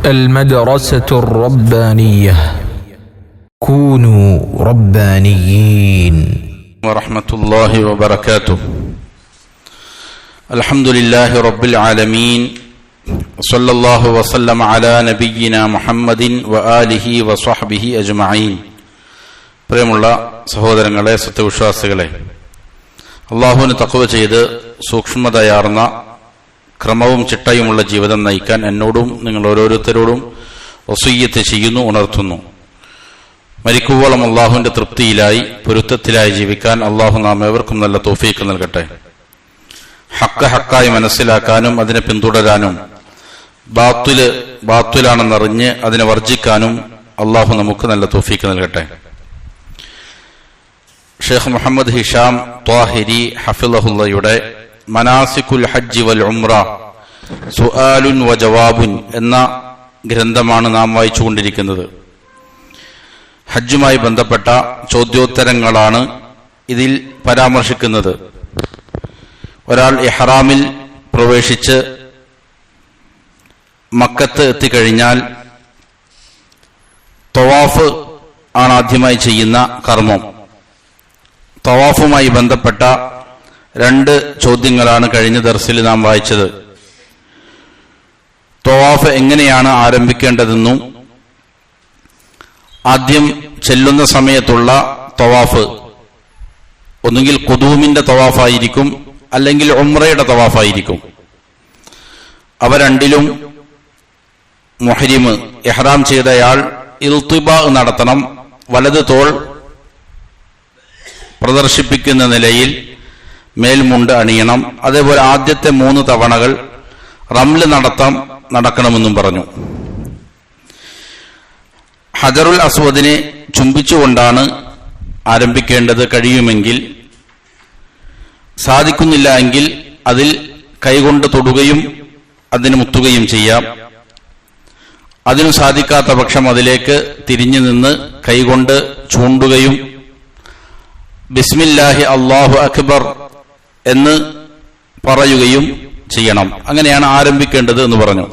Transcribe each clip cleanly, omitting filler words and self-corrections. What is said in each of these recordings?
المدرسة الربانية كونوا ربانيين ورحمة الله وبركاته. الحمد لله رب العالمين صلى الله وسلم على نبينا محمد وآله وصحبه أجمعين. പ്രിയമുള്ള സഹോദരങ്ങളെ, സത്യവിശ്വാസികളെ, അള്ളാഹുവിന് തഖ്വ ചെയ്ത് സൂക്ഷ്മതയാർന്ന ക്രമവും ചിട്ടയുമുള്ള ജീവിതം നയിക്കാൻ എന്നോടും നിങ്ങൾ ഓരോരുത്തരോടും വസിയ്യത്ത് ചെയ്യുന്നു, ഉണർത്തുന്നു. മരിക്കുവോളം അള്ളാഹുവിന്റെ തൃപ്തിയിലായി പൊരുത്തത്തിലായി ജീവിക്കാൻ അള്ളാഹു നാം ഏവർക്കും നല്ല തൗഫീഖ് നൽകട്ടെ. ഹക്ക് ഹക്കായി മനസ്സിലാക്കാനും അതിനെ പിന്തുടരാനും ബാത്തുലാണെന്നറിഞ്ഞ് അതിനെ വർജിക്കാനും അള്ളാഹു നമുക്ക് നല്ല തൗഫീഖ് നൽകട്ടെ. ഷെയ്ഖ് മുഹമ്മദ് ഹിഷാം ത്വാഹിരി ഹഫിളഹുള്ളയുടെ മനാസിക്കുൽ ഹജ്ജ് വൽ ഉംറ സുആലുൻ വ ജവാബുൻ എന്ന ഗ്രന്ഥമാണ് നാം വായിച്ചുകൊണ്ടിരിക്കുന്നത്. ഹജ്ജുമായി ബന്ധപ്പെട്ട ചോദ്യോത്തരങ്ങളാണ് ഇതിൽ പരാമർശിക്കുന്നത്. ഒരാൾ ഇഹ്റാമിൽ പ്രവേശിച്ച് മക്കത്ത് എത്തിക്കഴിഞ്ഞാൽ തവാഫ് ആണ് ആദ്യമായി ചെയ്യുന്ന കർമ്മം. തവാഫുമായി ബന്ധപ്പെട്ട 2 ചോദ്യങ്ങളാണ് കഴിഞ്ഞ ദർസിൽ നാം വായിച്ചത്. തവാഫ് എങ്ങനെയാണ് ആരംഭിക്കേണ്ടതെന്നും ആദ്യം ചെല്ലുന്ന സമയത്തുള്ള തവാഫ് ഒന്നുകിൽ ഖുദൂമിന്റെ തവാഫായിരിക്കും, അല്ലെങ്കിൽ ഉംറയുടെ തവാഫായിരിക്കും. അവ രണ്ടിലും മുഹ്രിമ് ഇഹ്റാം ചെയ്തയാൾ ഇൽത്തിബാ നടത്തണം. വലത് തോൾ പ്രദർശിപ്പിക്കുന്ന നിലയിൽ മേൽമുണ്ട് അണിയണം. അതേപോലെ ആദ്യത്തെ 3 തവണകൾ റംല് നടക്കണമെന്നും പറഞ്ഞു. ഹജറുൽ അസ്വദിനെ ചുംബിച്ചുകൊണ്ടാണ് ആരംഭിക്കേണ്ടത്. കഴിയുമെങ്കിൽ, സാധിക്കുന്നില്ല എങ്കിൽ അതിൽ കൈകൊണ്ട് തൊടുകയും അതിന് മുത്തുകയും ചെയ്യാം. അതിനു സാധിക്കാത്ത പക്ഷം അതിലേക്ക് തിരിഞ്ഞു നിന്ന് കൈകൊണ്ട് ചൂണ്ടുകയും ബിസ്മില്ലാഹി അല്ലാഹു അക്ബർ എന്ന് പറയുകയും ചെയ്യണം. അങ്ങനെയാണ് ആരംഭിക്കേണ്ടത് എന്ന് പറഞ്ഞു.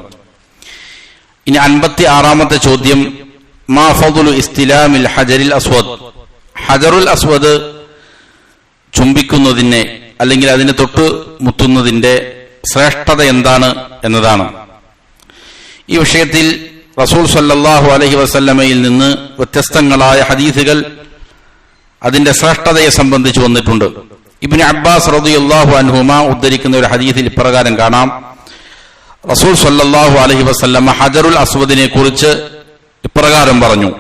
ഇനി 56-ാമത്തെ ചോദ്യം, മാ ഫദ്ലു ഇസ്തിലാമിൽ ഹജറിൽ അസ്വദ്. ഹജറുൽ അസ്വദ് ചുംബിക്കുന്നതിനെ അല്ലെങ്കിൽ അതിനെ തൊട്ട് മുത്തുന്നതിന്റെ ശ്രേഷ്ഠത എന്താണ് എന്നതാണ്. ഈ വിഷയത്തിൽ റസൂൽ സല്ലല്ലാഹു അലൈഹി വസല്ലമയിൽ നിന്ന് വ്യത്യസ്തങ്ങളായ ഹദീസുകൾ അതിന്റെ ശ്രേഷ്ഠതയെ സംബന്ധിച്ച് വന്നിട്ടുണ്ട്. ഇബ്നു അബ്ബാസ് റളിയല്ലാഹു അൻഹുമ ഉദ്ധരിക്കുന്ന ഒരു ഹദീസിൽ ഇപ്രകാരം കാണാം. റസൂൽ സല്ലല്ലാഹു അലൈഹി വസല്ലമ ഹജറുൽ അസ്വദിനെ കുറിച്ച് ഇപ്രകാരം പറഞ്ഞു,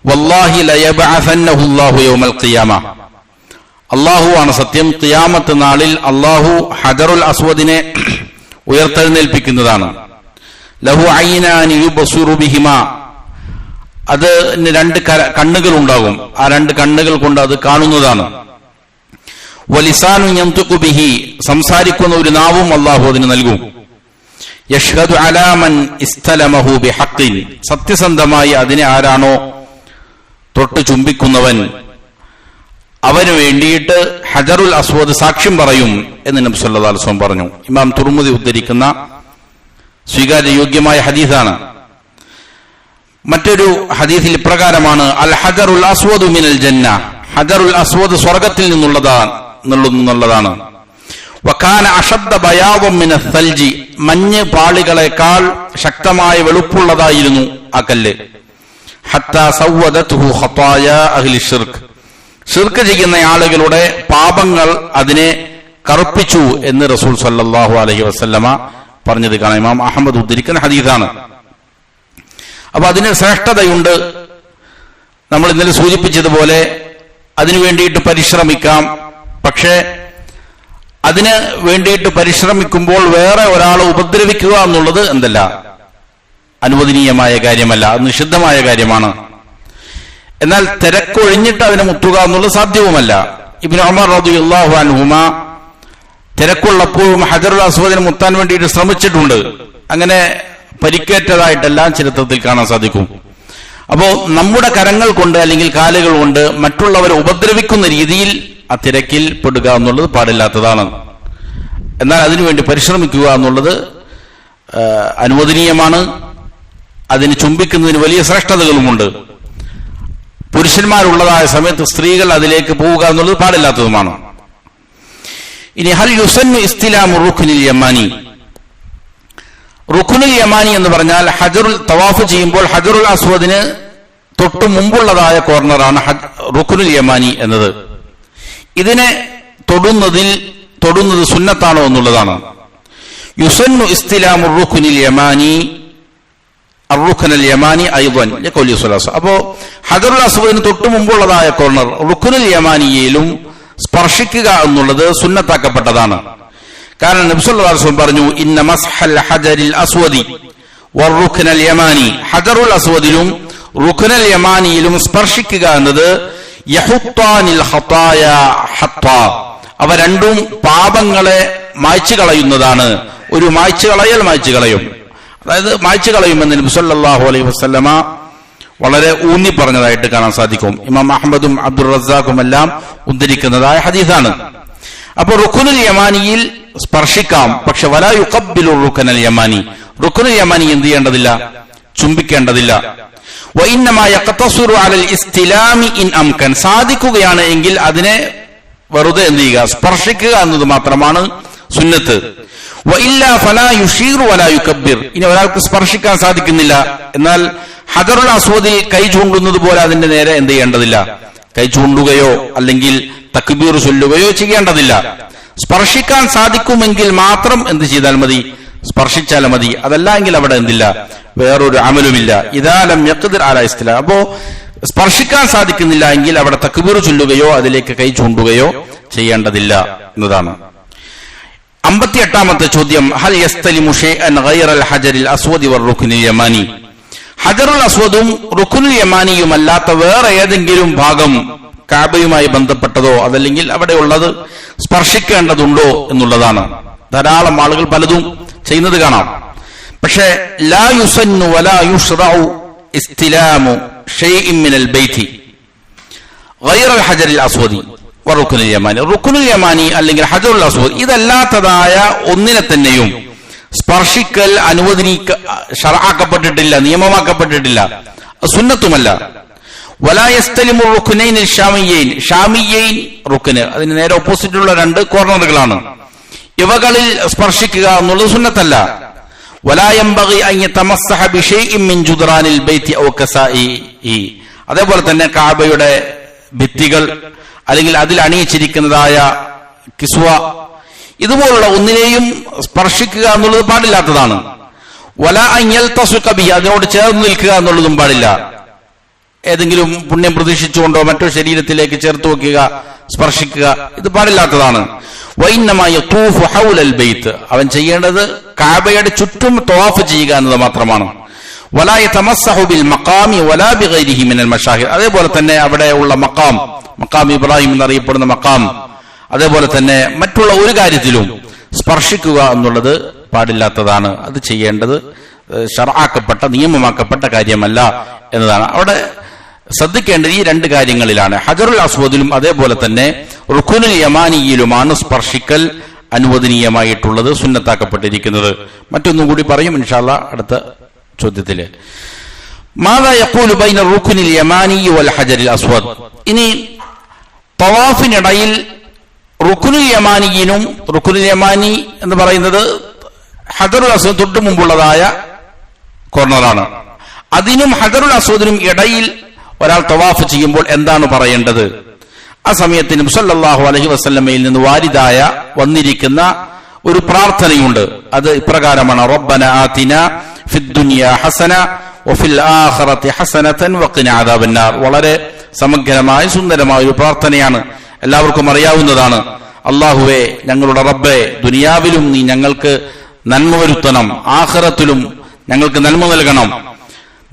വല്ലാഹി ലയബ്അസന്നഹു അല്ലാഹു യൗമൽ ഖിയാമ. അല്ലാഹു ആണ് സത്യം, ഖിയാമത്ത് നാളിൽ അല്ലാഹു ഹജറുൽ അസ്വദിനെ ഉയർത്തെഴുന്നേൽപ്പിക്കുന്നതാണ്. ലഹു ഐനാനി യുബ്സിറു ബിഹിമാ. അതിന് 2 കണ്ണുകൾ ഉണ്ടാകും. ആ 2 കണ്ണുകൾ കൊണ്ട് അത് കാണുന്നതാണ്. വലിസാനു യൻതിഖു ബിഹി. സംസാരിക്കുന്ന ഒരു നാവും അല്ലാഹു അതിന് നൽകും. യഷ്ഹദു അലാ മൻ ഇസ്തലമഹു ബിഹഖിൻ. സത്യസന്ധമായി അതിനെ ആരാണോ തൊട്ട് ചുംബിക്കുന്നവൻ അവന് വേണ്ടിയിട്ട് ഹജറുൽ അസ്വദ് സാക്ഷ്യം പറയും എന്ന് നബി സല്ലല്ലാഹു അലൈഹി വസല്ലം പറഞ്ഞു. ഇമാം തുർമുദി ഉദ്ധരിക്കുന്ന സ്വീകാര്യയോഗ്യമായ ഹദീസാണ്. മറ്റൊരു ഹദീസിൽ ഇപ്രകാരമാണ്, അൽ ഹജറുൽ അസ്വദു മിനൽ ജന്ന. ഹജറുൽ അസ്വദ് സ്വർഗത്തിൽ നിന്നുള്ളതാണ്. വകാന അഷദ്ദ ബയാദൻ മിനൽ സൽജി. മഞ്ഞ് പാളികളെക്കാൾ ശക്തമായ വെളുപ്പുള്ളതായിരുന്നു ആ കല്ല്. ഹത്താ സവ്വദതുഹു ഖതായാ അഹ്ലി ശിർക്ക്. ശിർക്ക് ചെയ്യുന്ന ആളുകളുടെ പാപങ്ങൾ അതിനെ കറുപ്പിച്ചു എന്ന് റസൂൽ സല്ലല്ലാഹു അലൈഹി വസല്ലമ പറഞ്ഞത് കാണാം. ഇമാം അഹ്മദ് ഉദ്ധരിക്കുന്ന ഹദീസാണ്. അപ്പൊ അതിന് ശ്രേഷ്ഠതയുണ്ട്. നമ്മൾ ഇന്നലെ സൂചിപ്പിച്ചതുപോലെ അതിനു വേണ്ടിയിട്ട് പരിശ്രമിക്കാം. പക്ഷേ അതിന് വേണ്ടിയിട്ട് പരിശ്രമിക്കുമ്പോൾ വേറെ ഒരാളെ ഉപദ്രവിക്കുക എന്നുള്ളത് എന്തല്ല, അനുവദനീയമായ കാര്യമല്ല, അത് നിഷിദ്ധമായ കാര്യമാണ്. എന്നാൽ തിരക്കൊഴിഞ്ഞിട്ട് അതിനെ മുത്തുക എന്നുള്ളത് സാധ്യവുമല്ല. ഇബ്നു ഉമർ റളിയല്ലാഹു അൻഹുമ തിരക്കുള്ളപ്പോഴും ഹജറുൽ അസ്വദിനെ മുത്താൻ വേണ്ടിയിട്ട് ശ്രമിച്ചിട്ടുണ്ട്. അങ്ങനെ പരിക്കേറ്റതായിട്ടെല്ലാം ചരിത്രത്തിൽ കാണാൻ സാധിക്കും. അപ്പോ നമ്മുടെ കരങ്ങൾ കൊണ്ട് അല്ലെങ്കിൽ കാലുകൾ കൊണ്ട് മറ്റുള്ളവരെ ഉപദ്രവിക്കുന്ന രീതിയിൽ ആ തിരക്കിൽ പെടുക എന്നുള്ളത് പാടില്ലാത്തതാണ്. എന്നാൽ അതിനുവേണ്ടി പരിശ്രമിക്കുക എന്നുള്ളത് അനുവദനീയമാണ്. അതിന് ചുംബിക്കുന്നതിന് വലിയ ശ്രേഷ്ഠതകളുമുണ്ട്. പുരുഷന്മാരുള്ളതായ സമയത്ത് സ്ത്രീകൾ അതിലേക്ക് പോവുക എന്നുള്ളത് പാടില്ലാത്തതുമാണ്. ഇനി ഹൽ യുസന്നു ഇസ്തിലാമു റുക്നിൽ യമാനി. റുക്നുൽ യമാനി എന്ന് പറഞ്ഞാൽ ഹജറുൽ തവാഫ് ചെയ്യുമ്പോൾ ഹജറുൽ അസ്വദിന് തൊട്ടു മുമ്പുള്ളതായ കോർണറാണ് റുക്നുൽ യമാനി എന്നത്. ഇതിനെ തൊടുന്നത് സുന്നത്താണോ എന്നുള്ളതാണ്. യുസന്നു ഇസ്തിലാമു റുക്നിൽ യമാനി അറുഖുനൽ യമാനി ഐദൻ ലിഖൗലി സ്വല്ലല്ലാഹു. അപ്പോ ഹജറുൽ അസ്വദിന് തൊട്ടു മുമ്പുള്ളതായ കോർണർ റുക്നുൽ യമാനിയിലും സ്പർശിക്കുക എന്നുള്ളത് സുന്നത്താക്കപ്പെട്ടതാണ്. കാരണം നബി സല്ലല്ലാഹു അലൈഹി വസല്ലം പറഞ്ഞു, ഇന്ന മസ്ഹൽ ഹജറിൽ അസ്വദി വറുഖ്നൽ യമാനി. ഹജറുൽ അസ്വദിലും റുഖ്നൽ യമാനിയിലും സ്പർശിക്കുക എന്നത് യഹുത്താനിൽ ഖതായ ഹത്താ, അവ രണ്ടും പാപങ്ങളെ മായ്ച്ചു കളയുന്നതാണ്. ഒരു മായ്ച്ചു കളയും, അതായത് മായ്ച്ചു കളയുമെന്ന് നബി സല്ലല്ലാഹു അലൈഹി വസല്ലമ വളരെ ഊന്നി പറഞ്ഞതായിട്ട് കാണാൻ സാധിക്കും. ഇമാം അഹ്മദും അബ്ദുർ റസാഖും എല്ലാം ഉദ്ധരിക്കുന്നതായ ഹദീസാണ്. അപ്പൊ റുക്നുൽ യമാനിയിൽ സ്പർശിക്കാം, പക്ഷെ വലാ യുഖബ്ബിലു റുക്നുൽ യമാനി. റുക്നുൽ യമാനി എന്ത് ചെയ്യേണ്ടതില്ല? ചുംബിക്കേണ്ടതില്ല. വഇന്നമാ യഖ്തസിറു അലൽ ഇസ്തിലാമി ഇൻ അംകൻ. സാധിക്കുകയാണ് എങ്കിൽ അതിനെ വെറുതെ എന്ത് ചെയ്യുക? സ്പർശിക്കുക എന്നത് മാത്രമാണ് സുന്നത്ത്. വഇല്ലാ ഫലാ യുഷീറു വലാ യുകബ്ബിർ. ഇനി ഒരാൾക്ക് സ്പർശിക്കാൻ സാധിക്കുന്നില്ല, എന്നാൽ ഹജറുൽ അസ്വദിൽ കൈ ചൂണ്ടുന്നത് പോലെ അതിന്റെ നേരെ എന്ത് ചെയ്യേണ്ടതില്ല? കൈ ചൂണ്ടുകയോ അല്ലെങ്കിൽ തക്ബീർ ചൊല്ലുകയോ ചെയ്യേണ്ടതില്ല. സ്പർശിക്കാൻ സാധിക്കുമെങ്കിൽ മാത്രം എന്ത് ചെയ്താൽ മതി? സ്പർശിച്ചാൽ മതി. അതല്ല എങ്കിൽ അവിടെ എന്തില്ല? വേറൊരു അമലുമില്ല. ഇദാ ലം യഖ്ദിർ അലാ ഇസ്തിലാം. അപ്പോ സ്പർശിക്കാൻ സാധിക്കുന്നില്ല എങ്കിൽ അവിടെ തക്ബീർ ചൊല്ലുകയോ അതിലേക്ക് കൈ ചൂണ്ടുകയോ ചെയ്യേണ്ടതില്ല എന്നതാണ്. 58ാമത്തെ ചോദ്യം, ഹൽ യസ്തലിമു ഷൈഅൻ ഗൈറൽ ഹജറിൽ അസ്വദി വറുക്നിൽ യമാനി. ഹജറുൽ അസ്വദും റുക്നുൽ യമാനിയും അല്ലാത്ത വേറെ ഏതെങ്കിലും ഭാഗം കഅബയുമായി ബന്ധപ്പെട്ടതോ അതല്ലെങ്കിൽ അവിടെ ഉള്ളത് സ്പർശിക്കേണ്ടതുണ്ടോ എന്നുള്ളതാണ്. ധാരാളം ആളുകൾ പലതും ചെയ്യുന്നത് കാണാം. പക്ഷേ ലാ യുസന്നു വലാ യുശ്റഉ ഇസ്തിലാമു ഷൈഇൻ മിനൽ ബൈതി ഗൈറൽ ഹജറിൽ അസ്വദി വറുക്നുൽ യമാനി. റുക്നുൽ യമാനി അല്ലെങ്കിൽ ഹജറുൽ അസ്വദ് ഇതല്ലാത്തതായ ഒന്നിനെ തന്നെയും സ്പർശിക്കൽ ശർആക്കപ്പെട്ടിട്ടില്ല, നിയമമാക്കപ്പെട്ടിട്ടില്ല, സുന്നത്തുമല്ല. വലാ യസ്തലിമു റുക്നൈനിൽ ഷാമിയൈൻ. ഷാമിയൈൻ റുക്ന്, അതിന് നേരെ ഓപ്പോസിറ്റുള്ള രണ്ട് കോർണറുകളാണ്. ഇവകളിൽ സ്പർശിക്കുക എന്നുള്ളത് സുന്നത്തല്ല. വലാ യംബഗി അൻ യതമസ്സഹ ബിശൈഇൻ മിൻ ജുദ്റാനിൽ ബൈതി ഔ കസാഇഹി. അതേപോലെ തന്നെ കഅബയുടെ ഭിത്തികൾ അല്ലെങ്കിൽ അതിൽ അണിയിച്ചിരിക്കുന്നതായ കിസ്വ ഇതുപോലുള്ള ഒന്നിനെയും സ്പർശിക്കുക എന്നുള്ളത് പാടില്ലാത്തതാണ്. വലാ അൻ യൽതസിഖ ബിഹി. അതിനോട് ചേർന്ന് നിൽക്കുക എന്നുള്ളതും പാടില്ല. ഏതെങ്കിലും പുണ്യം പ്രതീക്ഷിച്ചുകൊണ്ടോ മറ്റോ ശരീരത്തിലേക്ക് ചേർത്ത് വെക്കുക, സ്പർശിക്കുക, ഇത് പാടില്ലാത്തതാണ്. വഇന്നമാ യതൂഫു ഹൗലൽ ബൈത്ത്. അവൻ ചെയ്യേണ്ടത് കഅബയുടെ ചുറ്റും തവാഫ് ചെയ്യുക എന്നത് മാത്രമാണ്. വലാ യതമസ്സഹു ബിൽ മഖാമി വലാ ബിഗൈരിഹി മിനൽ മശാഹിർ. അതേപോലെ തന്നെ അവിടെ ഉള്ള മഖാം ഇബ്രാഹിം എന്നറിയപ്പെടുന്ന മഖാം, അതേപോലെ തന്നെ മറ്റുള്ള ഒരു കാര്യത്തിലും സ്പർശിക്കുക എന്നുള്ളത് പാടില്ലാത്തതാണ്. അത് ചെയ്യേണ്ടത് ശർആക്കപ്പെട്ട നിയമമാക്കപ്പെട്ട കാര്യമല്ല എന്നതാണ്. അവിടെ ശ്രദ്ധിക്കേണ്ടത് ഈ രണ്ട് കാര്യങ്ങളിലാണ്. ഹജറുൽ അസ്വദിലും അതേപോലെ തന്നെ റുക്നുൽ യമാനിയിലുമാണ് സ്പർശിക്കൽ അനുവദനീയമായിട്ടുള്ളത്, സുന്നത്താക്കപ്പെട്ടിരിക്കുന്നത്. മറ്റൊന്നും കൂടി പറയും ഇൻഷാ അല്ലാഹ് അടുത്ത ചോദ്യത്തില്. മാദാ യഖൂലു ബൈന റുക്നിൽ യമാനി വൽ ഹജറിൽ അസ്വദ്. ഇനി തവാഫിനിടയിൽ റുക്നുൽ യമാനിയിനും, റുക്നുൽ യമാനി എന്ന് പറയുന്നത് ഹജറുൽ അസ്വദ് തൊട്ട് മുമ്പുള്ളതായ കോർണറാണ്, അതിനും ഹജറുൽ അസ്വദിനും ഇടയിൽ ഒരാൾ തവാഫ് ചെയ്യുമ്പോൾ എന്താണ് പറയേണ്ടത്? ആ സമയത്ത് നബി സല്ലല്ലാഹു അലൈഹി വസല്ലമയിൽ നിന്ന് വാരിദായ വന്നിരിക്കുന്ന ഒരു പ്രാർത്ഥനയുണ്ട്. അത് ഇപ്രകാരമാണ്: റബ്ബന ആതിന ഫിദ് ദുനിയ ഹസന വഫിൽ ആഖിറതി ഹസനതൻ വഖിന അദാബന്നാർ. വളരെ സമഗ്രമായ സുന്ദരമായ ഒരു പ്രാർത്ഥനയാണ്, എല്ലാവർക്കും അറിയാവുന്നതാണ്. അല്ലാഹുവേ, ഞങ്ങളുടെ റബ്ബേ, ദുനിയാവിലും നീ ഞങ്ങൾക്ക് നന്മ വരുത്തണം, ആഖിറത്തിലും ഞങ്ങൾക്ക് നന്മ നൽകണം,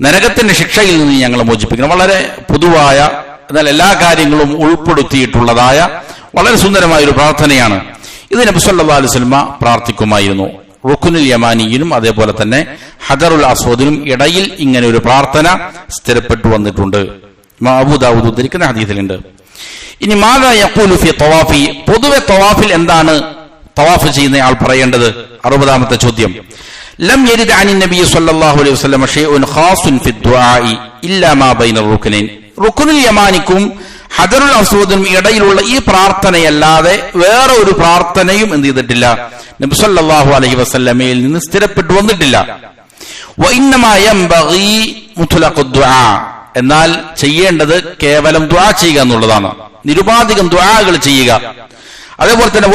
നരകത്തിന്റെ ശിക്ഷയിൽ നിന്ന് ഞങ്ങളെ മോചിപ്പിക്കണം. വളരെ പൊതുവായ എന്നാൽ എല്ലാ കാര്യങ്ങളും ഉൾപ്പെടുത്തിയിട്ടുള്ളതായ വളരെ സുന്ദരമായ ഒരു പ്രാർത്ഥനയാണ്. ഇത് നബി സല്ലല്ലാഹു അലൈഹി വസല്ലം പ്രാർത്ഥിക്കുമായിരുന്നു. റുക്നുൽ യമാനിയിലും അതേപോലെ തന്നെ ഹജറുൽ അസ്വദിനും ഇടയിൽ ഇങ്ങനെ ഒരു പ്രാർത്ഥന സ്ഥിരപ്പെട്ടു വന്നിട്ടുണ്ട്. അബൂ ദാവൂദ് ഉദ്ധരിക്കുന്ന ഹദീസിലുണ്ട്. ഇനി മാദാ യഖൂലു ഫി തവാഫി. പൊതുവെ തവാഫിൽ എന്താണ് തവാഫ് ചെയ്യുന്ന ആൾ പറയേണ്ടത്? 60ാമത്തെ ചോദ്യം. ലം യരിദ് അനി നബി സല്ലല്ലാഹു അലൈഹി വസല്ലം ഷൈഉൻ ഖാസുൻ ഫി ദുആഇ ഇല്ലാ മാ ബൈന റുക്നൈൻ. റുക്നുൽ യമാനിക്കും ഹജറുൽ അസ്വദിനും ഇടയിലുള്ള ഈ പ്രാർത്ഥനയല്ലാതെ വേറെ ഒരു പ്രാർത്ഥനയും എന്ത് ചെയ്തിട്ടില്ല, നബി സല്ലല്ലാഹു അലൈഹി വസല്ലമയിൽ നിന്ന് സ്ഥിരപ്പെട്ടു വന്നിട്ടില്ല. വഇന്നമാ യംബഗി മുത്ലഖു ദുആ, എന്നാൽ ചെയ്യേണ്ടത് കേവലം ദുആ ചെയ്യുക എന്നുള്ളതാണ്. നിരുപാധികം ദുആകൾ ചെയ്യുക. അതേപോലെ തന്നെ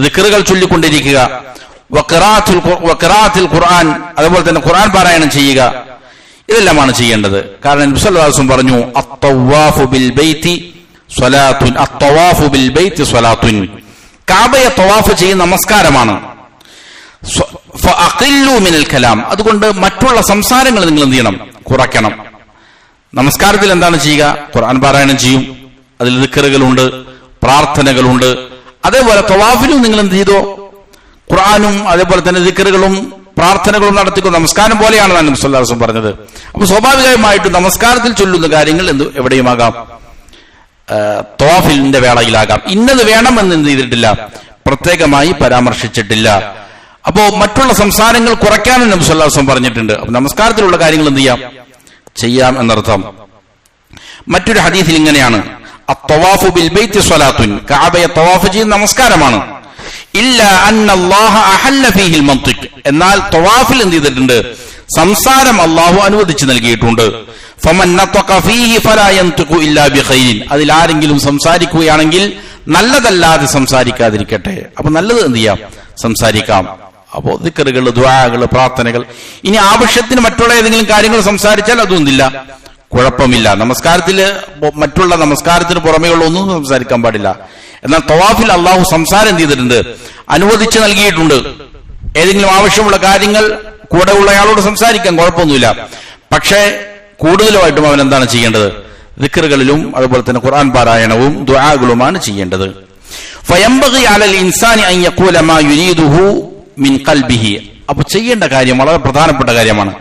ദിക്റുകൾ ചൊല്ലിക്കൊണ്ടിരിക്കുക. വഖിറാഅത്തുൽ ഖുർആൻ, അതേപോലെ തന്നെ ഖുർആൻ പാരായണം ചെയ്യുക. ഇതെല്ലാമാണ് ചെയ്യേണ്ടത്. കാരണം നബി സല്ലല്ലാഹു അലൈഹി വസല്ലം പറഞ്ഞു, അത്തവാഫു ബിൽ ബൈത്തി സ്വലാത്തുൻ, അത്തവാഫു ബിൽ ബൈത്തി സ്വലാത്തുൻ, കഅബയെ തവാഫ് ചെയ്യുന്ന നമസ്കാരമാണ്. ഫഅഖില്ലു മിനൽ കലാം, അതുകൊണ്ട് മറ്റുള്ള സംസാരങ്ങൾ നിങ്ങൾ എന്ത് ചെയ്യണം, കുറയ്ക്കണം. നമസ്കാരത്തിൽ എന്താണ് ചെയ്യുക? ഖുർആൻ പാരായണം ചെയ്യും, അതിൽ ദിക്റുകളുണ്ട്, പ്രാർത്ഥനകളുണ്ട്. അതേപോലെ തവാഫിലും നിങ്ങൾ എന്ത് ചെയ്തോ, ഖുർആനും അതേപോലെ തന്നെ ദിക്റുകളും പ്രാർത്ഥനകളും നടത്തിക്കൊണ്ട് നമസ്കാരം പോലെയാണ് നബി സല്ലല്ലാഹു അലൈഹി വസല്ലം പറഞ്ഞത്. അപ്പൊ സ്വാഭാവികമായിട്ടും നമസ്കാരത്തിൽ ചൊല്ലുന്ന കാര്യങ്ങൾ എവിടെയുമാകാം, തവാഫിന്റെ വേളയിലാകാം. ഇന്നത് വേണമെന്ന് എന്ത് ചെയ്തിട്ടില്ല, പ്രത്യേകമായി പരാമർശിച്ചിട്ടില്ല. അപ്പോ മറ്റുള്ള സംസാരങ്ങൾ കുറയ്ക്കാനും നബി സല്ലല്ലാഹു അലൈഹി വസല്ലം പറഞ്ഞിട്ടുണ്ട്. അപ്പൊ നമസ്കാരത്തിലുള്ള കാര്യങ്ങൾ എന്ത് ചെയ്യാം എന്നർത്ഥം. മറ്റൊരു ഹദീസിൽ ഇങ്ങനെയാണ്, അത്തവാഫു ബിൽ ബൈത്തി സ്വലാത്തുൻ, കഅബയെ തവാഫ് ചെയ്യുന്ന നമസ്കാരമാണ്. ഇല്ല അന്നല്ലാഹ അഹല്ല ഫീഹിൽ മന്തിഖ്, എന്നാൽ തവാഫിൽ എന്ത് ചെയ്തിട്ടുണ്ട്, സംസാരം അല്ലാഹു അനുവദിച്ചു നൽകിയിട്ടുണ്ട്. ഫമൻ നതഖ ഫീഹി ഫലാ യൻതിഖു ഇല്ലാ ബിഖൈരിൻ, അതിൽ ആരെങ്കിലും സംസാരിക്കുകയാണെങ്കിൽ നല്ലതല്ലാതെ സംസാരിക്കാതിരിക്കട്ടെ. അപ്പൊ നല്ലത് എന്ത് ചെയ്യാം, സംസാരിക്കാം. അപ്പോ ദിക്റുകൾ, ദുആകൾ, പ്രാർത്ഥനകൾ. ഇനി ആവശ്യത്തിന് മറ്റുള്ള ഏതെങ്കിലും കാര്യങ്ങൾ സംസാരിച്ചാൽ അതൊന്നില്ല, കുഴപ്പമില്ല. നമസ്കാരത്തില് മറ്റുള്ള നമസ്കാരത്തിന് പുറമേയുള്ള ഒന്നും സംസാരിക്കാൻ പാടില്ല. എന്നാൽ തവാഫിൽ അള്ളാഹു സംസാരം എന്ത് ചെയ്തിട്ടുണ്ട്, അനുവദിച്ചു നൽകിയിട്ടുണ്ട്. ഏതെങ്കിലും ആവശ്യമുള്ള കാര്യങ്ങൾ കൂടെ ഉള്ളയാളോട് സംസാരിക്കാൻ കുഴപ്പമൊന്നുമില്ല. പക്ഷേ കൂടുതലുമായിട്ടും അവൻ എന്താണ് ചെയ്യേണ്ടത്, ദിക്റുകളിലും അതുപോലെ തന്നെ ഖുർആൻ പാരായണവും ദുആകളുമാണ് ചെയ്യേണ്ടത്. ഫയംബഗി അലൽ ഇൻസാനി അൻ യഖൂല മാ യുരീദുഹു മിൻ ഖൽബിഹി, അപ്പൊ ചെയ്യേണ്ട കാര്യം വളരെ പ്രധാനപ്പെട്ട കാര്യമാണ്.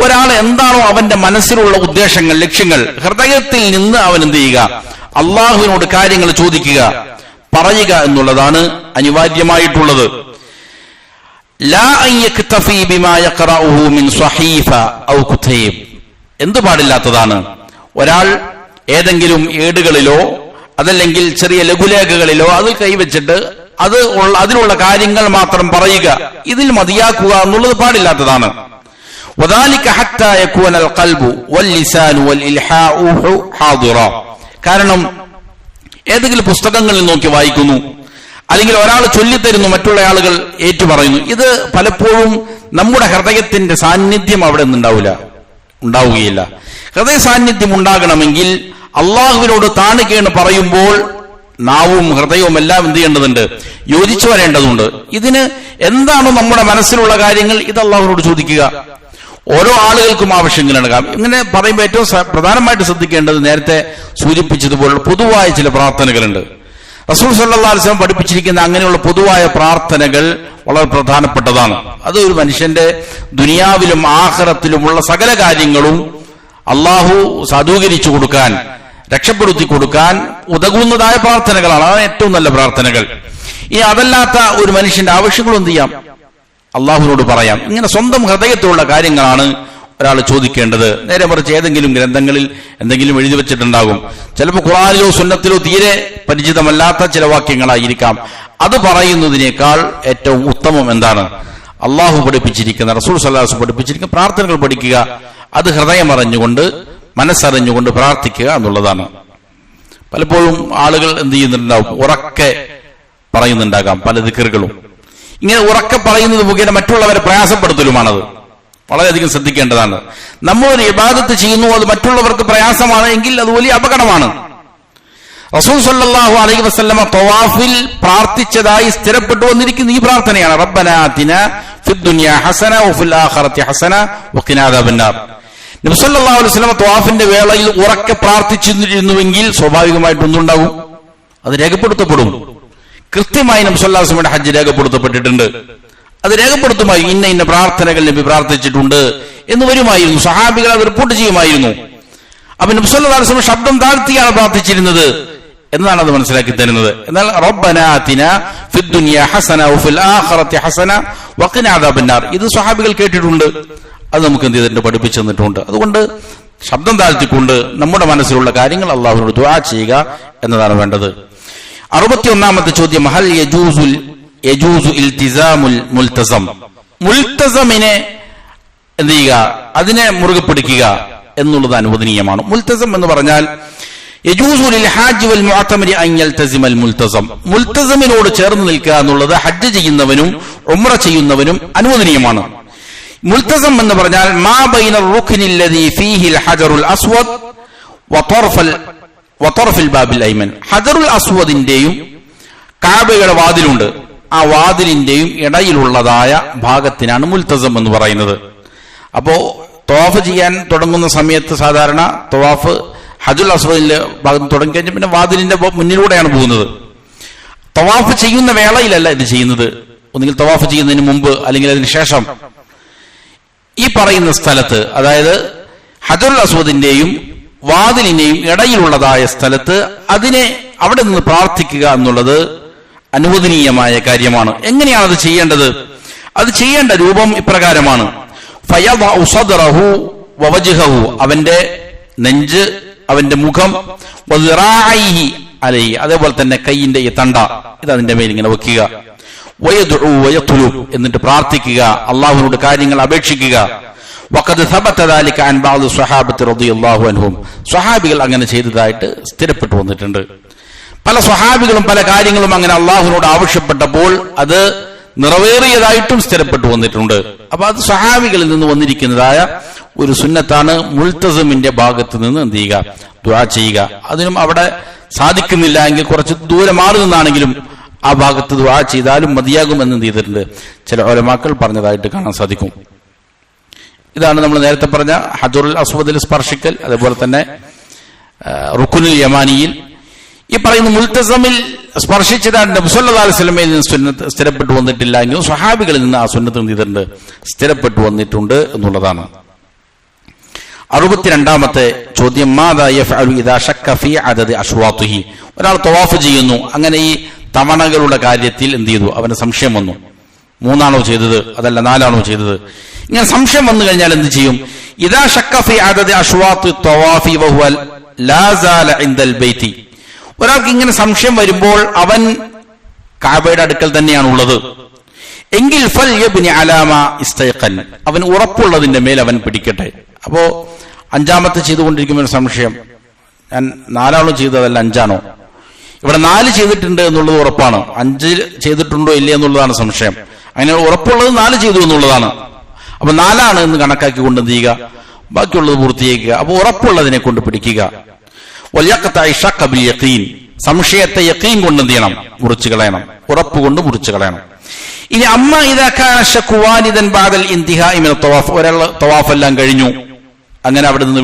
ഒരാൾ എന്താണോ അവന്റെ മനസ്സിലുള്ള ഉദ്ദേശങ്ങൾ, ലക്ഷ്യങ്ങൾ, ഹൃദയത്തിൽ നിന്ന് അവൻ എന്ത് ചെയ്യുക, അള്ളാഹുവിനോട് കാര്യങ്ങൾ ചോദിക്കുക, പറയുക എന്നുള്ളതാണ് അനിവാര്യമായിട്ടുള്ളത്. ലാ അൻ യക്തഫി ബിമാ യഖറഉഹു മിൻ സ്വഹീഫ ഔ കുതൈബ്, എന്തു പാടില്ലാത്തതാണ് ഒരാൾ ഏതെങ്കിലും ഏടുകളിലോ അതല്ലെങ്കിൽ ചെറിയ ലഘുലേഖകളിലോ അതിൽ കൈവച്ചിട്ട് അതിലുള്ള കാര്യങ്ങൾ മാത്രം പറയുക, ഇതിൽ മതിയാക്കുക എന്നുള്ളത് പാടില്ലാത്തതാണ്. വദാലിക ഹത്താ യകൂനൽ ഖൽബു വൽ ലിസാനു വൽ ഇൽഹാഉ ഹാദിറ, കാരണം ഏതെങ്കിലും പുസ്തകങ്ങളിൽ നോക്കി വായിക്കുന്നു, അല്ലെങ്കിൽ ഒരാൾ ചൊല്ലിത്തരുന്നു, മറ്റുള്ള ആളുകൾ ഏറ്റുപറയുന്നു. ഇത് പലപ്പോഴും നമ്മുടെ ഹൃദയത്തിന്റെ സാന്നിധ്യം അവിടെ ഉണ്ടാവുകയില്ല. ഹൃദയ സാന്നിധ്യം ഉണ്ടാകണമെങ്കിൽ അള്ളാഹുവിനോട് താണുകേണ് പറയുമ്പോൾ നാവും ഹൃദയവും എല്ലാം എന്ത് ചെയ്യേണ്ടതുണ്ട്, യോജിച്ചു വരേണ്ടതുണ്ട്. ഇതിന് എന്താണോ നമ്മുടെ മനസ്സിലുള്ള കാര്യങ്ങൾ ഇത് അള്ളാഹുവിനോട് ചോദിക്കുക. ഓരോ ആളുകൾക്കും ആവശ്യങ്ങളാണ്. ഇങ്ങനെ പറയുമ്പോൾ ഏറ്റവും പ്രധാനമായിട്ട് ശ്രദ്ധിക്കേണ്ടത് നേരത്തെ സൂചിപ്പിച്ചതുപോലുള്ള പൊതുവായ ചില പ്രാർത്ഥനകളുണ്ട്. റസൂൽ സല്ലല്ലാഹു അലൈഹി വസല്ലം പഠിപ്പിച്ചിരിക്കുന്ന അങ്ങനെയുള്ള പൊതുവായ പ്രാർത്ഥനകൾ വളരെ പ്രധാനപ്പെട്ടതാണ്. അത് ഒരു മനുഷ്യന്റെ ദുനിയാവിലും ആഖിറത്തിലുമുള്ള സകല കാര്യങ്ങളും അള്ളാഹു സാധൂകരിച്ചു കൊടുക്കാൻ, രക്ഷപ്പെടുത്തി കൊടുക്കാൻ ഉതകുന്നതായ പ്രാർത്ഥനകളാണ്. അതാണ് ഏറ്റവും നല്ല പ്രാർത്ഥനകൾ. ഇനി അതല്ലാത്ത ഒരു മനുഷ്യന്റെ ആവശ്യങ്ങളും എന്ത് ചെയ്യാം, അള്ളാഹുവിനോട് പറയാം. ഇങ്ങനെ സ്വന്തം ഹൃദയത്തിലുള്ള കാര്യങ്ങളാണ് ഒരാൾ ചോദിക്കേണ്ടത്. നേരെ മറിച്ച് ഏതെങ്കിലും ഗ്രന്ഥങ്ങളിൽ എന്തെങ്കിലും എഴുതി വെച്ചിട്ടുണ്ടാകും, ചിലപ്പോൾ ഖുർആനിലോ സുന്നത്തിലോ തീരെ പരിചിതമല്ലാത്ത ചില വാക്യങ്ങളായിരിക്കാം. അത് പറയുന്നതിനേക്കാൾ ഏറ്റവും ഉത്തമം എന്താണ്, അള്ളാഹു പഠിപ്പിച്ചിരിക്കുന്ന, റസൂൽ സല്ലല്ലാഹു അലൈഹി വസല്ലം പഠിപ്പിച്ചിരിക്കുന്ന പ്രാർത്ഥനകൾ പഠിക്കുക. അത് ഹൃദയം അറിഞ്ഞുകൊണ്ട്, മനസ്സറിഞ്ഞുകൊണ്ട് പ്രാർത്ഥിക്കുക എന്നുള്ളതാണ്. പലപ്പോഴും ആളുകൾ എന്ത് ചെയ്യുന്നുണ്ടാവും, ഉറക്കെ പറയുന്നുണ്ടാകാം പല ദിക്റുകളും. ഇങ്ങനെ ഉറക്കെ പറയുന്നത് മുഖേന മറ്റുള്ളവരെ പ്രയാസപ്പെടുത്തലുമാണത്. വളരെയധികം ശ്രദ്ധിക്കേണ്ടതാണ്. നമ്മളൊരു ഇബാദത്ത് ചെയ്യുന്നു, അത് മറ്റുള്ളവർക്ക് പ്രയാസമാണ് എങ്കിൽ അത് വലിയ അപകടമാണ്. റസൂൽ സല്ലല്ലാഹു അലൈഹി വസല്ലമ തവാഫിൽ പ്രാർത്ഥിച്ചതായി സ്ഥിരപ്പെട്ടു വന്നിരിക്കുന്ന ഈ പ്രാർത്ഥനയാണ്, റബ്ബനാ ആതിനാ ഫിദ് ദുനിയാ ഹസന വഫിൽ ആഖിറതി ഹസന വഖിനാ അദാബന്നാർ. നബി സല്ലല്ലാഹു അലൈഹി വസല്ലമ തവാഫിന്റെ വേളയിൽ ഉറക്കെ പ്രാർത്ഥിച്ചിരുന്നുവെങ്കിൽ സ്വാഭാവികമായിട്ടൊന്നുണ്ടാകും, അത് രേഖപ്പെടുത്തപ്പെടും. കൃത്യമായി നബി സല്ലല്ലാഹു അലൈഹി വസല്ലമയുടെ ഹജ്ജ് രേഖപ്പെടുത്തപ്പെട്ടിട്ടുണ്ട്. അത് രേഖപ്പെടുത്തുമായി ഇന്ന പ്രാർത്ഥനകൾ നബി പ്രാർത്ഥിച്ചിട്ടുണ്ട് എന്ന് വരുമായിരുന്നു. സഹാബികൾ അത് റിപ്പോർട്ട് ചെയ്യുമായിരുന്നു. അപ്പൊ നബി സല്ലല്ലാഹു അലൈഹി വസല്ലം ശബ്ദം താഴ്ത്തിയാണ് പ്രാർത്ഥിച്ചിരുന്നത് എന്നാണ് അത് മനസ്സിലാക്കി തരുന്നത്. എന്നാൽ റബ്ബനാ ആതിനാ ഫിദ് ദുനിയാ ഹസന വഫിൽ ആഖിറതി ഹസന വഖിനാ അദാബന്നാർ, ഇത് സ്വഹാബികൾ കേട്ടിട്ടുണ്ട്, അത് നമുക്ക് എന്ത് ചെയ്തിട്ടുണ്ട്, പഠിപ്പിച്ചു തന്നിട്ടുണ്ട്. അതുകൊണ്ട് ശബ്ദം താഴ്ത്തിക്കൊണ്ട് നമ്മുടെ മനസ്സിലുള്ള കാര്യങ്ങൾ അള്ളാഹുവിനോട് ദുആ ചെയ്യുക എന്നതാണ് വേണ്ടത്. 61ാമത്തെ ചോദ്യം, ഹൽ യജൂസു ഇൽതിസാമുൽ മുൽതസം, മുൽതസമിനെ എന്ത് ചെയ്യുക, അതിനെ മുറുകെ പിടിക്കുക എന്നുള്ളത് അനുവദനീയമാണ്. മുൽതസം എന്ന് പറഞ്ഞാൽ യജൂസു ലിൽ ഹാജി വൽ മുഅ്തമരി അൻ യൽതസിമൽ മുൽതസം, മുൽതസമിനോട് ചേർന്ന് നിൽക്കുക എന്നുള്ളത് ഹജ്ജ് ചെയ്യുന്നവനും ഉംറ ചെയ്യുന്നവനും അനുവദനീയമാണ്. മുൽതസം എന്ന് പറഞ്ഞാൽ മാ ബൈന റുക്നിൽ ലദീ ഫീഹിൽ ഹജറുൽ അസ്വദ് വതർഫിൽ ബാബിൽ ഐമൻ, ഹജറുൽ അസ്വദിന്റെയും കഅബയുടെ വാതിലുണ്ട്, ആ വാതിലിന്റെയും ഇടയിലുള്ളതായ ഭാഗത്തിനാണ് മുൽതസം എന്ന് പറയുന്നത്. അപ്പോ തവാഫ് ചെയ്യാൻ തുടങ്ങുന്ന സമയത്ത് സാധാരണ തവാഫ് ഹജറുൽ അസ്വദിന്റെ ഭാഗത്ത് തുടങ്ങിക്കഴിഞ്ഞാൽ പിന്നെ വാതിലിന്റെ മുന്നിലൂടെയാണ് പോകുന്നത്. തവാഫ് ചെയ്യുന്ന വേളയിലല്ല ഇത് ചെയ്യുന്നത്, ഒന്നുകിൽ തവാഫ് ചെയ്യുന്നതിന് മുമ്പ് അല്ലെങ്കിൽ അതിന് ശേഷം. ഈ പറയുന്ന സ്ഥലത്ത്, അതായത് ഹജറുൽ അസ്വദിന്റെയും വാതിലിന്റെയും ഇടയിലുള്ളതായ സ്ഥലത്ത് അതിനെ അവിടെ നിന്ന് പ്രാർത്ഥിക്കുക എന്നുള്ളത് അനുവദനീയമായ കാര്യമാണ്. എങ്ങനെയാണ് അത് ചെയ്യേണ്ടത്? അത് ചെയ്യേണ്ട രൂപം ഇപ്രകാരമാണ്: ഫയദഉ സദ്റഹു വവജ്ഹഹു, അവന്റെ നെഞ്ച്, അവന്റെ മുഖം, വദിറാഇഹി അലൈഹി, അതേപോലെ തന്നെ കൈയിന്റെ ഈ തണ്ട ഇത് അതിന്റെ മേൽ ഇങ്ങനെ വെക്കുക. വയദ്ഉ വയത്ലുബ്, എന്നിട്ട് പ്രാർത്ഥിക്കുക, അള്ളാഹുവിനോട് കാര്യങ്ങൾ അപേക്ഷിക്കുക. വഖദ് സബത ദാലിക അൻ ബഅദ് സ്വഹാബത്തി റളിയല്ലാഹു അൻഹും, സ്വഹാബികൾ അങ്ങനെ ചെയ്തതായിട്ട് സ്ഥിരപ്പെട്ടു വന്നിട്ടുണ്ട്. പല സ്വഹാബികളും പല കാര്യങ്ങളും അങ്ങനെ അള്ളാഹുവിനോട് ആവശ്യപ്പെട്ടപ്പോൾ അത് നിറവേറിയതായിട്ടും സ്ഥിരപ്പെട്ടു വന്നിട്ടുണ്ട്. അപ്പൊ അത് സ്വഹാബികളിൽ നിന്ന് വന്നിരിക്കുന്നതായ ഒരു സുന്നത്താണ്. മുൽതസമിന്റെ ഭാഗത്ത് നിന്ന് എന്ത് ചെയ്യുക, ദുആ ചെയ്യുക. അതിനും അവിടെ സാധിക്കുന്നില്ല എങ്കിൽ കുറച്ച് ദൂരെ മാറി നിന്നാണെങ്കിലും ആ ഭാഗത്ത് ദുആ ചെയ്താലും മതിയാകുമെന്ന് എന്ത് ചെയ്തിട്ടുണ്ട്, ചില ഉലമാക്കൾ പറഞ്ഞതായിട്ട് കാണാൻ സാധിക്കും. ഇതാണ് നമ്മൾ നേരത്തെ പറഞ്ഞ ഹജറുൽ അസ്വദിൽ സ്പർശിക്കൽ, അതേപോലെ തന്നെ റുക്നുൽ യമാനിയിൽ ഈ പറയുന്ന മുൽതസമിൽ സ്പർശിച്ചതാണ് നബി സല്ലല്ലാഹു അലൈഹി വസല്ലമയിൽ നിന്ന് സുന്നത്ത് സ്ഥിരപ്പെട്ടു വന്നിട്ടില്ല എങ്കിലും സ്വഹാബികളിൽ നിന്ന് ആ സുന്നത്ത് എന്ത് ചെയ്തിട്ടുണ്ട്, സ്ഥിരപ്പെട്ടു വന്നിട്ടുണ്ട് എന്നുള്ളതാണ്. 62ാമത്തെ ചോദ്യം, മാദാ യഫ്അലു ഇദാ ശക്ക ഫീ അദദി അശ്വാതിഹി, ഒരാൾ തവാഫ് ചെയ്യുന്നു, അങ്ങനെ ഈ തവണകളുടെ കാര്യത്തിൽ എന്ത് ചെയ്തു, അവന് സംശയം വന്നു, 3ആണോ ചെയ്തത് അതല്ല 4ആണോ ചെയ്തത്, ഇങ്ങനെ സംശയം വന്നു കഴിഞ്ഞാൽ എന്ത് ചെയ്യും? ഇദാ ശക്ക ഫീ അദദി അശ്വാതി തവാഫി വഹുവ ലാ സാല ഇൻദൽ ബൈതി, ഒരാൾക്ക് ഇങ്ങനെ സംശയം വരുമ്പോൾ അവൻ കഅബയുടെ അടുക്കൽ തന്നെയാണ് ഉള്ളത് എങ്കിൽ ഫൽ യബ്നി അലാമ ഇസ്തൈഖൻ, അവൻ ഉറപ്പുള്ളതിന്റെ മേൽ അവൻ പിടിക്കട്ടെ. അപ്പോ 5ാമത്തെ ചെയ്തുകൊണ്ടിരിക്കുമ്പോൾ സംശയം, ഞാൻ 4ആണോ ചെയ്തതല്ല 5ആണോ, ഇവിടെ 4 ചെയ്തിട്ടുണ്ട് എന്നുള്ളത് ഉറപ്പാണ്, 5 ചെയ്തിട്ടുണ്ടോ ഇല്ല എന്നുള്ളതാണ് സംശയം. അങ്ങനെ ഉറപ്പുള്ളത് 4 ചെയ്തു എന്നുള്ളതാണ്. അപ്പൊ 4ആണ് എന്ന് കണക്കാക്കിക്കൊണ്ട് എന്ത് ചെയ്യുക, ബാക്കിയുള്ളത് പൂർത്തിയാക്കുക. അപ്പൊ ഉറപ്പുള്ളതിനെ കൊണ്ട് പിടിക്കുക. സംശയത്തെ യഖീൻ കൊണ്ട് എന്ത് ചെയ്യണം, മുറിച്ചു കളയണം, ഉറപ്പ് കൊണ്ട് മുറിച്ചു കളയണം. ഇനി അമ്മ ഇദാ കാന ശക്കു വാലിദൻ ബഅദൽ ഇന്തിഹാഇ മിന തവാഫ്, ഒരാൾ തവാഫ് എല്ലാം കഴിഞ്ഞു, അങ്ങനെ അവിടെ നിന്ന്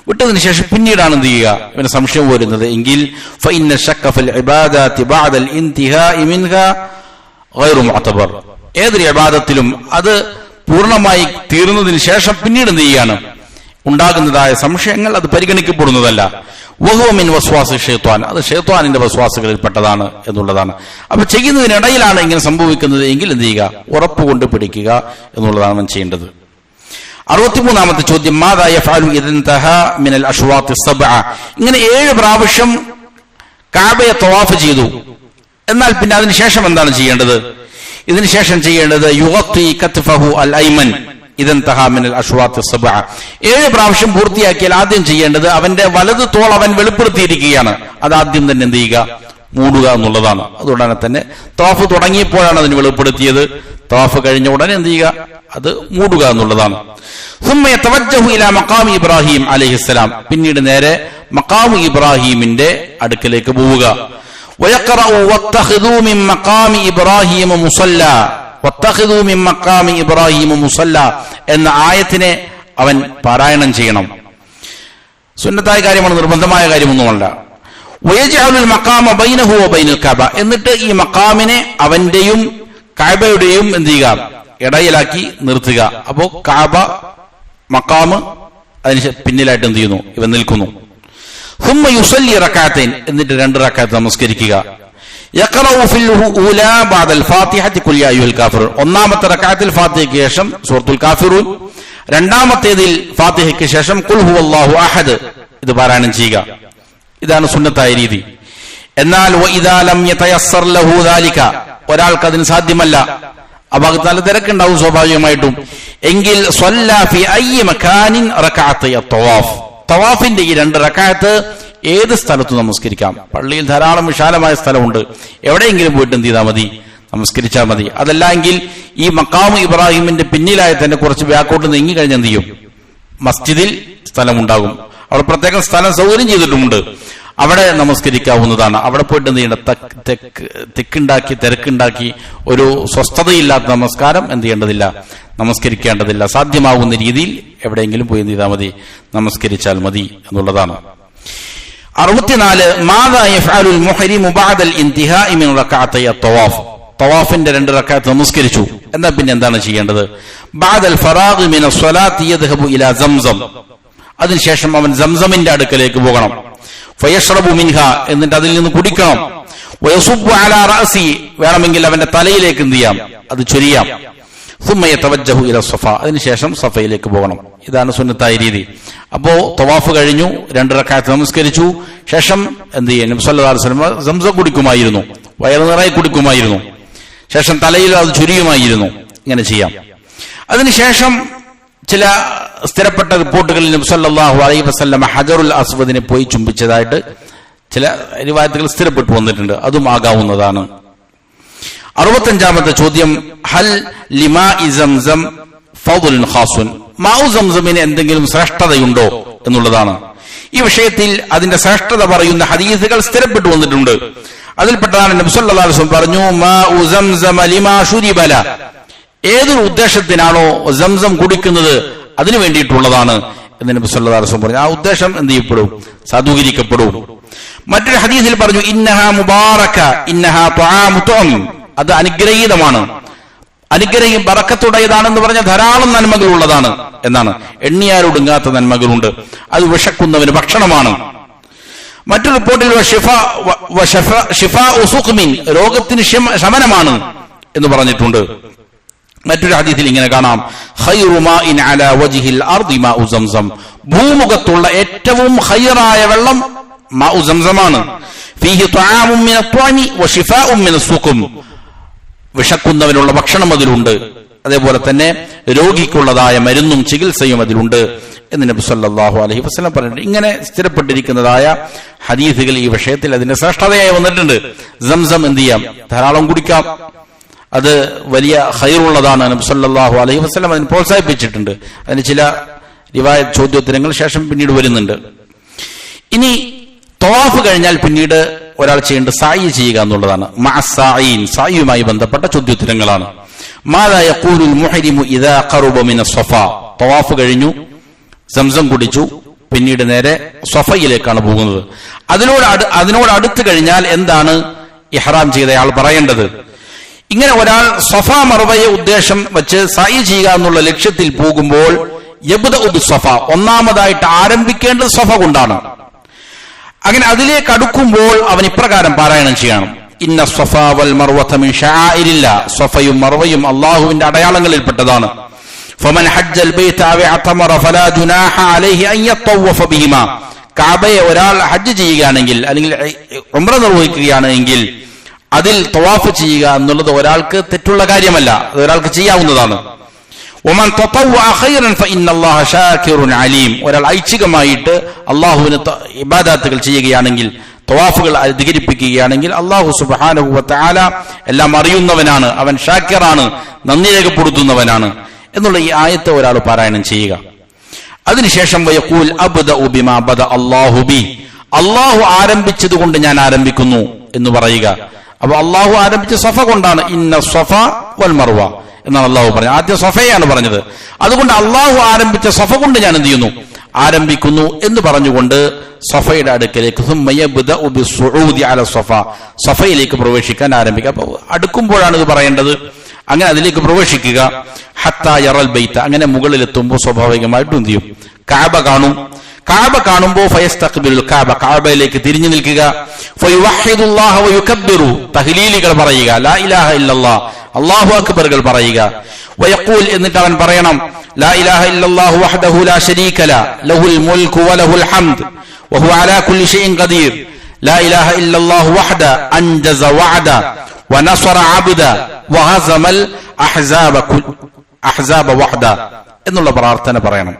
വിട്ടതിന് ശേഷം പിന്നീടാണ് എന്ത് ചെയ്യുക, ഇവന് സംശയം വരുന്നത് എങ്കിൽ ഫഇന്ന ശക്ക ഫിൽ ഇബാദാതി ബഅദൽ ഇന്തിഹാഇ മിൻഹാ ഗൈറു മുഅ്തബർ, ഏതൊരു ഇബാദത്തിലും അത് പൂർണ്ണമായി തീർന്നതിന് ശേഷം പിന്നീട് എന്ത് ചെയ്യാണ്, ഉണ്ടാകുന്നതായ സംശയങ്ങൾ അത് പരിഗണിക്കപ്പെടുന്നതല്ല. വഹുവ മിൻ വസ്വാസി ശൈത്വാൻ, അത് ശൈത്വാനിന്റെ വസ്വാസുകളിൽ പെട്ടതാണ് എന്നുള്ളതാണ്. അപ്പൊ ചെയ്യുന്നതിനിടയിലാണ് ഇങ്ങനെ സംഭവിക്കുന്നത് എങ്കിൽ എന്ത് ചെയ്യുക, ഉറപ്പ് കൊണ്ട് പിടിക്കുക എന്നുള്ളതാണ് അവൻ ചെയ്യേണ്ടത്. 63ാമത്തെ ചോദ്യം, മാദാ യഫ്അലു ഇദാ ഇൻതഹാ മിനൽ അശ്വാത്തി സബ്അ, ഇങ്ങനെ 7 പ്രാവശ്യം കഅബയെ തവാഫ് ചെയ്തു, എന്നാൽ പിന്നെ അതിനുശേഷം എന്താണ് ചെയ്യേണ്ടത്? ഇതിനുശേഷം ചെയ്യേണ്ടത് യുഗത്തി കത്ഫഹു അൽ ഐമൻ ഇദാ ഇൻതഹാ മിനൽ അശ്വാത്തി സബ്അ, 7 പ്രാവശ്യം പൂർത്തിയാക്കിയാൽ ആദ്യം ചെയ്യേണ്ടത് അവന്റെ വലത് തോൾ അവൻ വെളിപ്പെടുത്തിയിരിക്കുകയാണ്, അത് ആദ്യം തന്നെ എന്ത് ചെയ്യുക, മൂടുക എന്നുള്ളതാണ്. അതുകൊണ്ടാണ് തന്നെ തവാഫ് തുടങ്ങിയപ്പോഴാണ് അതിന് വെളിപ്പെടുത്തിയത്, തവാഫ് കഴിഞ്ഞ ഉടനെ എന്ത് ചെയ്യുക, അത് മൂടുക എന്നുള്ളതാണ്. ثم يتوجه الى مقام ഇബ്രാഹിം അലൈഹിസ്സലാം, പിന്നീട് നേരെ മഖാമു ഇബ്രാഹിമിന്റെ അടുക്കലേക്ക് പോവുക. ويقرأ واتخذوا من مقام إبراهيم مصلى, واتخذوا من مقام إبراهيم مصلى എന്ന ആയത്തിനെ അവൻ പാരായണം ചെയ്യണം. സുന്നത്തായ കാര്യമാണ്, നിർബന്ധമായ കാര്യമൊന്നുമല്ല. ويجعل المقام بينه وبين الكعبة, എന്നിട്ട് ഈ മഖാമിനെ അവന്റെയും കഅബയുടെയും എന്ത് ചെയ്യുക, ഇടയിലാക്കി നിർത്തുക. അപ്പോ കഅബ മഖാം അതിന് പിന്നിലായിട്ട് എന്ത് ചെയ്യുന്നു, ഇവൻ നിൽക്കുന്നു. ثم يصلي ركعتين എന്നിട്ട് 2 റക്അത്ത് നമസ്കരിക്കുക. يقرأ في الأولى بعد الفاتحة قل يا أيها الكافرون. ഒന്നാമത്തെ റക്അത്തിൽ ഫാത്തിഹയ്ക്ക് ശേഷം സൂറത്തുൽ കാഫിറൂൻ, രണ്ടാമത്തേതിൽ ഫാത്തിഹയ്ക്ക് ശേഷം ഖുൽ ഹുവല്ലാഹു അഹദ് ഇത് പാരായണം ചെയ്യുക. ഇതാണ് സുന്നത്തായ രീതി. എന്നാൽ വഇദാ ലം യതയസ്സർ ലഹു ദാലിക, ഒരാൾക്ക് അതിന് സാധ്യമല്ല, ആ ഭാഗത്ത് നല്ല തിരക്കുണ്ടാവും സ്വാഭാവികമായിട്ടും, എങ്കിൽ സ്വല്ലാ ഫി അയ്യി മകാനിൻ റക്അത്തയ തവാഫ്, തവാഫിന്റെ ഈ 2 റക്അത്ത് ഏത് സ്ഥലത്തും നമസ്കരിക്കാം. പള്ളിയിൽ ധാരാളം വിശാലമായ സ്ഥലമുണ്ട്, എവിടെയെങ്കിലും പോയിട്ട് എന്ത് ചെയ്താൽ മതി, നമസ്കരിച്ചാൽ മതി. അതല്ല എങ്കിൽ ഈ മഖാമു ഇബ്രാഹിമിന്റെ പിന്നിലായി തന്നെ കുറച്ച് ബാക്കോട്ട് നീങ്ങി കഴിഞ്ഞാൽ എന്ത് ചെയ്യും, മസ്ജിദിൽ സ്ഥലമുണ്ടാകും, അവിടെ പ്രത്യേകം സ്ഥലം സൗകര്യം ചെയ്തിട്ടുമുണ്ട്, അവിടെ നമസ്കരിക്കാവുന്നതാണ്. അവിടെ പോയിട്ട് എന്ത് ചെയ്യണം, തിരക്കുണ്ടാക്കി ഒരു സ്വസ്ഥതയില്ലാത്ത നമസ്കാരം എന്ത് ചെയ്യേണ്ടതില്ല, നമസ്കരിക്കേണ്ടതില്ല. സാധ്യമാകുന്ന രീതിയിൽ എവിടെയെങ്കിലും പോയി എന്ത് ചെയ്താൽ മതി, നമസ്കരിച്ചാൽ മതി എന്നുള്ളതാണ്. 64 മാദാ യഫ്അലുൽ മുഹരിമു ബഅദൽ ഇന്തിഹാഇ മിൻ റക്അത്തയ തവാഫ്, തവാഫിന്റെ 2 റക്അത്ത് നമസ്കരിച്ചു, എന്നാ പിന്നെ എന്താണ് ചെയ്യേണ്ടത്? ബഅദൽ ഫറാഗ് മിന സ്വലാത്തി യദ്ഹബു ഇലാ സംസം, അതിനുശേഷം അവൻ സംസമിന്റെ അടുക്കലേക്ക് പോകണം. ഫയശ്റബു മിൻഹ, എന്നിട്ട് അതിൽ നിന്ന് കുടിക്കണം. വയസുബ്ബു അലാ റഅസി, വേണമെങ്കിൽ അവന്റെ തലയിലേക്ക് എന്ത് ചെയ്യാം, അത് ചൊരിയാം. സുമ്മ യതവജ്ജഹു ഇലാ സഫ, അതിനുശേഷം സഫയിലേക്ക് പോകണം. ഇതാണ് സുന്നത്തായ രീതി. അപ്പോ തവാഫ് കഴിഞ്ഞു, 2 റക്അത്ത് നമസ്കരിച്ചു, ശേഷം എന്ത് ചെയ്യും, നബി സല്ലല്ലാഹു അലൈഹി വസല്ലം സംസം കുടിക്കുമായിരുന്നു, വയറു നിറയെ കുടിക്കുമായിരുന്നു, ശേഷം തലയിൽ അത് ചൊരിയുമായിരുന്നു. ഇങ്ങനെ ചെയ്യാം. അതിനുശേഷം ചില സ്ഥിരപ്പെട്ട റിപ്പോർട്ടുകളിൽ നബി സല്ലല്ലാഹു അലൈഹി വസല്ലം ഹജറുൽ അസ്വദിനെ പോയി ചുംബിച്ചതായിട്ട് ചില റിവായത്തുകൾ സ്ഥിരപ്പെട്ടു വന്നിട്ടുണ്ട്, അതും ആകാവുന്നതാണ്. 65ാമത്തെ ചോദ്യം, ഹൽ ലിമാഇ സംസം ഫദ്ലുൻ ഖാസുൻ, മാഉ സംസമിന് എന്തെങ്കിലും ശ്രേഷ്ഠതയുണ്ടോ എന്നുള്ളതാണ്. ഈ വിഷയത്തിൽ അതിന്റെ ശ്രേഷ്ഠത പറയുന്ന ഹദീസുകൾ സ്ഥിരപ്പെട്ടു വന്നിട്ടുണ്ട്. അതിൽപ്പെട്ടതാണ് നബി സല്ലല്ലാഹു അലൈഹി വസല്ലം പറഞ്ഞു, മാഉ സംസം ലിമാ ശുരിബ ല, ഏതൊരു ഉദ്ദേശത്തിനാണോ സംസം കുടിക്കുന്നത് അതിനു വേണ്ടിയിട്ടുള്ളതാണ് എന്ന് നബി സല്ലല്ലാഹു അലൈഹി വസല്ലം പറഞ്ഞു. ആ ഉദ്ദേശം എന്ത് ചെയ്യപ്പെടും, സാധൂകരിക്കപ്പെടും. മറ്റൊരു ഹദീസിൽ പറഞ്ഞു, ഇന്നഹാ മുബാറക ഇന്നഹാ തുആമു തുഅം, അത് അനുഗ്രഹീതമാണ്, അനുഗ്രഹം ബറക്കത്തുടേതാണെന്ന് പറഞ്ഞ ധാരാളം നന്മകൾ ഉള്ളതാണ് എന്നാണ്. എണ്ണിയാലൊടുങ്ങാത്ത നന്മകളുണ്ട്, അത് വിശക്കുന്നവന് ഭക്ഷണമാണ്. മറ്റൊരു റിപ്പോർട്ടിൽ രോഗത്തിന് ശമനമാണ് എന്ന് പറഞ്ഞിട്ടുണ്ട്. മറ്റൊരു ഹദീസിൽ ഇങ്ങനെ കാണാം, ഖൈറു മാഇൻ അലാ വജ്ഹിൽ അർദി മാഉ സംസം, ഭൂമുഖത്തുള്ള ഏറ്റവും ഖൈറായ വെള്ളം മാഉ സംസമാണ്. ഫീഹി തുആമുൻ മിനൽ ത്വഅമി വശിഫാഉൻ മിനസ് സുഖം, വിശക്കുന്നവനുള്ള ഭക്ഷണം അതിലുണ്ട്, അതേപോലെ തന്നെ രോഗിക്കുള്ളതായ മരുന്നും ചികിത്സയും അതിലുണ്ട് എന്ന് നബി സല്ലല്ലാഹു അലൈഹി വസല്ലം പറഞ്ഞിട്ടുണ്ട്. ഇങ്ങനെ സ്ഥിരപ്പെട്ടിരിക്കുന്നതായ ഹദീസുകൾ ഈ വിഷയത്തിൽ അതിന്റെ ശ്രേഷ്ഠതയായി വന്നിട്ടുണ്ട്. സംസം എന്ത് ചെയ്യാം, ധാരാളം കുടിക്കാം, അത് വലിയ ഖൈറുള്ളതാണ്. നബി സല്ലല്ലാഹു അലൈഹി വസല്ലം അതിനെ പ്രോത്സാഹിപ്പിച്ചിട്ടുണ്ട്. അതിന് ചില റിവായത്ത് ചോദ്യോത്തരങ്ങൾ ശേഷം പിന്നീട് വരുന്നുണ്ട്. ഇനി തവാഫ് കഴിഞ്ഞാൽ പിന്നീട് ഒരാൾ ചെയ്യേണ്ട സായി ചെയ്യുക എന്നുള്ളതാണ്. മഅസ്സായിൻ, സായിയുമായി ബന്ധപ്പെട്ട ചോദ്യോത്തരങ്ങളാണ്. മാദാ യഖൂലുൽ മുഹരിമു ഇദാ ഖറബ മിനസ് സഫ, തവാഫ് കഴിഞ്ഞു, സംസം കുടിച്ചു, പിന്നീട് നേരെ സഫയിലേക്കാണ് പോകുന്നത്. അതിനോട് അടുത്ത് കഴിഞ്ഞാൽ എന്താണ് ഇഹ്റാം ചെയ്തയാൾ പറയേണ്ടത്? ഇങ്ങനെ ഒരാൾ സഫ മർവയെ ഉദ്ദേശം വെച്ച് സായി ചെയ്യുക എന്നുള്ള ലക്ഷ്യത്തിൽ പോകുമ്പോൾ യബ്ദഉ ബിസ്സഫ, ഒന്നാമതായിട്ട് ആരംഭിക്കേണ്ടത് സഫ കൊണ്ടാണ്. അങ്ങനെ അതിലേക്ക് അടുക്കുമ്പോൾ അവൻ ഇപ്രകാരം പാരായണം ചെയ്യണം, ഇന്ന സഫാ വൽ മർവത മിൻ ശആഇരില്ലാ, സഫയും മർവയും അല്ലാഹുവിന്റെ അടയാളങ്ങളിൽപ്പെട്ടതാണ്. ഫമൻ ഹജ്ജൽ ബൈത അവ അതമറ ഫലാ ജുനാഹ അലൈഹി അൻ യതവഫ ബിഹിമാ, കഅബയെ ഒരാൾ ഹജ്ജ് ചെയ്യുകയാണെങ്കിൽ അല്ലെങ്കിൽ ഉംറ നിർവഹിക്കുകയാണെങ്കിൽ അതിൽ തവാഫ് ചെയ്യുക എന്നുള്ളത് ഒരാൾക്ക് തെറ്റുള്ള കാര്യമല്ല, അത് ഒരാൾക്ക് ചെയ്യാവുന്നതാണ്. വമൻ തതവ്വഅ ഖൈറൻ ഫഇന്നല്ലാഹ ശാകിറുൻ അലീം, ഒരാൾ ഐച്ഛികമായിട്ട് അല്ലാഹുവിന് ഇബാദത്തുകൾ ചെയ്യുകയാണെങ്കിൽ, തവാഫുകൾ അധികരിപ്പിക്കുകയാണെങ്കിൽ അല്ലാഹു സുബ്ഹാനഹു വ തആല എല്ലാം അറിയുന്നവനാണ്, അവൻ ഷാക്കിറാണ്, നന്ദി രേഖപ്പെടുത്തുന്നവനാണ് എന്നുള്ള ഈ ആയത്ത് ഒരാൾ പാരായണം ചെയ്യുക. അതിനുശേഷം വയഖൂൽ അബ്ദഉ ബിമാ ബദ അല്ലാഹു ബി, അല്ലാഹു ആരംഭിച്ചതുകൊണ്ട് ഞാൻ ആരംഭിക്കുന്നു എന്ന് പറയുക. അപ്പൊ അല്ലാഹു ആരംഭിച്ച സഫ കൊണ്ടാണ്, ഇന്ന സഫ വൽ മർവ എന്നാണ് അല്ലാഹു പറഞ്ഞത്. ആദ്യം സഫയാണ് പറഞ്ഞത്, അതുകൊണ്ട് അല്ലാഹു ആരംഭിച്ച സഫ കൊണ്ട് ഞാൻ എന്ത് ചെയ്യുന്നു, ആരംഭിക്കുന്നു എന്ന് പറഞ്ഞുകൊണ്ട് സഫയുടെ അടുക്കലേക്ക് സഫയിലേക്ക് പ്രവേശിക്കാൻ ആരംഭിക്കുക. അപ്പൊ അടുക്കുമ്പോഴാണ് ഇത് പറയേണ്ടത്. അങ്ങനെ അതിലേക്ക് പ്രവേശിക്കുക. ഹത്താ യറൽ ബൈത്ത, അങ്ങനെ മുകളിലെത്തുമ്പോൾ സ്വാഭാവികമായിട്ടും എന്ത് ചെയ്യും, കഅബ കാണും. കഅബ കാണുമ്പോൾ ഫയസ്തഖ്ബിലുൽ കഅബ, കഅബയിലേക്ക് തിരിഞ്ഞു നിൽക്കുക. ഫയുവഹിദുല്ലാഹ വയുകബ്ബിറു, തഹ്ലീലുകൾ പറയുക, ലാ ഇലാഹ ഇല്ലല്ലാഹ്, അല്ലാഹു അക്ബറുകൾ പറയുക. വയഖൂൽ, എന്നിട്ട് അവൻ പറയണം, ലാ ഇലാഹ ഇല്ലല്ലാഹു വഹ്ദഹു ലാ ശരീക ലഹു, ലഹുൽ മുൽക്കു വലഹുൽ ഹംദ് വഹുവ അലാ കുല്ലി ഷൈഇൻ ഖദീർ, ലാ ഇലാഹ ഇല്ലല്ലാഹു വഹ്ദ അൻജസ വഅദ വനസറ അബ്ദ വഹസമൽ അഹ്സാബ വഹ്ദ എന്നുള്ള പ്രാർത്ഥന പറയണം.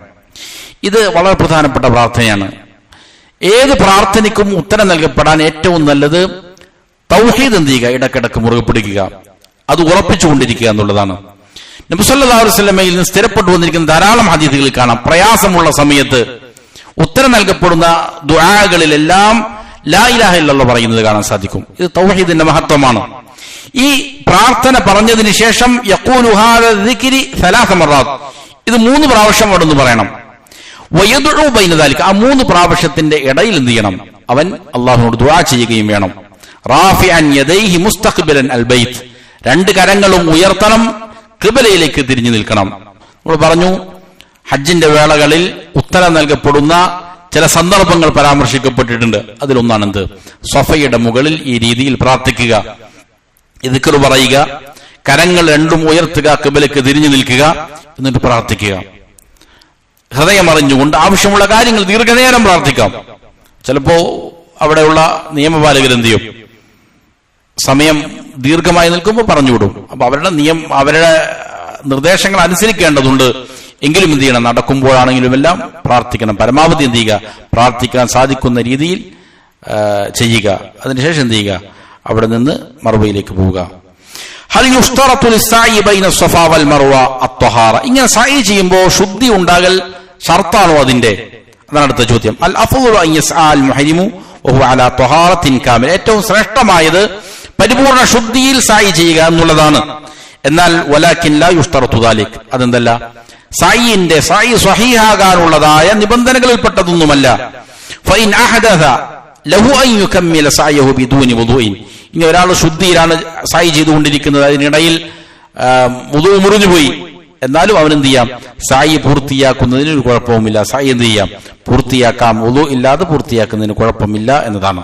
ഇത് വളരെ പ്രധാനപ്പെട്ട പ്രാർത്ഥനയാണ്. ഏത് പ്രാർത്ഥനയ്ക്കും ഉത്തരം നൽകപ്പെടാൻ ഏറ്റവും നല്ലത് തൗഹീദ് എന്ത് ചെയ്യുക, ഇടക്കിടക്ക് മുറുകെ പിടിക്കുക, അത് ഉറപ്പിച്ചുകൊണ്ടിരിക്കുക എന്നുള്ളതാണ്. നബി സല്ലല്ലാഹു അലൈഹി വസല്ലമയിൽ നിന്ന് സ്ഥിരപ്പെട്ടു വന്നിരിക്കുന്ന ധാരാളം ഹദീസുകളിൽ കാണാം, പ്രയാസമുള്ള സമയത്ത് ഉത്തരം നൽകപ്പെടുന്ന ദുആകളിലെല്ലാം ലാ ഇലാഹ ഇല്ലല്ലാഹ് പറയുന്നത് കാണാൻ സാധിക്കും. ഇത് തൗഹീദിന്റെ മഹത്വമാണ്. ഈ പ്രാർത്ഥന പറഞ്ഞതിന് ശേഷം യഖൂലു ഹാദ ദിക്രി 3 മററാത്ത്, ഇത് 3 പ്രാവശ്യം അവിടുന്ന് പറയണം. വയദുഉ ബൈന ദാലിക, ആ 3 പ്രാവശ്യത്തിന്റെ ഇടയിൽ എന്ത് ചെയ്യണം, അവൻ അല്ലാഹുവിനോട് ദുആ ചെയ്യുകയും വേണം. റാഫിഅൻ യദൈഹി മുസ്തഖ്ബിലൻ അൽ ബൈത്ത്, 2 കരങ്ങളും ഉയർത്തണം, ഖിബലയിലേക്ക് തിരിഞ്ഞു നിൽക്കണം. നമ്മൾ പറഞ്ഞു, ഹജ്ജിന്റെ വേളകളിൽ ഉത്തരം നൽകപ്പെടുന്ന ചില സന്ദർഭങ്ങൾ പരാമർശിക്കപ്പെട്ടിട്ടുണ്ട്. അതിലൊന്നാണ് എന്ത്, സഫയുടെ മുകളിൽ ഈ രീതിയിൽ പ്രാർത്ഥിക്കുക, ദിക്ർ പറയുക, കരങ്ങൾ 2 ഉയർത്തുക, ഖിബലയ്ക്ക് തിരിഞ്ഞു നിൽക്കുക, എന്നിട്ട് പ്രാർത്ഥിക്കുക. ഹൃദയമറിഞ്ഞുകൊണ്ട് ആവശ്യമുള്ള കാര്യങ്ങൾ ദീർഘനേരം പ്രാർത്ഥിക്കാം. ചിലപ്പോ അവിടെയുള്ള നിയമപാലകർ എന്ത് ചെയ്യും, സമയം ദീർഘമായി നിൽക്കുമ്പോൾ പറഞ്ഞുവിടും. അപ്പൊ അവരുടെ നിർദ്ദേശങ്ങൾ അനുസരിക്കേണ്ടതുണ്ട്. എങ്കിലും എന്ത് ചെയ്യണം, നടക്കുമ്പോഴാണെങ്കിലും എല്ലാം പ്രാർത്ഥിക്കണം. പരമാവധി എന്ത് ചെയ്യുക, പ്രാർത്ഥിക്കാൻ സാധിക്കുന്ന രീതിയിൽ ചെയ്യുക. അതിനുശേഷം എന്ത് ചെയ്യുക, അവിടെ നിന്ന് മർവയിലേക്ക് പോവുക. ഹൽ യുഷ്തറതു ലിസ്സായി ബൈന സ്വഫാ വൽ മർവ അത്വഹാറ, ഇങ്ങനെ സഈ ചെയ്യുമ്പോൾ ശുദ്ധി ഉണ്ടാകൽ ഷർത്താണോ അതിന്റെ? അതാണ് അടുത്ത ചോദ്യം. അൽ അഫ്ളു അൻ യസ്ആ അൽ മുഹരിമു വഹുവ അലാ ത്വഹാറത്തിൻ കാമില, ഏറ്റവും ശ്രേഷ്ഠമായത് പരിപൂർണ ശുദ്ധിയിൽ സഈ ചെയ്യുക എന്നുള്ളതാണ്. എന്നാൽ വലാകിൻ ലാ യുഷ്തറതു ദാലിക്, അതെന്തല്ല, സഈന്റെ സഈ സ്വഹീഹാകാനുള്ളതായ നിബന്ധനകളിൽപ്പെട്ടതൊന്നുമല്ല. ഫഇൻ അഹദഥ ലഹു അൻ യുകമ്മില സഅയഹു ബിദൂനി വുദൂഇൻ, ഇനി ഒരാൾ ശുദ്ധിയിലാണ് സഈ ചെയ്തുകൊണ്ടിരിക്കുന്നത്, അതിനിടയിൽ വുദൂ മുറിഞ്ഞുപോയി, എന്നാലും അവനെന്ത് ചെയ്യാം, സഈ പൂർത്തിയാക്കുന്നതിന് ഒരു കുഴപ്പവുമില്ല. സഈ എന്ത് ചെയ്യാം, പൂർത്തിയാക്കാം, വുദൂ ഇല്ലാതെ പൂർത്തിയാക്കുന്നതിന് കുഴപ്പമില്ല എന്നതാണ്.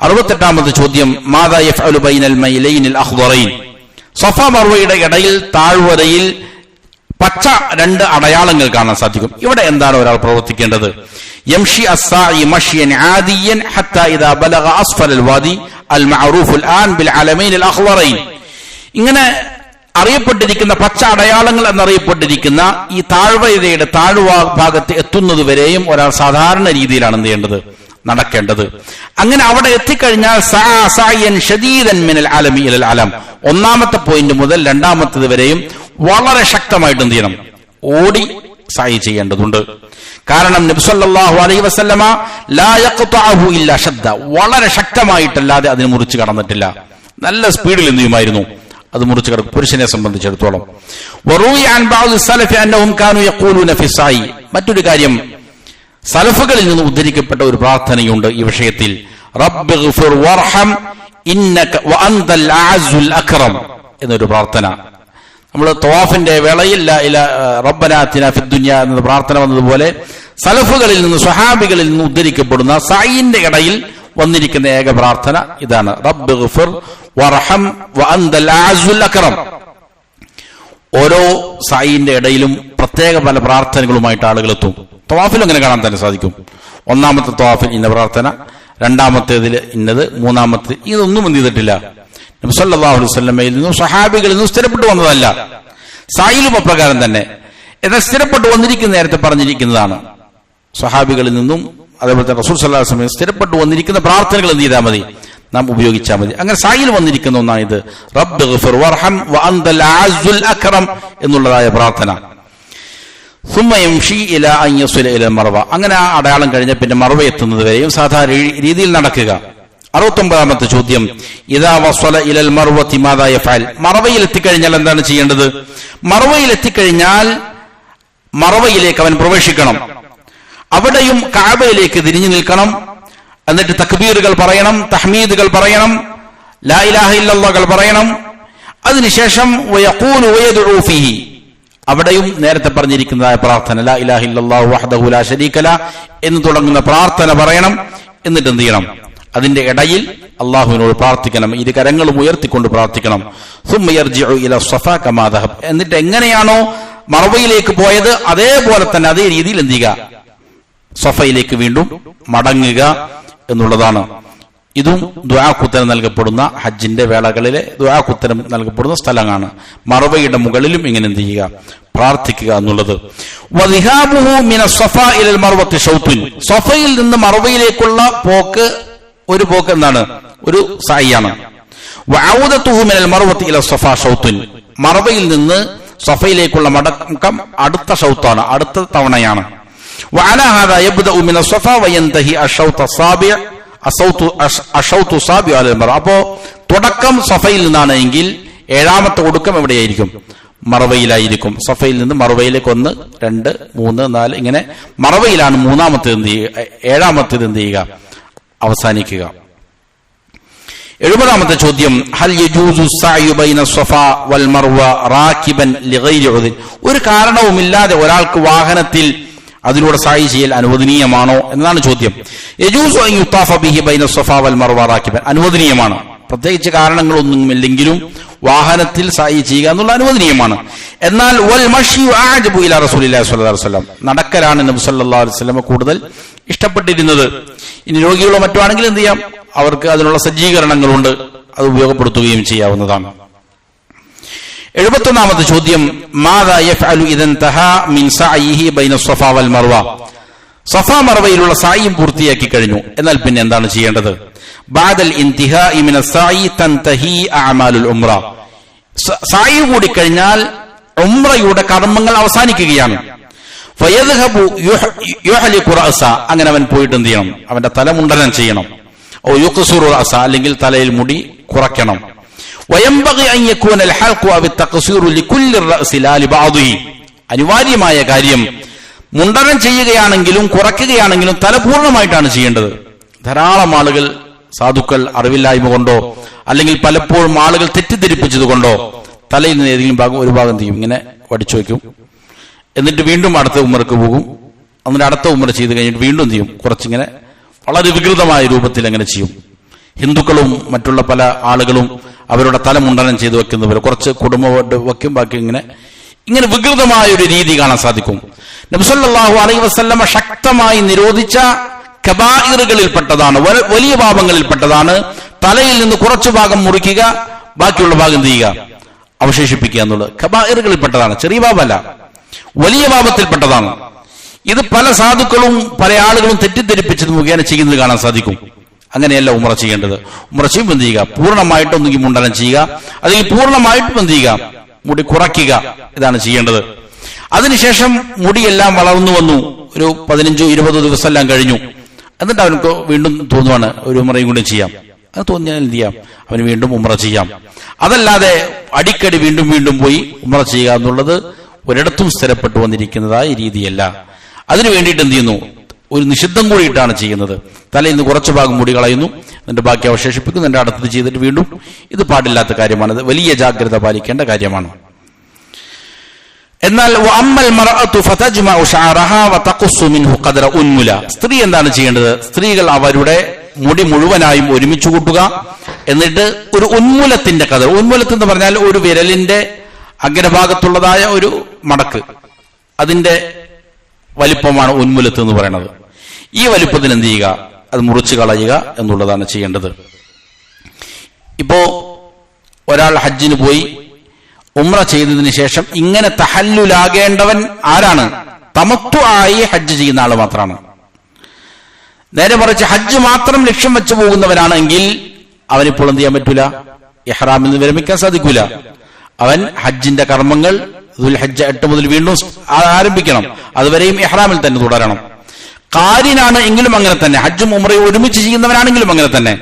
68ാമത്തെ ചോദ്യം, മാദാ യഫ്അലു ബൈനൽ മൈലൈനിൽ അഖ്ദറൈൻ, സഫ മർവയുടെ ഇടയിൽ താഴ്വരയിൽ പച്ച 2 അടയാളങ്ങൾ കാണാൻ സാധിക്കും. ഇവിടെ എന്താണ് ഒരാൾ പ്രവർത്തിക്കേണ്ടത്? യംഷി അസ്സാഇ മശ്യൻ ആദിയൻ ഹത്താ ഇദാ ബലഗ അസ്ഫൽ വാദി അൽ മഅറൂഫുൽ ആൻ ബിൽ അലമൈൻ അൽ അഖ്ദറൈൻ, ഇങ്ങനെ അറിയപ്പെട്ടിരിക്കുന്ന പച്ച അടയാളങ്ങൾ എന്നറിയപ്പെട്ടിരിക്കുന്ന ഈ താഴ്വരയുടെ താഴ്ഭാഗത്ത് എത്തുന്നത് വരെയും ഒരാൾ സാധാരണ രീതിയിലാണ് എന്ത് ചെയ്യേണ്ടത്, നടക്കേണ്ടത്. അങ്ങനെ അവിടെ എത്തിക്കഴിഞ്ഞാൽ ഒന്നാമത്തെ പോയിന്റ് മുതൽ 2ാമത്തേത് വരെയും വളരെ ശക്തമായിട്ട് എന്ത് ചെയ്യണം, ഓടി സഈ ചെയ്യേണ്ടതുണ്ട്. കാരണം നബി സല്ലല്ലാഹു അലൈഹി വസല്ലമ ലാ യഖ്തഅഹു ഇല്ലാ ശദ്ദ, വളരെ ശക്തമായിട്ടല്ലാതെ അതിനെ മുറിച്ച് കടന്നിട്ടില്ല. നല്ല സ്പീഡിൽ എന്ത് ചെയ്യുമായിരുന്നു, അത് മുറിച്ച് കടക്കും, പുരുഷനെ സംബന്ധിച്ചിടത്തോളം. വറൂയി അൻ ബഅദ് സലഫി അന്നഹും കാനൂ യഖൂലൂന ഫി സഈ, മറ്റൊരു കാര്യം, സലഫുകളിൽ നിന്ന് ഉദ്ധരിക്കപ്പെട്ട ഒരു പ്രാർത്ഥനയുണ്ട് ഈ വിഷയത്തിൽ. റബ്ബിഗ്ഫിർ വർഹം ഇന്നക വഅൻതൽ അഅസ്സുൽ അക്രം എന്നൊരു പ്രാർത്ഥന. നമ്മൾ തവാഫിന്റെ വേളയിൽ റബ്ബനാ ആതിനാ ഫിദ്ദുനിയ എന്ന പ്രാർത്ഥന വന്നതുപോലെ സലഫുകളിൽ നിന്ന്, സ്വഹാബികളിൽ നിന്ന് ഉദ്ധരിക്കപ്പെടുന്ന സഈന്റെ ഇടയിൽ വന്നിരിക്കുന്ന ഏക പ്രാർത്ഥന ഇതാണ്, റബ്ബിഗ്ഫിർ വർഹം വഅൻതൽ അഅസ്സുൽ അക്രം. ഓരോ സഈന്റെ ഇടയിലും പ്രത്യേക പല പ്രാർത്ഥനകളുമായിട്ട് ആളുകൾ എത്തും. തവാഫിൽ അങ്ങനെ കാണാൻ തന്നെ സാധിക്കും. 1ാമത്തെ തവാഫിൽ ഇന്ന പ്രാർത്ഥന, 2ാമത്തേതിൽ ഇന്നത്, 3ാമത്തെ ഇതൊന്നും എന്ത് ചെയ്തിട്ടില്ല, നബി സല്ലല്ലാഹു അലൈഹി വസല്ലമയിൽ നിന്നും സ്വഹാബികളിൽ നിന്നും സ്ഥിരപ്പെട്ടു വന്നതല്ല. സഈലും അപ്രകാരം തന്നെ. എന്നാൽ സ്ഥിരപ്പെട്ടു വന്നിരിക്കുന്ന, നേരത്തെ പറഞ്ഞിരിക്കുന്നതാണ്, സ്വഹാബികളിൽ നിന്നും അതേപോലെ തന്നെ റസൂൽ സല്ലല്ലാഹു അലൈഹി വസല്ലം സ്ഥിരപ്പെട്ടു വന്നിരിക്കുന്ന പ്രാർത്ഥനകൾ എന്ത് ചെയ്താൽ മതി, നാം ഉപയോഗിച്ചാൽ മതി. അങ്ങനെ സഈൽ വന്നിരിക്കുന്ന ഒന്നാണ് ഇത്, റബ്ബിഗ്ഫിർ വർഹം വഅൻതൽ അഅസ്സുൽ അക്രം എന്നുള്ളതായ പ്രാർത്ഥന. സുമ്മ യംഷി ഇലാ അൻ യസില ഇലൽ മർവ, അങ്ങനെ ആ അടയാളം കഴിഞ്ഞ പിന്നെ മർവ എത്തുന്നത് വരെയും സാധാരണ രീതിയിൽ നടക്കുക. 69ാമത്തെ ചോദ്യം, ഇദാ വസല ഇലൽ മർവതി മാദാ യഫഅൽ, മർവയിൽ എത്തിക്കഴിഞ്ഞാൽ എന്താണ് ചെയ്യേണ്ടത്? മർവയിൽ എത്തിക്കഴിഞ്ഞാൽ മർവയിലേക്ക് അവൻ പ്രവേശിക്കണം. അവിടെയും കഅബയിലേക്ക് തിരിഞ്ഞു നിൽക്കണം. എന്നിട്ട് തക്ബീറുകൾ പറയണം, തഹ്മീദുകൾ പറയണം, ലാ ഇലാഹ ഇല്ലല്ലാഹുകൾ പറയണം. അതിനുശേഷം വയഖൂലു വയദ്ഉ ഫീഹി, അവിടെയും നേരത്തെ പറഞ്ഞിരിക്കുന്നതായ പ്രാർത്ഥന ലാ ഇലാഹ ഇല്ലല്ലാഹു വഹ്ദഹു ലാ ശരീക ലഹ് എന്ന് തുടങ്ങുന്ന പ്രാർത്ഥന പറയണം. എന്നിട്ട് എന്ത് ചെയ്യണം? അതിന്റെ ഇടയിൽ അള്ളാഹുവിനോട് പ്രാർത്ഥിക്കണം. ഇരു കരങ്ങളും ഉയർത്തിക്കൊണ്ട് പ്രാർത്ഥിക്കണം. സുമ്മ യർജിഉ ഇല സ്വഫാ കമാ ദഹബ്. എന്നിട്ട് എങ്ങനെയാണോ മർവയിലേക്ക് പോയത് അതേപോലെ തന്നെ അതേ രീതിയിൽ എന്ത് ചെയ്യുക? സ്വഫയിലേക്ക് വീണ്ടും മടങ്ങുക എന്നുള്ളതാണ്. ഇതും ദുആക്കുത്തരം നൽകപ്പെടുന്ന ഹജ്ജിന്റെ വേളകളിലെ ദുആക്കുത്തരം നൽകപ്പെടുന്ന സ്ഥലമാണ്. മർവയുടെ മുകളിലും ഇങ്ങനെ എന്ത് ചെയ്യുക? പ്രാർത്ഥിക്കുക എന്നുള്ളത്. വദിഹാബുഹു മിന സ്വഫാ ഇലൽ മർവത്തി ശൗത്തുൻ. സ്വഫയിൽ നിന്ന് മർവയിലേക്കുള്ള പോക്ക് ഒരു പോക്ക് എന്താണ്? ഒരു സഅയാണ്. വഔദതുഹു മിനൽ മർവത്തി ഇല സ്വഫാ ശൗത്തുൻ. മർവയിൽ നിന്ന് സ്വഫയിലേക്കുള്ള മടക്കം അടുത്ത ശൗത്താണ്, അടുത്ത തവണയാണ്. വഅലാ ഹാദാ യബ്ദഉ മിന സ്വഫാ വയന്തഹി അശൗത സാബിഅ അശൗതു സാബിഅ അലൽ മർവ. അപ്പോ തുടക്കം സ്വഫയിൽ നിന്നാണ് എങ്കിൽ ഏഴാമത്തെ ഒടുക്കം എവിടെയായിരിക്കും? മറവയിലായിരിക്കും. സഫയിൽ നിന്ന് മറവയിലേക്ക് 1, 2, 3, 4 ഇങ്ങനെ മറവയിലാണ് മൂന്നാമത്തേത് എന്ത് ചെയ്യുക? ഏഴാമത്തേത് എന്ത് ചെയ്യുക? അവസാനിക്കുക. 70ാമത്തെ ചോദ്യം, ഹൽ യജൂസു സഅയു ബൈന സ്വഫാ വൽ മർവ റാകിബൻ ലിഗൈരി ഉദ്ൻ. ഒരു കാരണവുമില്ലാതെ ഒരാൾക്ക് വാഹനത്തിൽ അതിലൂടെ സഅയ് ചെയ്യൽ അനുവദനീയമാണോ എന്നതാണ് ചോദ്യം. യജൂസു അൻ യുതാഫ ബിഹി ബൈന സ്വഫാ വൽ മർവ റാകിബൻ. അനുവദനീയമാണ്. പ്രത്യേകിച്ച് കാരണങ്ങളൊന്നുമില്ലെങ്കിലും വാഹനത്തിൽ സഅയ് ചെയ്യുക എന്നുള്ള അനുവദനീയമാണ്. എന്നാൽ വൽ മശ്യു അഅജബു ഇലാ റസൂലില്ലാഹി സ്വല്ലല്ലാഹു അലൈഹി വസല്ലം. നടക്കലാണ് നബി സല്ലല്ലാഹു അലൈഹി വസല്ലം കൂടുതൽ ഇഷ്ടപ്പെട്ടിരുന്നത്. ഇനി രോഗികളോ മറ്റോ ആണെങ്കിൽ എന്ത് ചെയ്യാം? അവർക്ക് അതിനുള്ള സജ്ജീകരണങ്ങളുണ്ട്, അത് ഉപയോഗപ്പെടുത്തുകയും ചെയ്യാവുന്നതാണ്. 71ാമത്തെ ചോദ്യം, മാദാ യഫ്അലു ഇദൻ തഹാ മിൻ സഅയിഹി ബൈന സ്വഫാ വൽ മർവ. സഫാ മർവയിലുള്ള സഅയും പൂർത്തിയാക്കി കഴിഞ്ഞു, എന്നാൽ പിന്നെ എന്താണ് ചെയ്യേണ്ടത്? ബഅദൽ ഇന്തിഹാഇ മിന സഅയി തൻതഹി അഅമാലുൽ ഉംറ. സഅയ് കൂടി കഴിഞ്ഞാൽ ഉംറയുടെ കർമ്മങ്ങൾ അവസാനിക്കുകയാണ്. ഫയദ്ഹബു യുഹ്ലിഖു റഅസ. അങ്ങനെ അവൻ പോയിട്ട് എന്ത് ചെയ്യണം? അവന്റെ തല മുണ്ടനം ചെയ്യണം. ഓ യുഖ്സിറു റഅസ, അല്ലെങ്കിൽ തലയിൽ മുടി കുറയ്ക്കണം. വയംബഗി അൻ യകൂന അൽ ഹൽഖു അവ തഖ്സിറു ലികുല്ലി റഅസി ലാ ലിബഅദിഹി. അനിവാര്യമായ കാര്യം മുണ്ടനം ചെയ്യുകയാണെങ്കിലും കുറയ്ക്കുകയാണെങ്കിലും തല പൂർണ്ണമായിട്ടാണ് ചെയ്യേണ്ടത്. ധാരാളം ആളുകൾ, സാധുക്കൾ അറിവില്ലായ്മ കൊണ്ടോ അല്ലെങ്കിൽ പലപ്പോഴും ആളുകൾ തെറ്റിദ്ധരിപ്പിച്ചതുകൊണ്ടോ തലയിൽ നിന്ന് ഏതെങ്കിലും ഭാഗം ഒരു ഭാഗം ചെയ്യും, ഇങ്ങനെ വടിച്ചു വയ്ക്കും. എന്നിട്ട് വീണ്ടും അടുത്ത ഉമ്മർക്ക് പോകും. എന്നിട്ട് അടുത്ത ഉമ്മർ ചെയ്ത് കഴിഞ്ഞിട്ട് വീണ്ടും ചെയ്യും. കുറച്ചിങ്ങനെ വളരെ വികൃതമായ രൂപത്തിൽ അങ്ങനെ ചെയ്യും. ഹിന്ദുക്കളും മറ്റുള്ള പല ആളുകളും അവരുടെ തല മുണ്ടനം ചെയ്ത് വെക്കുന്ന പോലെ കുറച്ച് കുടുംബം വയ്ക്കും, ബാക്കി ഇങ്ങനെ വികൃതമായ ഒരു രീതി കാണാൻ സാധിക്കും. നബി സല്ലല്ലാഹു അലൈഹി വസല്ലമ ശക്തമായി നിരോധിച്ച കബായിറുകളിൽപ്പെട്ടതാണ്, വലിയ പാപങ്ങളിൽപ്പെട്ടതാണ് തലയിൽ നിന്ന് കുറച്ചു ഭാഗം മുറിക്കുക, ബാക്കിയുള്ള ഭാഗം എന്ത് ചെയ്യുക? അവശേഷിപ്പിക്കുക എന്നുള്ളത് കബായിറുകളിൽപ്പെട്ടതാണ്. ചെറിയ പാപമല്ല, വലിയ പാപത്തിൽപ്പെട്ടതാണ്. ഇത് പല സാധുക്കളും പല ആളുകളും തെറ്റിദ്ധരിപ്പിച്ചത് മുഖേന ചെയ്യുന്നത് കാണാൻ സാധിക്കും. അങ്ങനെയല്ല ഉംറ ചെയ്യേണ്ടത്. ഉംറ ചെയ്യുമ്പോൾ എന്ത് ചെയ്യുക? പൂർണ്ണമായിട്ട് ഒന്നുകിൽ മുണ്ടനം ചെയ്യുക, അല്ലെങ്കിൽ പൂർണ്ണമായിട്ടും എന്ത് ചെയ്യുക? മുടി കുറയ്ക്കുക. ഇതാണ് ചെയ്യേണ്ടത്. അതിനുശേഷം മുടിയെല്ലാം വളർന്നു വന്നു, ഒരു 15-20 ദിവസം എല്ലാം കഴിഞ്ഞു. എന്നിട്ട് അവനക്ക് വീണ്ടും തോന്നുവാണ് ഒരു ഉംറയും കൂടി ചെയ്യാം. അത് തോന്നിയാൽ എന്ത് ചെയ്യാം? അവന് വീണ്ടും ഉംറ ചെയ്യാം. അതല്ലാതെ അടിക്കടി വീണ്ടും വീണ്ടും പോയി ഉംറ ചെയ്യുക എന്നുള്ളത് ഒരിടത്തും സ്ഥിരപ്പെട്ടു വന്നിരിക്കുന്നതായ രീതിയല്ല. അതിനു വേണ്ടിയിട്ട് എന്ത് ചെയ്യുന്നു? ഒരു നിഷിദ്ധം കൂടിയിട്ടാണ് ചെയ്യുന്നത്. തലയിൽ നിന്ന് കുറച്ചു ഭാഗം മുടി കളയുന്നു, എന്നിട്ട് ബാക്കി അവശേഷിപ്പിക്കുന്നു, എന്നിട്ട് അടുത്തത് ചെയ്തിട്ട് വീണ്ടും. ഇത് പാടില്ലാത്ത കാര്യമാണ്. ഇത് വലിയ ജാഗ്രത പാലിക്കേണ്ട കാര്യമാണ്. എന്നാൽ സ്ത്രീ എന്താണ് ചെയ്യേണ്ടത്? സ്ത്രീകൾ അവരുടെ മുടി മുഴുവനായും ഒരുമിച്ച് കൂട്ടുക, എന്നിട്ട് ഒരു ഉന്മൂലത്തിന്റെ കഥ. ഉന്മൂലത്ത് എന്ന് പറഞ്ഞാൽ ഒരു വിരലിന്റെ അഗ്രഭാഗത്തുള്ളതായ ഒരു മടക്ക്, അതിന്റെ വലിപ്പമാണ് ഉന്മൂലത്ത് എന്ന് പറയുന്നത്. ഈ വലിപ്പത്തിന് എന്ത് ചെയ്യുക? അത് മുറിച്ചു കളയുക എന്നുള്ളതാണ് ചെയ്യേണ്ടത്. ഇപ്പോ ഒരാൾ ഹജ്ജിന് പോയി ഉംറ ചെയ്തതിന് ശേഷം ഇങ്ങനെ തഹല്ലുലാകേണ്ടവൻ ആരാണ്? തമത്തു ആയി ഹജ്ജ് ചെയ്യുന്ന ആൾ മാത്രമാണ്. നേരെ മറിച്ച് ഹജ്ജ് മാത്രം ലക്ഷ്യം വെച്ച് പോകുന്നവനാണെങ്കിൽ അവനിപ്പോൾ എന്ത് ചെയ്യാൻ പറ്റൂല? ഇഹ്റാമിൽ നിന്ന് വിരമിക്കാൻ സാധിക്കൂല. അവൻ ഹജ്ജിന്റെ കർമ്മങ്ങൾ ദുൽഹജ്ജ് 8 മുതൽ വീണ്ടും ആരംഭിക്കണം. അതുവരെയും ഇഹ്റാമിൽ തന്നെ തുടരണം. ഖാരിനാണ് എങ്കിലും അങ്ങനെ തന്നെ, ഹജ്ജും ഉംറയും ഒരുമിച്ച് ചെയ്യുന്നവനാണെങ്കിലും അങ്ങനെ തന്നെ.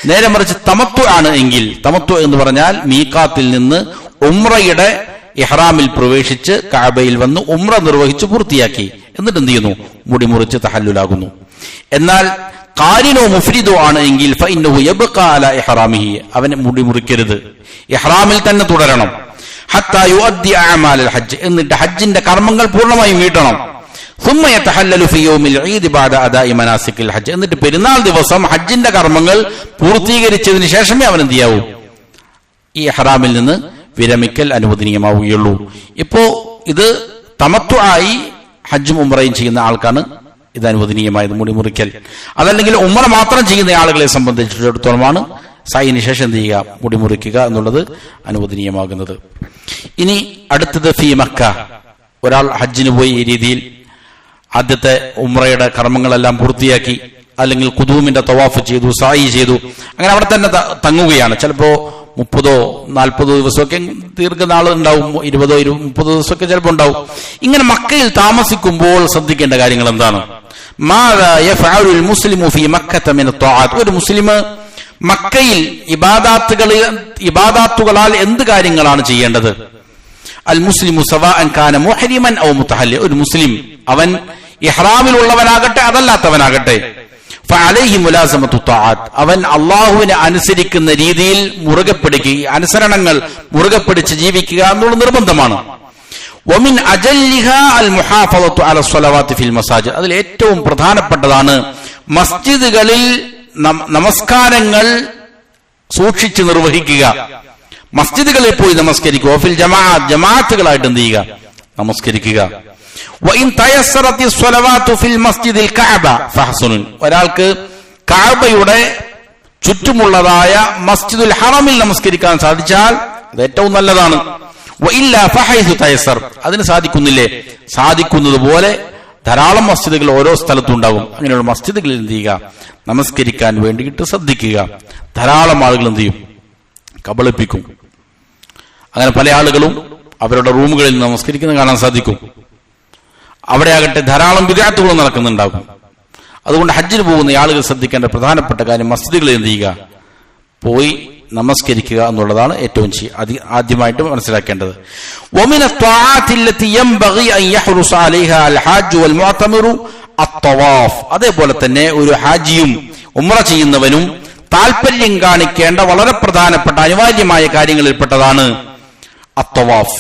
നേരെ മറിച്ച് തമത്തു ആണ് എങ്കിൽ, തമത്തു എന്ന് പറഞ്ഞാൽ മീഖാത്തിൽ നിന്ന് ഉംറയുടെ ഇഹ്റാമിൽ പ്രവേശിച്ച് കഅബയിൽ വന്ന് ഉംറ നിർവഹിച്ച് പൂർത്തിയാക്കി, എന്നിട്ട് എന്ത് ചെയ്യുന്നു? മുടി മുറിച്ച് തഹല്ലുലാകുന്നു. എന്നാൽ ഖാരിനോ മുഫ്രിദോ ആണ് എങ്കിൽ ഫഇന്നഹു യബ്ഖാ അലാ ഇഹ്റാമിഹി, അവൻ മുടി മുറിക്കരുത്, ഇഹ്റാമിൽ തന്നെ തുടരണം. ഹത്താ യുഅദ്ദി അഅമാലൽ ഹജ്ജ്, എന്നിട്ട് ഹജ്ജിന്റെ കർമ്മങ്ങൾ പൂർണ്ണമായും വീട്ടണം. ثم يتحلل في يوم العيد بعد اداء مناسك الحج, എന്നിട്ട് പെരുന്നാൾ ദിവസം ഹജ്ജിന്റെ കർമ്മങ്ങൾ പൂർത്തീകരിച്ചതിന് ശേഷമേ അവൻ എന്ത് ചെയ്യാവൂ, ഈ ഇഹ്റാമിൽ നിന്ന് വിരമിക്കൽ അനുവദനീയമാവുകയുള്ളൂ. ഇപ്പോ ഇത് തമത്തുആയി ഹജ്ജും ഉംറയും ചെയ്യുന്ന ആൾക്കാണ് ഇത് അനുവദനീയമായത്, മുടി മുറിക്കൽ. അതല്ലെങ്കിൽ ഉംറ മാത്രം ചെയ്യുന്ന ആളുകളെ സംബന്ധിച്ചിടത്തോളമാണ് സഅയിന് ശേഷം എന്ത് ചെയ്യുക, മുടി മുറിക്കുക എന്നുള്ളത് അനുവദനീയമാകുന്നത്. ഇനി അടുത്തത് ഫീ മക്ക. ഒരാൾ ഹജ്ജിന് പോയി ഈ രീതിയിൽ ആദ്യത്തെ ഉംറയുടെ കർമ്മങ്ങളെല്ലാം പൂർത്തിയാക്കി, അല്ലെങ്കിൽ ഖുദൂമിന്റെ തവാഫ് ചെയ്തു, സഅയി ചെയ്തു, അങ്ങനെ അവിടെ തന്നെ തങ്ങുകയാണ്. ചിലപ്പോ 30-40 ദിവസമൊക്കെ തീർക്കുന്ന ആളുണ്ടാവും, 20-30 ദിവസമൊക്കെ ചിലപ്പോൾ ഉണ്ടാവും. ഇങ്ങനെ മക്കയിൽ താമസിക്കുമ്പോൾ ശ്രദ്ധിക്കേണ്ട കാര്യങ്ങൾ എന്താണ്? മാദാ യഫഅലുൽ മുസ്ലിമു ഫീ മക്കത മിൻ ത്വാഅത്ത്. ഒരു മുസ്ലിം മക്കയിൽ ഇബാദാത്തുകളാൽ എന്ത് കാര്യങ്ങളാണ് ചെയ്യേണ്ടത്? അൽ മുസ്ലിമു സവാഅൻ കാന മുഹരിമൻ ഔ മുതഹല്ലി. ഒരു മുസ്ലിം അവൻ ഇഹ്റാമിലുള്ളവനാകട്ടെ അതല്ലാത്തവനാകട്ടെ, ഫഅലൈഹി മുലാസമത്തു ത്വാഅത്ത്, അവൻ അല്ലാഹുവിനെ അനുസരിക്കുന്ന രീതിയിൽ മുറുകെ പിടിക്കുക, അനുസരണങ്ങൾ മുറുകെ പിടിച്ച് ജീവിക്കുക എന്നുള്ള നിർബന്ധമാണ്. വമിൻ അജല്ലിഹാ അൽ മുഹാഫളത്തു അല സ്വലവാത്തി ഫിൽ മസാജിദ്. അതിൽ ഏറ്റവും പ്രധാനപ്പെട്ടതാണ് മസ്ജിദുകളിൽ നമസ്കാരങ്ങൾ സൂക്ഷിച്ച് നിർവഹിക്കുക. മസ്ജിദുകളിൽ പോയി നമസ്കരിക്കുക. ഫിൽ ജമാഅത്ത്, ജമാഅത്തുകളായിട്ട് എന്ത് ചെയ്യുക, നമസ്കരിക്കുക. വഇൻ തയസ്സറത്തി സ്വലവാത്തു ഫിൽ മസ്ജിദിൽ കഅബ ഫഹ്സനുൻ. ഒരാൾക്ക് കഅബയുടെ ചുറ്റുമുള്ളതായ മസ്ജിദുൽ ഹറമിൽ നമസ്കരിക്കാൻ സാധിച്ചാൽ അത് ഏറ്റവും നല്ലതാണ്. വഇല്ല ഫഹൈസു തയസ്സർ. അതിന് സാധിക്കുന്നില്ലേ, സാധിക്കുന്നത് പോലെ ധാരാളം മസ്ജിദുകൾ ഓരോ സ്ഥലത്തും ഉണ്ടാകും. അങ്ങനെയുള്ള മസ്ജിദുകളിൽ എന്ത് ചെയ്യുക, നമസ്കരിക്കാൻ വേണ്ടിയിട്ട് ശ്രദ്ധിക്കുക. ധാരാളം ആളുകൾ എന്ത് ചെയ്യും, കബളിപ്പിക്കും. അങ്ങനെ പല ആളുകളും അവരുടെ റൂമുകളിൽ നമസ്കരിക്കുന്നത് കാണാൻ സാധിക്കും. അവിടെ ആകട്ടെ ധാരാളം ബിദ്അത്തുകൾ നടക്കുന്നുണ്ടാകും. അതുകൊണ്ട് ഹജ്ജിന് പോകുന്ന ആളുകൾ ശ്രദ്ധിക്കേണ്ട പ്രധാനപ്പെട്ട കാര്യം മസ്ജിദുകളിൽ എന്ത് ചെയ്യുക, പോയി നമസ്കരിക്കുക എന്നുള്ളതാണ് ഏറ്റവും ആദ്യമായിട്ട് മനസ്സിലാക്കേണ്ടത്. വമിന ത്വാഅത്തി അല്ലതി യൻബഗി അൻ യഹ്റുസ അലൈഹാ അൽ ഹാജ് വൽ മുഅ്തമിറു അത്തവാഫ്. അതേപോലെ തന്നെ ഒരു ഹാജിയും ഉംറ ചെയ്യുന്നവനും താല്പര്യം കാണിക്കേണ്ട വളരെ പ്രധാനപ്പെട്ട അനിവാര്യമായ കാര്യങ്ങളിൽപ്പെട്ടതാണ് അത്തവാഫ്.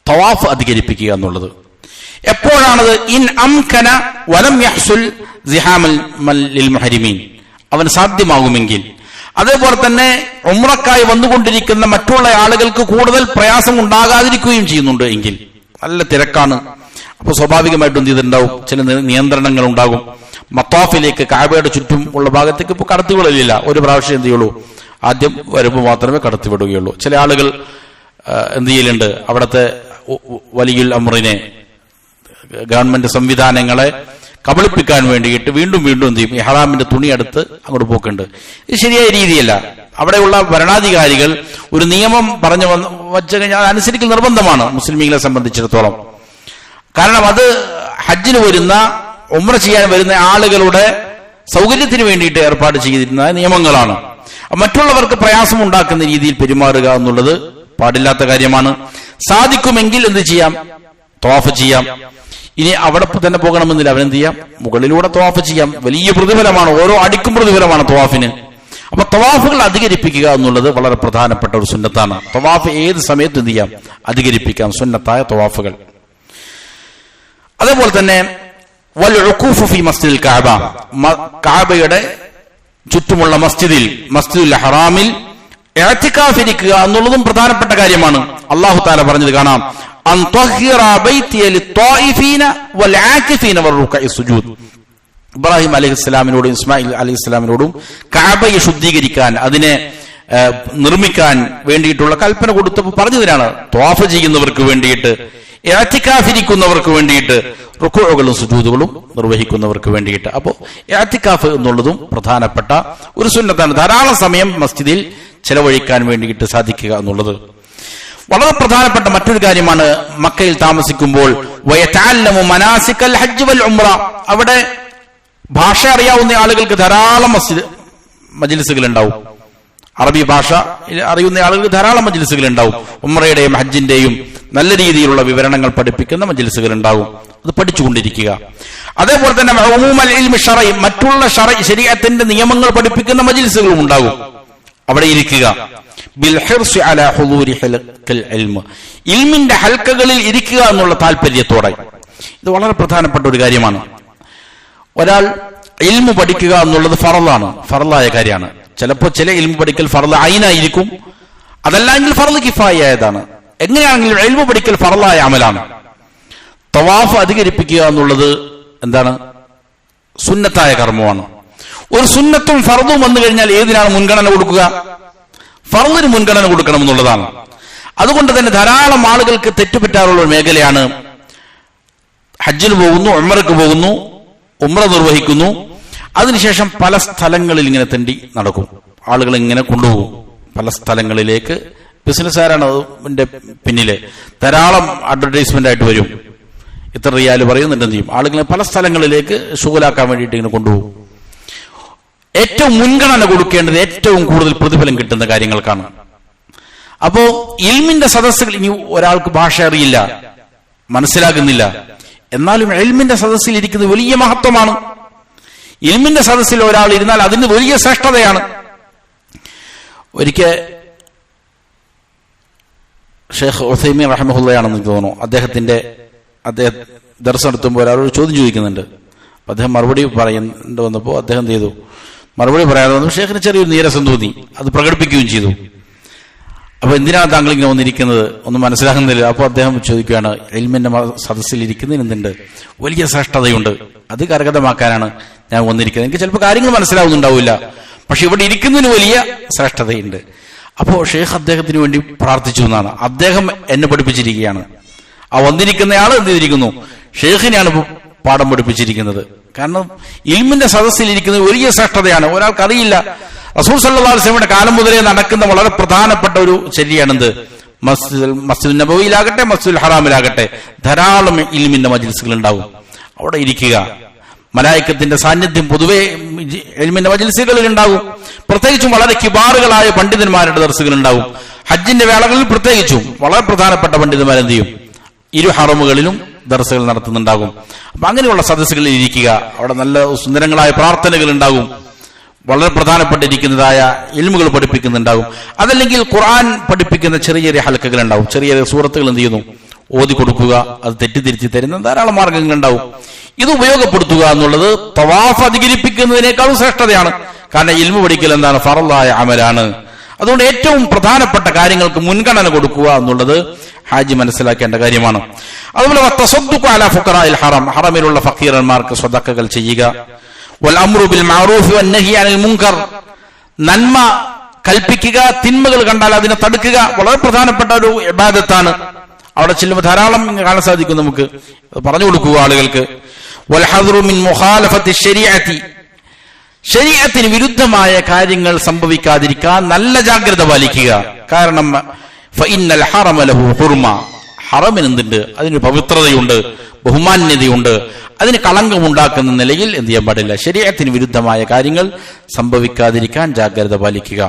തവാഫ് അധികരിപ്പിക്കുക എന്നുള്ളത്. എപ്പോഴാണത്? ഇൻ അംകന വലം യഹ്സുൽ സിഹാമൽ ലിൽ മുഹരിമീൻ. അവൻ സാധ്യമാകുമെങ്കിൽ. അതേപോലെ തന്നെ ഉംറക്കായി വന്നുകൊണ്ടിരിക്കുന്ന മറ്റുള്ള ആളുകൾക്ക് കൂടുതൽ പ്രയാസം ഉണ്ടാകാതിരിക്കുകയും ചെയ്യുന്നുണ്ട് എങ്കിൽ. നല്ല തിരക്കാണ്, അപ്പോൾ സ്വാഭാവികമായിട്ടും എന്ത് ചെയ്തിട്ടുണ്ടാവും, ചില നിയന്ത്രണങ്ങൾ ഉണ്ടാകും. മത്താഫിലേക്ക്, കഅബയുടെ ചുറ്റും ഉള്ള ഭാഗത്തേക്ക് ഇപ്പോൾ കടത്തിവിടലില്ല. ഒരു പ്രാവശ്യം എന്ത് ചെയ്യുള്ളൂ, ആദ്യം വരുമ്പോൾ മാത്രമേ കടത്തിവിടുകയുള്ളൂ. ചില ആളുകൾ എന്ത് ചെയ്യലുണ്ട്, അവിടുത്തെ വലിയുൽ അംറിനെ, ഗവൺമെന്റ് സംവിധാനങ്ങളെ കബളിപ്പിക്കാൻ വേണ്ടിയിട്ട് വീണ്ടും വീണ്ടും എന്ത് ചെയ്യും, ഇഹ്റാമിന്റെ തുണി എടുത്ത് അങ്ങോട്ട് പോക്കുണ്ട്. ഇത് ശരിയായ രീതിയല്ല. അവിടെയുള്ള ഭരണാധികാരികൾ ഒരു നിയമം പറഞ്ഞു വച്ചു കഴിഞ്ഞാൽ അനുസരിക്കൽ നിർബന്ധമാണ് മുസ്ലിമീങ്ങളെ സംബന്ധിച്ചിടത്തോളം. കാരണം അത് ഹജ്ജിന് വരുന്ന, ഉംറ ചെയ്യാൻ വരുന്ന ആളുകളുടെ സൗകര്യത്തിന് വേണ്ടിയിട്ട് ഏർപ്പാട് ചെയ്തിരുന്ന നിയമങ്ങളാണ്. മറ്റുള്ളവർക്ക് പ്രയാസം ഉണ്ടാക്കുന്ന രീതിയിൽ പെരുമാറുക എന്നുള്ളത് പാടില്ലാത്ത കാര്യമാണ്. സാധിക്കുമെങ്കിൽ എന്ത് ചെയ്യാം, തവാഫ് ചെയ്യാം. ഇനി അവിടെ തന്നെ പോകണമെന്നില്ല, അവനെന്ത് ചെയ്യാം, മുകളിലൂടെ തവാഫ് ചെയ്യാം. വലിയ പ്രതിഫലമാണ്, ഓരോ അടിക്കും പ്രതിഫലമാണ് തവാഫിന്. അപ്പൊ തവാഫുകൾ അധികരിപ്പിക്കുക എന്നുള്ളത് വളരെ പ്രധാനപ്പെട്ട ഒരു സുന്നത്താണ്. തവാഫ് ഏത് സമയത്തും എന്ത് ചെയ്യാം, അധികരിപ്പിക്കാം, സുന്നത്തായ തവാഫുകൾ. അതേപോലെ തന്നെ വൽ ഉഖൂഫു ഫി മസ്ജിദിൽ കഅബ, കഅബയുടെ ചുറ്റുമുള്ള മസ്ജിദുൽ ഹറാമിൽ ഇഅ്തികാഫ് ഇരിക്കുക എന്നുള്ളതും പ്രധാനപ്പെട്ട കാര്യമാണ്. അല്ലാഹു തആല പറഞ്ഞത് കാണാം, അൻ തഹിറ ബൈതിയ ലിത്വായിഫീന വൽ ആകിഫീന വറുക്കഇ സുജൂദ്. ഇബ്രാഹിം അലൈഹിസ്സലാമിനോടും ഇസ്മായിൽ അലൈഹിസ്സലാമിനോടും കഅബയെ ശുദ്ധീകരിക്കാൻ, അതിനെ നിർമ്മിക്കാൻ വേണ്ടിയിട്ടുള്ള കൽപ്പന കൊടുത്തപ്പോൾ പറഞ്ഞതിനാണ് ത്വാഫ് ചെയ്യുന്നവർക്ക് വേണ്ടിയിട്ട്, ഇഅ്തികാഫ് ഇരിക്കുന്നവർക്ക് വേണ്ടിയിട്ട്, റുക്കൂഉകളും സുജൂദുകളും നിർവഹിക്കുന്നവർക്ക് വേണ്ടിയിട്ട്. അപ്പോൾ ഇഅ്തികാഫ് എന്നുള്ളതും പ്രധാനപ്പെട്ട ഒരു സുന്നത്താണ്. ധാരാളം സമയം മസ്ജിദിൽ ചെലവഴിക്കാൻ വേണ്ടിയിട്ട് സാധിക്കുക എന്നുള്ളത് വളരെ പ്രധാനപ്പെട്ട മറ്റൊരു കാര്യമാണ്. മക്കയിൽ താമസിക്കുമ്പോൾ വയതഅല്ലമു മനാസികൽ ഹജ്ജ് വൽ ഉംറ, അവിടെ ഭാഷ അറിയാവുന്ന ആളുകൾക്ക് ധാരാളം മജ്ലിസുകൾ ഉണ്ടാവും. അറബി ഭാഷ അറിയുന്ന ആളുകൾക്ക് ധാരാളം മജ്ലിസുകൾ ഉണ്ടാവും. ഉംറയുടെയും ഹജ്ജിന്റെയും നല്ല രീതിയിലുള്ള വിവരണങ്ങൾ പഠിപ്പിക്കുന്ന മജ്ലിസുകൾ ഉണ്ടാവും. അത് പഠിച്ചുകൊണ്ടിരിക്കുക. അതേപോലെ തന്നെ ഉമൂമൽ ഇൽമി ശറഈ, മറ്റുള്ള ശരീഅത്തിന്റെ നിയമങ്ങൾ പഠിപ്പിക്കുന്ന മജ്ലിസുകളും ഉണ്ടാകും. അവിടെ ഇരിക്കുക. ബിൽ ഹിർസി അലാ ഹുദൂരി ഹൽഖൽ ഇൽമ്, ഇൽമിന്റെ ഹൽക്കകളിൽ ഇരിക്കുക എന്നുള്ള താല്പര്യത്തോടെ. ഇത് വളരെ പ്രധാനപ്പെട്ട ഒരു കാര്യമാണ്. ഒരാൾ ഇൽമു പഠിക്കുക എന്നുള്ളത് ഫറളാണ്, ഫറളായ കാര്യമാണ്. ചിലപ്പോൾ ചില ഇൽമു പഠിക്കൽ ഫറള് ഐനായിരിക്കും, അതല്ലെങ്കിൽ ഫറള് കിഫായതാണ്. എങ്ങനെയാണെങ്കിലും ഇൽമു പഠിക്കൽ ഫറളായ അമലാണ്. തവാഫ് അധികരിപ്പിക്കുക എന്നുള്ളത് എന്താണ്? സുന്നത്തായ കർമ്മമാണ്. ഒരു സുന്നത്തും ഫർദും വന്നു കഴിഞ്ഞാൽ ഏതിനാണ് മുൻഗണന കൊടുക്കുക? ഫർദിന് മുൻഗണന കൊടുക്കണം എന്നുള്ളതാണ്. അതുകൊണ്ട് തന്നെ ധാരാളം ആളുകൾക്ക് തെറ്റുപറ്റാറുള്ള ഒരു മേഖലയാണ്. ഹജ്ജിന് പോകുന്നു, ഉംറയ്ക്ക് പോകുന്നു, ഉംറ നിർവഹിക്കുന്നു, അതിനുശേഷം പല സ്ഥലങ്ങളിൽ ഇങ്ങനെ തെണ്ടി നടക്കും. ആളുകൾ ഇങ്ങനെ കൊണ്ടുപോകും പല സ്ഥലങ്ങളിലേക്ക്. ബിസിനസ്സുകാരാണ് അതിന്റെ പിന്നില്. ധാരാളം അഡ്വർടൈസ്മെന്റ് ആയിട്ട് വരും. ഇത്ര റിയാൽ പറയുന്നുണ്ട്, എന്ത് ചെയ്യും? ആളുകളെ പല സ്ഥലങ്ങളിലേക്ക് ശുഗലാക്കാൻ വേണ്ടിയിട്ട് ഇങ്ങനെ കൊണ്ടുപോകും. ഏറ്റവും മുൻഗണന കൊടുക്കേണ്ടത് ഏറ്റവും കൂടുതൽ പ്രതിഫലം കിട്ടുന്ന കാര്യങ്ങൾക്കാണ്. അപ്പോ ഇൽമിന്റെ സദസ്സുകൾ, ഇനി ഒരാൾക്ക് ഭാഷ അറിയില്ല, മനസ്സിലാകുന്നില്ല, എന്നാലും ഇൽമിന്റെ സദസ്സിൽ ഇരിക്കുന്നത് വലിയ മഹത്വമാണ്. ഇൽമിന്റെ സദസ്സിൽ ഒരാൾ ഇരുന്നാൽ അതിന് വലിയ ശ്രേഷ്ഠതയാണ്. ഒരിക്കൽ ഷെയ്ഖ് ഉസൈമീൻ റഹ്മത്തുള്ളാഹിയാണെന്ന് തോന്നുന്നു, അദ്ദേഹം ദർസ് നടത്തുമ്പോൾ ഒരാളോട് ചോദ്യം ചോദിക്കുന്നുണ്ട്. അപ്പൊ അദ്ദേഹം മറുപടി പറയേണ്ടി വന്നപ്പോൾ അദ്ദേഹം എന്ത് ചെയ്തു? മറുപടി പറയാതെ വന്നു. ഷെയ്ഖിന് ചെറിയൊരു നീരസം തോന്നി, അത് പ്രകടിപ്പിക്കുകയും ചെയ്തു. അപ്പൊ എന്തിനാണ് താങ്കൾ ഇങ്ങനെ വന്നിരിക്കുന്നത്? ഒന്നും മനസ്സിലാകുന്നില്ല. അപ്പോൾ അദ്ദേഹം ചോദിക്കുകയാണ്, ഇൽമിന്റെ സദസ്സിൽ ഇരിക്കുന്നതിന് എന്തുണ്ട്? വലിയ ശ്രേഷ്ഠതയുണ്ട്, അത് കരഗതമാക്കാനാണ് ഞാൻ വന്നിരിക്കുന്നത്. എനിക്ക് ചിലപ്പോൾ കാര്യങ്ങൾ മനസ്സിലാവുന്നുണ്ടാവില്ല, പക്ഷെ ഇവിടെ ഇരിക്കുന്നതിന് വലിയ ശ്രേഷ്ഠതയുണ്ട്. അപ്പോ ഷെയ്ഖ് അദ്ദേഹത്തിന് വേണ്ടി പ്രാർത്ഥിച്ചു എന്നാണ്. അദ്ദേഹം എന്നെ പഠിപ്പിച്ചിരിക്കുകയാണ്. ആ വന്നിരിക്കുന്നയാൾ എന്ത് ചെയ്തിരിക്കുന്നു? ഷെയ്ഖിനെയാണ് പാഠം പഠിപ്പിച്ചിരിക്കുന്നത്. കാരണം ഇൽമിന്റെ സദസ്സിൽ ഇരിക്കുന്നത് വലിയ ശ്രേഷ്ഠതയാണ്. ഒരാൾക്കറിയില്ല. റസൂൽ സല്ലല്ലാഹു അലൈഹി വസല്ലമയുടെ കാലം മുതലേ നടക്കുന്ന വളരെ പ്രധാനപ്പെട്ട ഒരു ചര്യയാണെന്ത്? മസ്ജിദ് നബവിയിലാകട്ടെ, മസ്ജിദുൽ ഹറാമിലാകട്ടെ ധാരാളം ഇൽമിന്റെ മജ്ലിസുകൾ ഉണ്ടാവും. അവിടെ ഇരിക്കുക. മലായിക്കത്തിന്റെ സാന്നിധ്യം പൊതുവെ ഇൽമിന്റെ മജ്ലിസുകളിൽ ഉണ്ടാകും. പ്രത്യേകിച്ചും വളരെ കിബാറുകളായ പണ്ഡിതന്മാരുടെ ദർസുകൾ ഉണ്ടാവും. ഹജ്ജിന്റെ വേളകളിൽ പ്രത്യേകിച്ചും വളരെ പ്രധാനപ്പെട്ട പണ്ഡിതന്മാർ എന്ത് ചെയ്യും? ഇരു ഹറമുകളിലും ദർസുകൾ നടത്തുന്നുണ്ടാകും. അപ്പൊ അങ്ങനെയുള്ള സദസ്സുകളിൽ ഇരിക്കുക. അവിടെ നല്ല സുന്ദരങ്ങളായ പ്രാർത്ഥനകൾ ഉണ്ടാകും, വളരെ പ്രധാനപ്പെട്ടിരിക്കുന്നതായ ഇൽമുകൾ പഠിപ്പിക്കുന്നുണ്ടാകും. അതല്ലെങ്കിൽ ഖുർആൻ പഠിപ്പിക്കുന്ന ചെറിയ ചെറിയ ഹൽക്കകൾ ഉണ്ടാവും. ചെറിയ ചെറിയ സൂറത്തുകൾ എന്ത് ചെയ്യുന്നു? ഓതി കൊടുക്കുക. അത് തെറ്റിദ്ധരിച്ച് തരുന്ന ധാരാളം മാർഗങ്ങൾ ഉണ്ടാവും. ഇത് ഉപയോഗപ്പെടുത്തുക എന്നുള്ളത് തവാഫ് അധികരിപ്പിക്കുന്നതിനേക്കാളും ശ്രേഷ്ഠതയാണ്. കാരണം ഇൽമു പഠിക്കൽ എന്താണ്? ഫറളായ അമലാണ്. അതുകൊണ്ട് ഏറ്റവും പ്രധാനപ്പെട്ട കാര്യങ്ങൾക്ക് മുൻഗണന കൊടുക്കുക എന്നുള്ളത് ഹാജി മനസ്സിലാക്കേണ്ട കാര്യമാണ്. അതുപോലെ തസദ്ദുഖു അലാ ഫുഖറാഇൽ ഹറം, ഹറമിലുള്ള ഫഖീറന്മാർക്ക് സ്വതക്കകൾ ചെയ്യുക. വൽ അംറു ബിൽ മഅറൂഫ് വൻ നഹി അനിൽ മുൻകർ, നന്മ കൽപ്പിക്കുക, തിന്മകൾ കണ്ടാൽ അതിനെ തടുക്കുക വളരെ പ്രധാനപ്പെട്ട ഒരു ഇബാദത്താണ്. അവിടെ ചെല്ലുമ്പോൾ ധാരാളം കാണാൻ സാധിക്കും നമുക്ക്. പറഞ്ഞു കൊടുക്കുക ആളുകൾക്ക്. വൽ ഹദ്റു മിൻ മുഖാലഫത്തി ശരീഅത്തി, ശരീഅത്തിന് വിരുദ്ധമായ കാര്യങ്ങൾ സംഭവിക്കാതിരിക്കാൻ നല്ല ജാഗ്രത പാലിക്കുക. കാരണം ഫഇന്നൽ ഹറമ ലഹു ഹുർമ, ഹറമിന് എന്തുണ്ട്? അതിന് പവിത്രതയുണ്ട്, ബഹുമാന്യതയുണ്ട്. അതിന് കളങ്കമുണ്ടാക്കുന്ന നിലയിൽ എന്ത് ചെയ്യാൻ പാടില്ല? ശരീഅത്തിന് വിരുദ്ധമായ കാര്യങ്ങൾ സംഭവിക്കാതിരിക്കാൻ ജാഗ്രത പാലിക്കുക.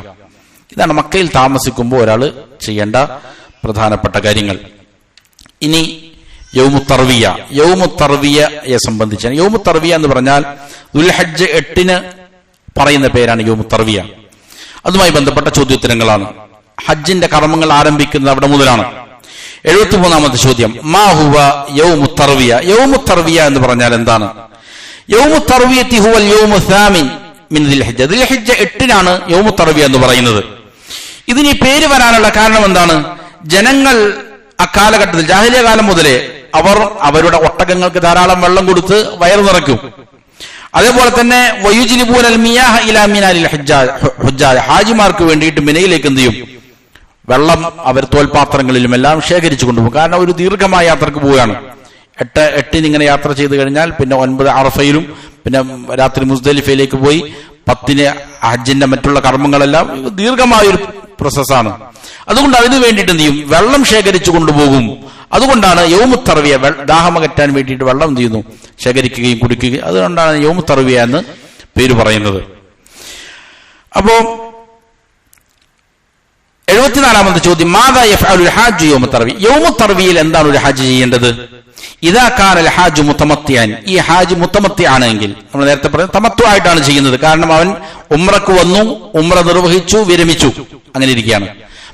ഇതാണ് മക്കയിൽ താമസിക്കുമ്പോൾ ഒരാൾ ചെയ്യേണ്ട പ്രധാനപ്പെട്ട കാര്യങ്ങൾ. ഇനി യൗമു തർവിയ, യൗമു തർവിയയെ സംബന്ധിച്ചാണ്. യൗമു തർവിയ എന്ന് പറഞ്ഞാൽ ദുൽഹജ്ജ് 8 പറയുന്ന പേരാണ് യൗമു തർവിയ. അതുമായി ബന്ധപ്പെട്ട ചോദ്യോത്തരങ്ങളാണ്. ഹജ്ജിന്റെ കർമ്മങ്ങൾ ആരംഭിക്കുന്നത് അവിടെ മുതലാണ്. 73ാമത്തെ ചോദ്യം, മാ ഹുവ യൗമു തർവിയ, യൗമു തർവിയ എന്ന് പറഞ്ഞാൽ എന്താണ്? യൗമു തർവിയത്തി ഹുവൽ യൗമു സാമിൻ മിൻ ദുൽഹിജ്ജ, ദുൽഹിജ്ജ 8 യൗമു തർവിയ എന്ന് പറയുന്നത്. ഇതിന് പേര് വരാനുള്ള കാരണം എന്താണ്? ജനങ്ങൾ അക്കാലഘട്ടത്തിൽ ജാഹിലിയ കാലം മുതലേ അവർ അവരുടെ ഒട്ടകങ്ങൾക്ക് ധാരാളം വെള്ളം കൊടുത്ത് വയറു നിറയ്ക്കും. അതേപോലെ തന്നെ വയുജ്ലിബൂനൽ മിയാഹ ഇലാ മിനാലിൽ ഹുജ്ജാജ്, ഹാജിമാർക്ക് വേണ്ടിയിട്ട് മിനയിലേക്ക് എന്ത് ചെയ്യും? വെള്ളം അവർ തോൽപാത്രങ്ങളിലും എല്ലാം ശേഖരിച്ചു കൊണ്ടുപോകും. കാരണം ഒരു ദീർഘമായ യാത്രക്ക് പോവുകയാണ്. 8 ഇങ്ങനെ യാത്ര ചെയ്ത് കഴിഞ്ഞാൽ പിന്നെ 9 അറഫയിലും പിന്നെ രാത്രി മുസ്ദലിഫയിലേക്ക് പോയി 10 ഹജ്ജിന്റെ മറ്റുള്ള കർമ്മങ്ങളെല്ലാം ദീർഘമായൊരു പ്രോസസ്സാണ്. അതുകൊണ്ട് അതിനു വേണ്ടിയിട്ട് എന്ത് ചെയ്യും? വെള്ളം ശേഖരിച്ചു കൊണ്ടുപോകും. അതുകൊണ്ടാണ് യൗമു തർവിയ, ദാഹമകറ്റാൻ വേണ്ടിയിട്ട് വെള്ളം എന്ത് ചെയ്യുന്നു? ശേഖരിക്കുകയും കുടിക്കുകയും. അതുകൊണ്ടാണ് യൗമു തർവിയ എന്ന് പേര് പറയുന്നത്. അപ്പോ 74ാമത്തെ ചോദ്യം, മാദാ യഫ്അലുൽ ഹാജ് യൗമു തർവിയ, യൗമു തർവിയയിൽ എന്താണ് ഒരു ഹാജ് ചെയ്യേണ്ടത്? ഇദാ കാനൽ ഹാജ് മുതമത്തിഅൻ, ഈ ഹാജ് മുതമത്തി ആണെങ്കിൽ, നമ്മൾ നേരത്തെ പറഞ്ഞത് തമത്തു ആയിട്ടാണ് ചെയ്യുന്നത്. കാരണം അവൻ ഉംറക്ക് വന്നു, ഉംറ നിർവഹിച്ചു, വിരമിച്ചു, അങ്ങനെ ഇരിക്കുകയാണ്.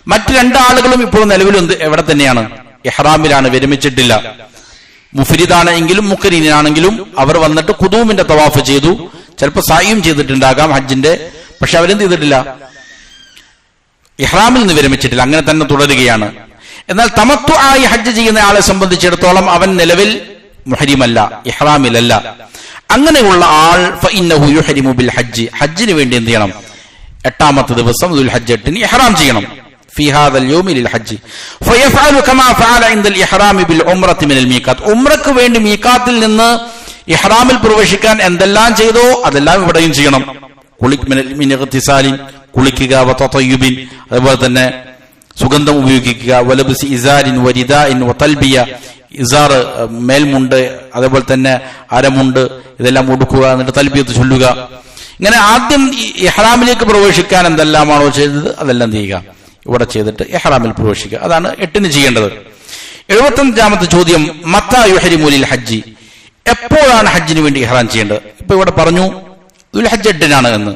മറ്റു രണ്ടാളുകളും ഇപ്പോൾ നിലവിൽ എവിടെ തന്നെയാണ്? ഇഹ്റാമിലാണ്, വിരമിച്ചിട്ടില്ല. മുഫ്രിദാണ് എങ്കിലും മുഖരീനാണെങ്കിലും അവർ വന്നിട്ട് ഖുദൂമിന്റെ തവാഫ് ചെയ്തു, ചിലപ്പോൾ സായിയും ചെയ്തിട്ടുണ്ടാകാം ഹജ്ജിന്റെ, പക്ഷെ അവരെന്ത് ചെയ്തിട്ടില്ല? ഇഹ്റാമിൽ നിന്ന് വിരമിച്ചിട്ടില്ല, അങ്ങനെ തന്നെ തുടരുകയാണ്. എന്നാൽ തമത്തു ആയി ഹജ്ജ് ചെയ്യുന്ന ആളെ സംബന്ധിച്ചിടത്തോളം അവൻ നിലവിൽ മുഹരിമല്ല, ഇഹ്റാമിലല്ല. അങ്ങനെയുള്ള ആൾ ഫഇന്നഹു യുഹരിമു ബിൽ ഹജ്ജ്, ഹജ്ജിന് വേണ്ടി എന്ത് ചെയ്യണം? 8ാമത്തെ ദിവസം ദുൽഹജ്ജ് 8-ന് ഇഹ്റാം ചെയ്യണം. ഫീ ഹാദൽ യൗമി ലിൽ ഹജ്ജ് ഫയഫഅലു കമാ ഫഅല ഇൻദൽ ഇഹ്റാമി ബിൽ ഉംറത്തി മിനൽ മീഖാത്ത്. ഉംറക്ക് വേണ്ടി മീഖാത്തിൽ നിന്ന് ഇഹ്റാമിൽ പ്രവേശിക്കാൻ എന്തെല്ലാം ചെയ്തോ അതെല്ലാം ഇവിടെയും ചെയ്യണം. കുളിക്കുക, വതതയ്യുബിൻ, അതുപോലെ തന്നെ സുഗന്ധം ഉപയോഗിക്കുക, വലബ്സി ഇസാരിൻ വരിദാഇൻ വതൽബിയ, ഇസാർ മേൽമുണ്ട്, അതേപോലെ തന്നെ അരമുണ്ട്, ഇതെല്ലാം ഉടുക്കുക, എന്നിട്ട് തൽബിയത്ത് ചൊല്ലുക. ഇങ്ങനെ ആദ്യം ഇഹ്റാമിലേക്ക് പ്രവേശിക്കാൻ എന്തെല്ലാമാണോ ചെയ്തത് അതെല്ലാം ചെയ്യുക, ഇവിടെ ചെയ്തിട്ട് ഇഹ്റാമിൽ പ്രവേശിക്കുക. അതാണ് 8-ന് ചെയ്യേണ്ടത്. 75ാമത്തെ ചോദ്യം, മത്താ യുഹരിമു ലിൽ ഹജ്ജി, എപ്പോഴാണ് ഹജ്ജിന് വേണ്ടി ഇഹ്റാം ചെയ്യേണ്ടത്? ഇപ്പൊ ഇവിടെ പറഞ്ഞു ദുൽഹജ്ജ് 8-നാണ് എന്ന്.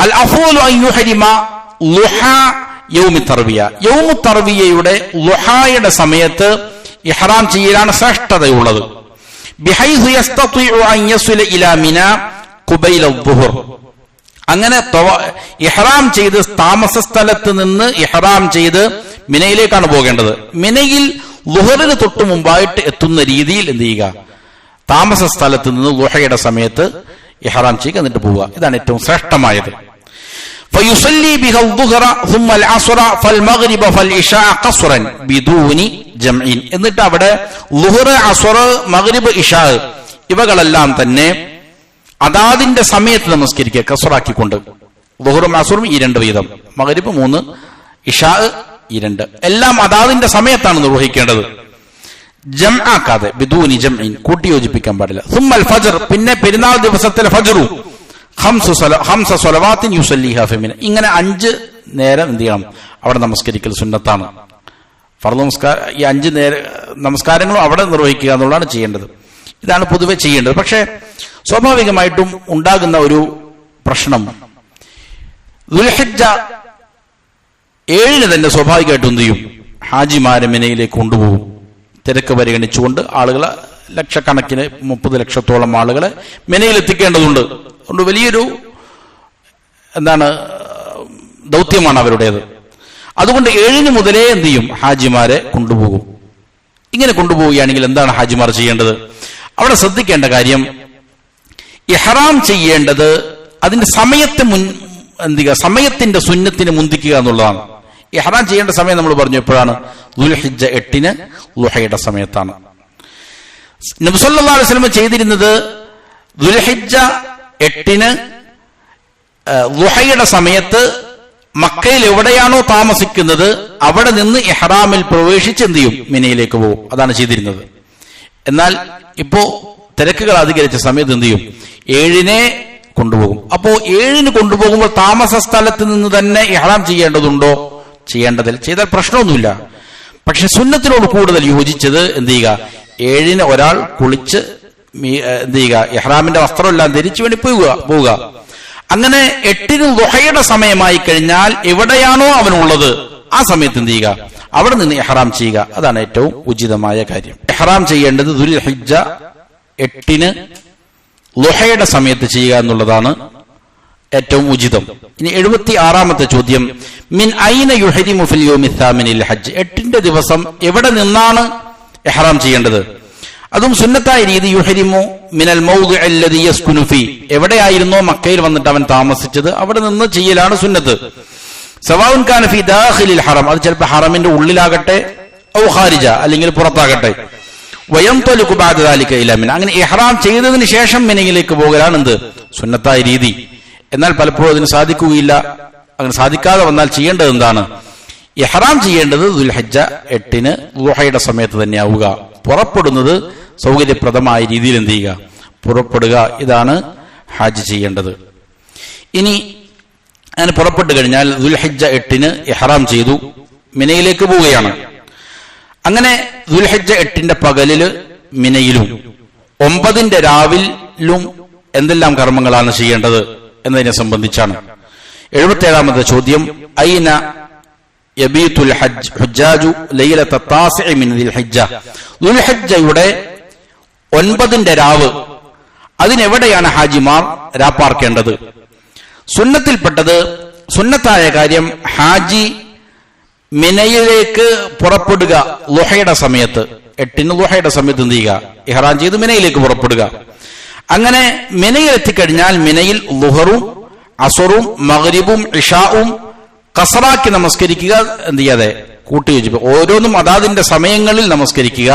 അൽ അഫ്ളു അൻ യുഹരിമ ളുഹാ യൗമി തർവിയ, യൗമു തർവിയയുടെ ളുഹായുടെ സമയത്ത് ഇഹ്റാം ചെയ്യലാണ് ശ്രേഷ്ഠതയുള്ളത്. ബിഹൈസു യസ്തതിഉ അൻ യസ്ല ഇലാ മിനാ ഖുബൈല അദ്ദുഹർ, അങ്ങനെ ഇഹ്റാം ചെയ്ത് താമസ സ്ഥലത്ത് നിന്ന് ഇഹ്റാം ചെയ്ത് മിനയിലേക്കാണ് പോകേണ്ടത്. മിനയിൽ ളുഹറിന് തൊട്ട് മുമ്പായിട്ട് എത്തുന്ന രീതിയിൽ എന്ത് ചെയ്യുക? താമസ സ്ഥലത്ത് നിന്ന് ളുഹയുടെ സമയത്ത് ഇഹ്റാം ചെയ്യുക, എന്നിട്ട് പോവുക. ഇതാണ് ഏറ്റവും ശ്രേഷ്ഠമായത്. فيصلي بها الظهر ثم العصر فالمغرب فالعشاء قصرا بدون جمع. എന്നിട്ട് അവിടെ ളുഹർ, അസ്ർ, മഗ്രിബ്, ഇശാ ഇവകളെല്ലാം തന്നെ അതാതിന്റെ സമയത്ത് നമസ്കരിക്കുക, കസ്റാക്കിക്കൊണ്ട്. ളുഹറും അസ്റും ഈ 2 വീതം, മഗ്രിബ് 3, ഇശാ ഈ 2, എല്ലാം അതാതിന്റെ സമയത്താണ് നിർവഹിക്കേണ്ടത്. ജംആക്കാതെ, ബിദൂനി ജംഇൻ, കൂട്ടിയോജിപ്പിക്കാൻ പാടില്ല. സുമ്മൽ ഫജ്ർ, പിന്നെ പെരുന്നാൾ ദിവസത്തിലെ ഫജ്റു, ഖംസ സ്വലവാത്തിൻ യുസല്ലിഹാ ഫി മിന, ഇങ്ങനെ 5 നേരം എന്ത് ചെയ്യണം? അവിടെ നമസ്കരിക്കൽ സുന്നത്താണ്. ഫർദ് നമസ്കാരം, ഈ 5 നമസ്കാരങ്ങളും അവിടെ നിർവഹിക്കുക എന്നുള്ളതാണ് ചെയ്യേണ്ടത്. ഇതാണ് പൊതുവെ ചെയ്യേണ്ടത്. പക്ഷേ സ്വാഭാവികമായിട്ടും ഉണ്ടാകുന്ന ഒരു പ്രശ്നം, ദുൽഹിജ്ജ 7-ന് തന്നെ സ്വാഭാവികമായിട്ടും എന്ത് ചെയ്യും? ഹാജിമാരെ മിനയിലേക്ക് കൊണ്ടുപോകും. തിരക്ക് പരിഗണിച്ചുകൊണ്ട് ആളുകളെ, ലക്ഷക്കണക്കിന് 30 ലക്ഷത്തോളം ആളുകളെ മിനയിലെത്തിക്കേണ്ടതുണ്ട്. അതുകൊണ്ട് വലിയൊരു ദൗത്യമാണ് അവരുടേത്. അതുകൊണ്ട് 7-ന് മുതലേ എന്ത് ചെയ്യും? ഹാജിമാരെ കൊണ്ടുപോകും. ഇങ്ങനെ കൊണ്ടുപോവുകയാണെങ്കിൽ എന്താണ് ഹാജിമാർ ചെയ്യേണ്ടത്? അവിടെ ശ്രദ്ധിക്കേണ്ട കാര്യം, ഇഹ്റാം ചെയ്യേണ്ടത് അതിന്റെ സമയത്തിന്റെ സുന്നത്തിന് മുന്തിക്കുക എന്നുള്ളതാണ്. ഇഹ്റാം ചെയ്യേണ്ട സമയം നമ്മൾ പറഞ്ഞു എപ്പോഴാണ്? ദുൽഹിജ്ജ 8-ന് ളുഹയുടെ സമയത്താണ്. നബി സല്ലല്ലാഹു അലൈഹി വസല്ലം ചെയ്തിരുന്നത് ദുൽഹിജ്ജ 8-ന് ളുഹയുടെ സമയത്ത് മക്കയിൽ എവിടെയാണോ താമസിക്കുന്നത് അവിടെ നിന്ന് ഇഹ്റാമിൽ പ്രവേശിച്ച് എന്ത് ചെയ്യും? മിനയിലേക്ക് പോകും. അതാണ് ചെയ്തിരുന്നത്. എന്നാൽ ഇപ്പോ തിരക്കുകൾ അധികരിച്ച സമയത്ത് എന്ത് ചെയ്യും? 7-നെ കൊണ്ടുപോകും. അപ്പോ 7-ന് കൊണ്ടുപോകുമ്പോൾ താമസ സ്ഥലത്ത് നിന്ന് തന്നെ ഇഹ്റാം ചെയ്യേണ്ടതുണ്ടോ? ചെയ്താൽ പ്രശ്നമൊന്നുമില്ല. പക്ഷെ സുന്നത്തിനോട് കൂടുതൽ യോജിച്ചത് എന്ത് ചെയ്യുക? 7-ന് ഒരാൾ കുളിച്ച് എന്ത് ചെയ്യുക? ഇഹ്റാമിന്റെ വസ്ത്രമെല്ലാം ധരിച്ചു വേണ്ടി പോവുക. അങ്ങനെ 8-ന് ളുഹയുടെ സമയമായി കഴിഞ്ഞാൽ എവിടെയാണോ അവനുള്ളത് ആ സമയത്ത് എന്ത് ചെയ്യുക? അവിടെ നിന്ന് ഇഹ്റാം ചെയ്യുക. അതാണ് ഏറ്റവും ഉചിതമായ കാര്യം. ഇഹ്റാം ചെയ്യേണ്ടത് ദുൽഹിജ്ജ 8-ന് ളുഹയുടെ സമയത്ത് ചെയ്യുക എന്നുള്ളതാണ് ഏറ്റവും ഉചിതം. ഇനി 76ാമത്തെ ചോദ്യം, മിൻ ഐന യുഹരിമു ഫിൽ യൗമി الثامن ഹജ്ജ്, 8-ന്റെ ദിവസം എവിടെ നിന്നാണ് ഇഹ്റാം ചെയ്യേണ്ടത്? അതും സുന്നത്തായ രീതി, യുഹരിമു മിനൽ മൗദിഇ അല്ലദി യസ്കുനു ഫീ, എവിടെയായിരുന്നോ മക്കയിൽ വന്നിട്ട് അവൻ താമസിച്ചത് അവിടെ നിന്ന് ചെയ്യലാണ് സുന്നത്ത്. സവാഉൻ കാന ഫീ ദാഖിലിൽ ഹറം, അത് ചിലപ്പോൾ ഹറമിന്റെ ഉള്ളിലാകട്ടെ, ഔ ഖാരിജ, അല്ലെങ്കിൽ പുറത്താകട്ടെ. വയംതലിഖു ബഅദ ദാലിക ഇലാ മിന, അങ്ങനെ ഇഹ്റാം ചെയ്തതിന് ശേഷം മിനയിലേക്ക് പോകലാണ് എന്ത്? സുന്നത്തായ രീതി. എന്നാൽ പലപ്പോഴും അതിന് സാധിക്കുകയില്ല. അങ്ങനെ സാധിക്കാതെ വന്നാൽ ചെയ്യേണ്ടത് എന്താണ്? ഇഹ്റാം ചെയ്യേണ്ടത് ദുൽഹിജ്ജ 8-ന് ളുഹയുടെ സമയത്ത് തന്നെയാവുക. പുറപ്പെടുന്നത് സൗകര്യപ്രദമായ രീതിയിൽ എന്ത് ചെയ്യുക? പുറപ്പെടുക. ഇതാണ് ഹജ്ജ് ചെയ്യേണ്ടത്. ഇനി അങ്ങനെ പുറപ്പെട്ടു കഴിഞ്ഞാൽ ദുൽഹിജ്ജ 8-ന് ഇഹ്റാം ചെയ്തു, മിനയിലേക്ക് പോവുകയാണ്. അങ്ങനെ ദുൽഹിജ്ജ 8-ന്റെ പകലില് മിനയിലും 9-ന്റെ രാവിലും എന്തെല്ലാം കർമ്മങ്ങളാണ് ചെയ്യേണ്ടത് എന്നതിനെ സംബന്ധിച്ചാണ്. 77ാമത്തെ ചോദ്യം, ഐന യബീതുൽ ഹജ്ജാജു ലൈലത താസിഇ മിൻ ദിൽഹിജ്ജ. ദുൽഹിജ്ജയുടെ 9ന്റെ രാവ് അതിനെവിടെയാണ് ഹാജിമാർ രാപ്പാർക്കേണ്ടത്? സുന്നത്തിൽപ്പെട്ടത്, സുന്നത്തായ കാര്യം, ഹാജി മിനയിലേക്ക് പുറപ്പെടുക ളുഹയുടെ സമയത്ത്, 8 ളുഹയുടെ സമയത്ത് എന്ത് ചെയ്യുക? ഇഹ്റാം ചെയ്ത് മിനയിലേക്ക് പുറപ്പെടുക. അങ്ങനെ മിനയിൽ എത്തിക്കഴിഞ്ഞാൽ മിനയിൽ ളുഹറും അസറും മഗ്രിബും ഇഷാവും ഖസറാക്കി നമസ്കരിക്കുക. എന്ത് ചെയ്യാതെ കൂട്ടിയോജിപ്പ്, ഓരോന്നും അതാതിന്റെ സമയങ്ങളിൽ നമസ്കരിക്കുക.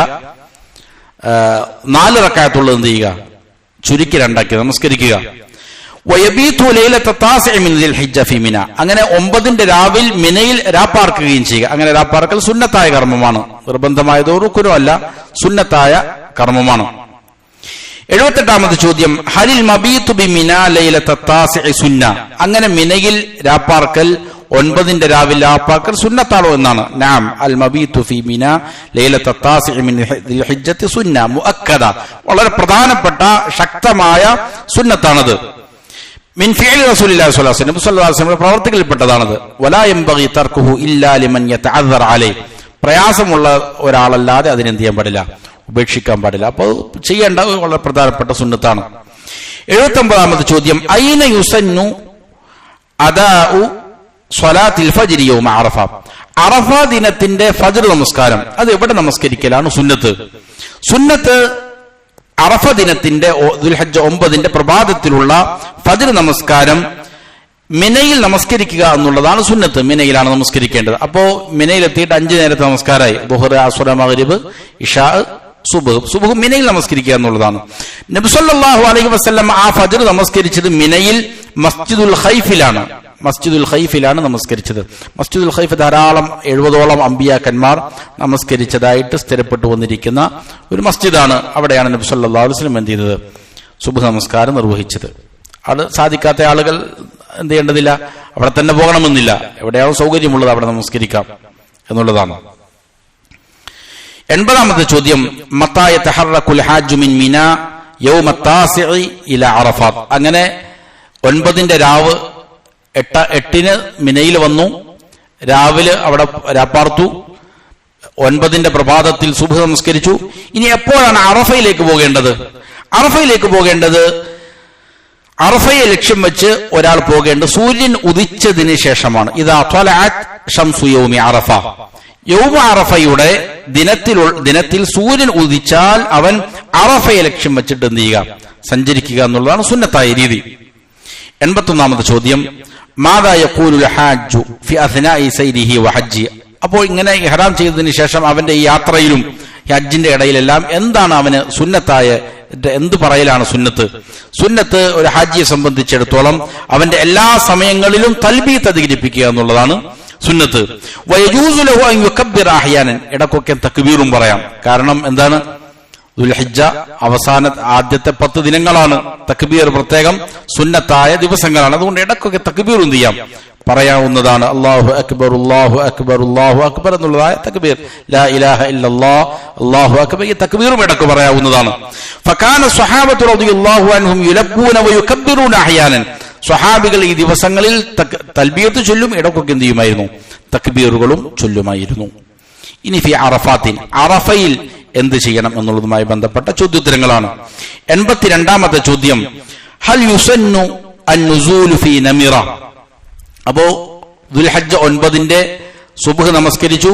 4 റക്അത്തുള്ളത് എന്ത് ചെയ്യുക? ചുരുക്കി 2ആക്കി നമസ്കരിക്കുക. വയബീതു ലൈലത താസിഇ മിൻ ദിൽഹിജ്ജ ഫി മിന. അങ്ങനെ 9ന്റെ രാവിൽ മിനയിൽ രാപ്പാർക്കുകയും ചെയ്യുക. അങ്ങനെ രാപ്പാർക്കൽ സുന്നത്തായ കർമ്മമാണ്, നിർബന്ധമായതോ റുക്നോ അല്ല, സുന്നത്തായ കർമ്മമാണ്. 78ാമത്തെ ചോദ്യം, ഹലിൽ മബീതു ബി മിന ലൈലത താസിഇ സുന്ന. അങ്ങനെ മിനയിൽ രാപ്പാർക്കൽ 9ന്റെ രാവിൽ രാപ്പാർക്കൽ സുന്നത്താണോ എന്നാണ്. നഅം, അൽ മബീതു ഫി മിന ലൈലത താസിഇ മിൻ ദിൽഹിജ്ജത്തി സുന്ന മുഅക്കദ. വളരെ പ്രധാനപ്പെട്ട ശക്തമായ സുന്നത്താണത്. മിൻ ഫിഅലി റസൂലുള്ളാഹി സ്വല്ലല്ലാഹു അലൈഹി വസല്ലം പ്രവർത്തികളിൽപ്പെട്ടതാണത്. വലാ യംബഗി തർക്കുഹു ഇല്ലാ ലിമൻ യതഅദ്ദർ അലൈഹി. പ്രയാസമുള്ള ഒരാളല്ലാതെ അതിനെന്ത് ചെയ്യാൻ പാടില്ല? ഉപേക്ഷിക്കാൻ പാടില്ല. അപ്പോൾ ചെയ്യേണ്ട വളരെ പ്രധാനപ്പെട്ട സുന്നത്താണ്. 79ാമത്തെ ചോദ്യം, ഐന യുസന്നു അദാഉ സ്വലാത്തിൽ ഫജ്രി യൗമ അറഫ. അറഫ ദിനത്തിന്റെ ഫജ്ർ നമസ്കാരം അത് എവിടെ നമസ്കരിക്കലാണ് സുന്നത്ത്? സുന്നത്ത് അറഫ ദിനത്തിന്റെ ദുൽഹജ്ജ 9ന്റെ പ്രഭാതത്തിലുള്ള ഫജ്ർ നമസ്കാരം മിനയിൽ നമസ്കരിക്കുക എന്നുള്ളതാണ് സുന്നത്ത്. മിനയിലാണ് നമസ്കരിക്കേണ്ടത്. അപ്പോ മിനയിലെത്തിയിട്ട് 5 നേരത്തെ നമസ്കാരമായി. ദുഹർ, അസ്ർ, മഗ്രിബ്, ഇശാ, സുബ്ഹ് മിനയിൽ നമസ്കരിക്കുക എന്നുള്ളതാണ്. നബി സല്ലല്ലാഹു അലൈഹി വസല്ലം ആ ഫജ്ർ നമസ്കരിച്ചത് മിനയിൽ മസ്ജിദുൽ ഖൈഫിലാണ്. മസ്ജിദുൽ ഖൈഫിലാണ് നമസ്കരിച്ചത്. മസ്ജിദുൽ ഖൈഫ് ധാരാളം 70ഓളം അമ്പിയാക്കന്മാർ നമസ്കരിച്ചതായിട്ട് സ്ഥിരപ്പെട്ടു വന്നിരിക്കുന്ന ഒരു മസ്ജിദാണ്. അവിടെയാണ് നബി സല്ലല്ലാഹു അലൈഹി വസല്ലം എന്ത് ചെയ്തത്? സുബ്ഹ് നമസ്കാരം നിർവഹിച്ചത്. അത് സാധിക്കാത്ത ആളുകൾ എന്ത് ചെയ്യേണ്ടതില്ല, അവിടെ തന്നെ പോകണമെന്നില്ല. എവിടെയാണോ സൗകര്യമുള്ളത് അവിടെ നമസ്കരിക്കാം എന്നുള്ളതാണ്. 80ാമത്തെ ചോദ്യം, മത്താ യതഹറകുൽ ഹാജ്ജു മിൻ മിന യൗമ താസിഇ ഇലാ അറഫാത്ത്. അങ്ങനെ 9ന്റെ രാവ് 8ന് മിനയിൽ വന്നു, രാവിലെ അവിടെ രാപ്പാർത്തു, 9ന്റെ പ്രഭാതത്തിൽ സുബ്ഹ് നമസ്കരിച്ചു. ഇനി എപ്പോഴാണ് അറഫയിലേക്ക് പോകേണ്ടത്? അറഫയിലേക്ക് പോകേണ്ടത്, അറഫയെ ലക്ഷ്യം വെച്ച് ഒരാൾ പോകേണ്ടത് സൂര്യൻ ഉദിച്ചതിന് ശേഷമാണ്. ഇദാ ത്വലഅത് ശംസു യൗമി അറഫ. യൗമ അറഫയുടെ ദിനത്തിൽ സൂര്യൻ ഉദിച്ചാൽ അവൻ അറഫയെ ലക്ഷ്യം വെച്ചിട്ട് എന്ത് ചെയ്യുക? സഞ്ചരിക്കുക എന്നുള്ളതാണ് സുന്നത്തായ രീതി. 81ാമത്തെ ചോദ്യം, മാദാ യഖൂലുൽ ഹാജ്ജു ഫി അസ്നാഇ സൈരിഹി വഹജ്ജി. അപ്പോൾ ഇങ്ങനെ ഇഹ്റാം ചെയ്തതിന് ശേഷം അവന്റെ ഈ യാത്രയിലും ഹജ്ജിന്റെ ഇടയിലെല്ലാം എന്താണ് അവന് സുന്നത്തായ, എന്ത് പറയലാണ് സുന്നത്ത്? സുന്നത്ത് ഒരു ഹാജിയെ സംബന്ധിച്ചിടത്തോളം അവന്റെ എല്ലാ സമയങ്ങളിലും തൽബീത്ത് അധികരിപ്പിക്കുക എന്നുള്ളതാണ് സുന്നത്ത്. വയജൂസു ലഹു അൻ യുകബ്ബിറ അഹ്യാനൻ. ഇടക്കൊക്കെ തക്ബീറും പറയാം. കാരണം എന്താണ്? ദുൽഹിജ്ജ അവസാന ആദ്യത്തെ 10 ദിനങ്ങളാണ്. തക്ബീർ പ്രത്യേകം സുന്നത്തായ ദിവസങ്ങളാണ്. അതുകൊണ്ട് ഇടക്കൊക്കെ തക്ബീർ എന്ത് ചെയ്യാം? പറയാവുന്നതാണ്. അല്ലാഹു അക്ബർ അല്ലാഹു അക്ബർ അല്ലാഹു അക്ബർ എന്നുള്ളതായ തക്ബീർ, ലാ ഇലാഹ ഇല്ലല്ലാഹ് അല്ലാഹു അക്ബർ, ഈ തക്ബീറും ഇടക്ക് പറയാവുന്നതാണ്. ഫകാന സ്വഹാബത്തു റളിയല്ലാഹു അൻഹും യുലബ്ബൂന വയുകബ്ബിറൂന അഹ്യാനൻ. സ്വഹാബികൾ ഈ ദിവസങ്ങളിൽ തൽബിയത്ത് ചൊല്ലും, ഇടക്കൊക്കെ എന്ത് ചെയ്യുമായിരുന്നു? തക്ബീറുകളും ചൊല്ലുമായിരുന്നു. ഇനി ഫി അറഫാത്തിൻ, അറഫയിൽ എന്ത് ചെയ്യണം എന്നുള്ളതുമായി ബന്ധപ്പെട്ട ചോദ്യോത്തരങ്ങളാണ്. 82ാമത്തെ ചോദ്യം, ഹൽ യുസന്നു അൻ-നുസൂലു ഫീ നമിറ. അപ്പോ ദുൽഹജ്ജ 9ന്റെ സുബ്ഹ് നമസ്കരിച്ചു,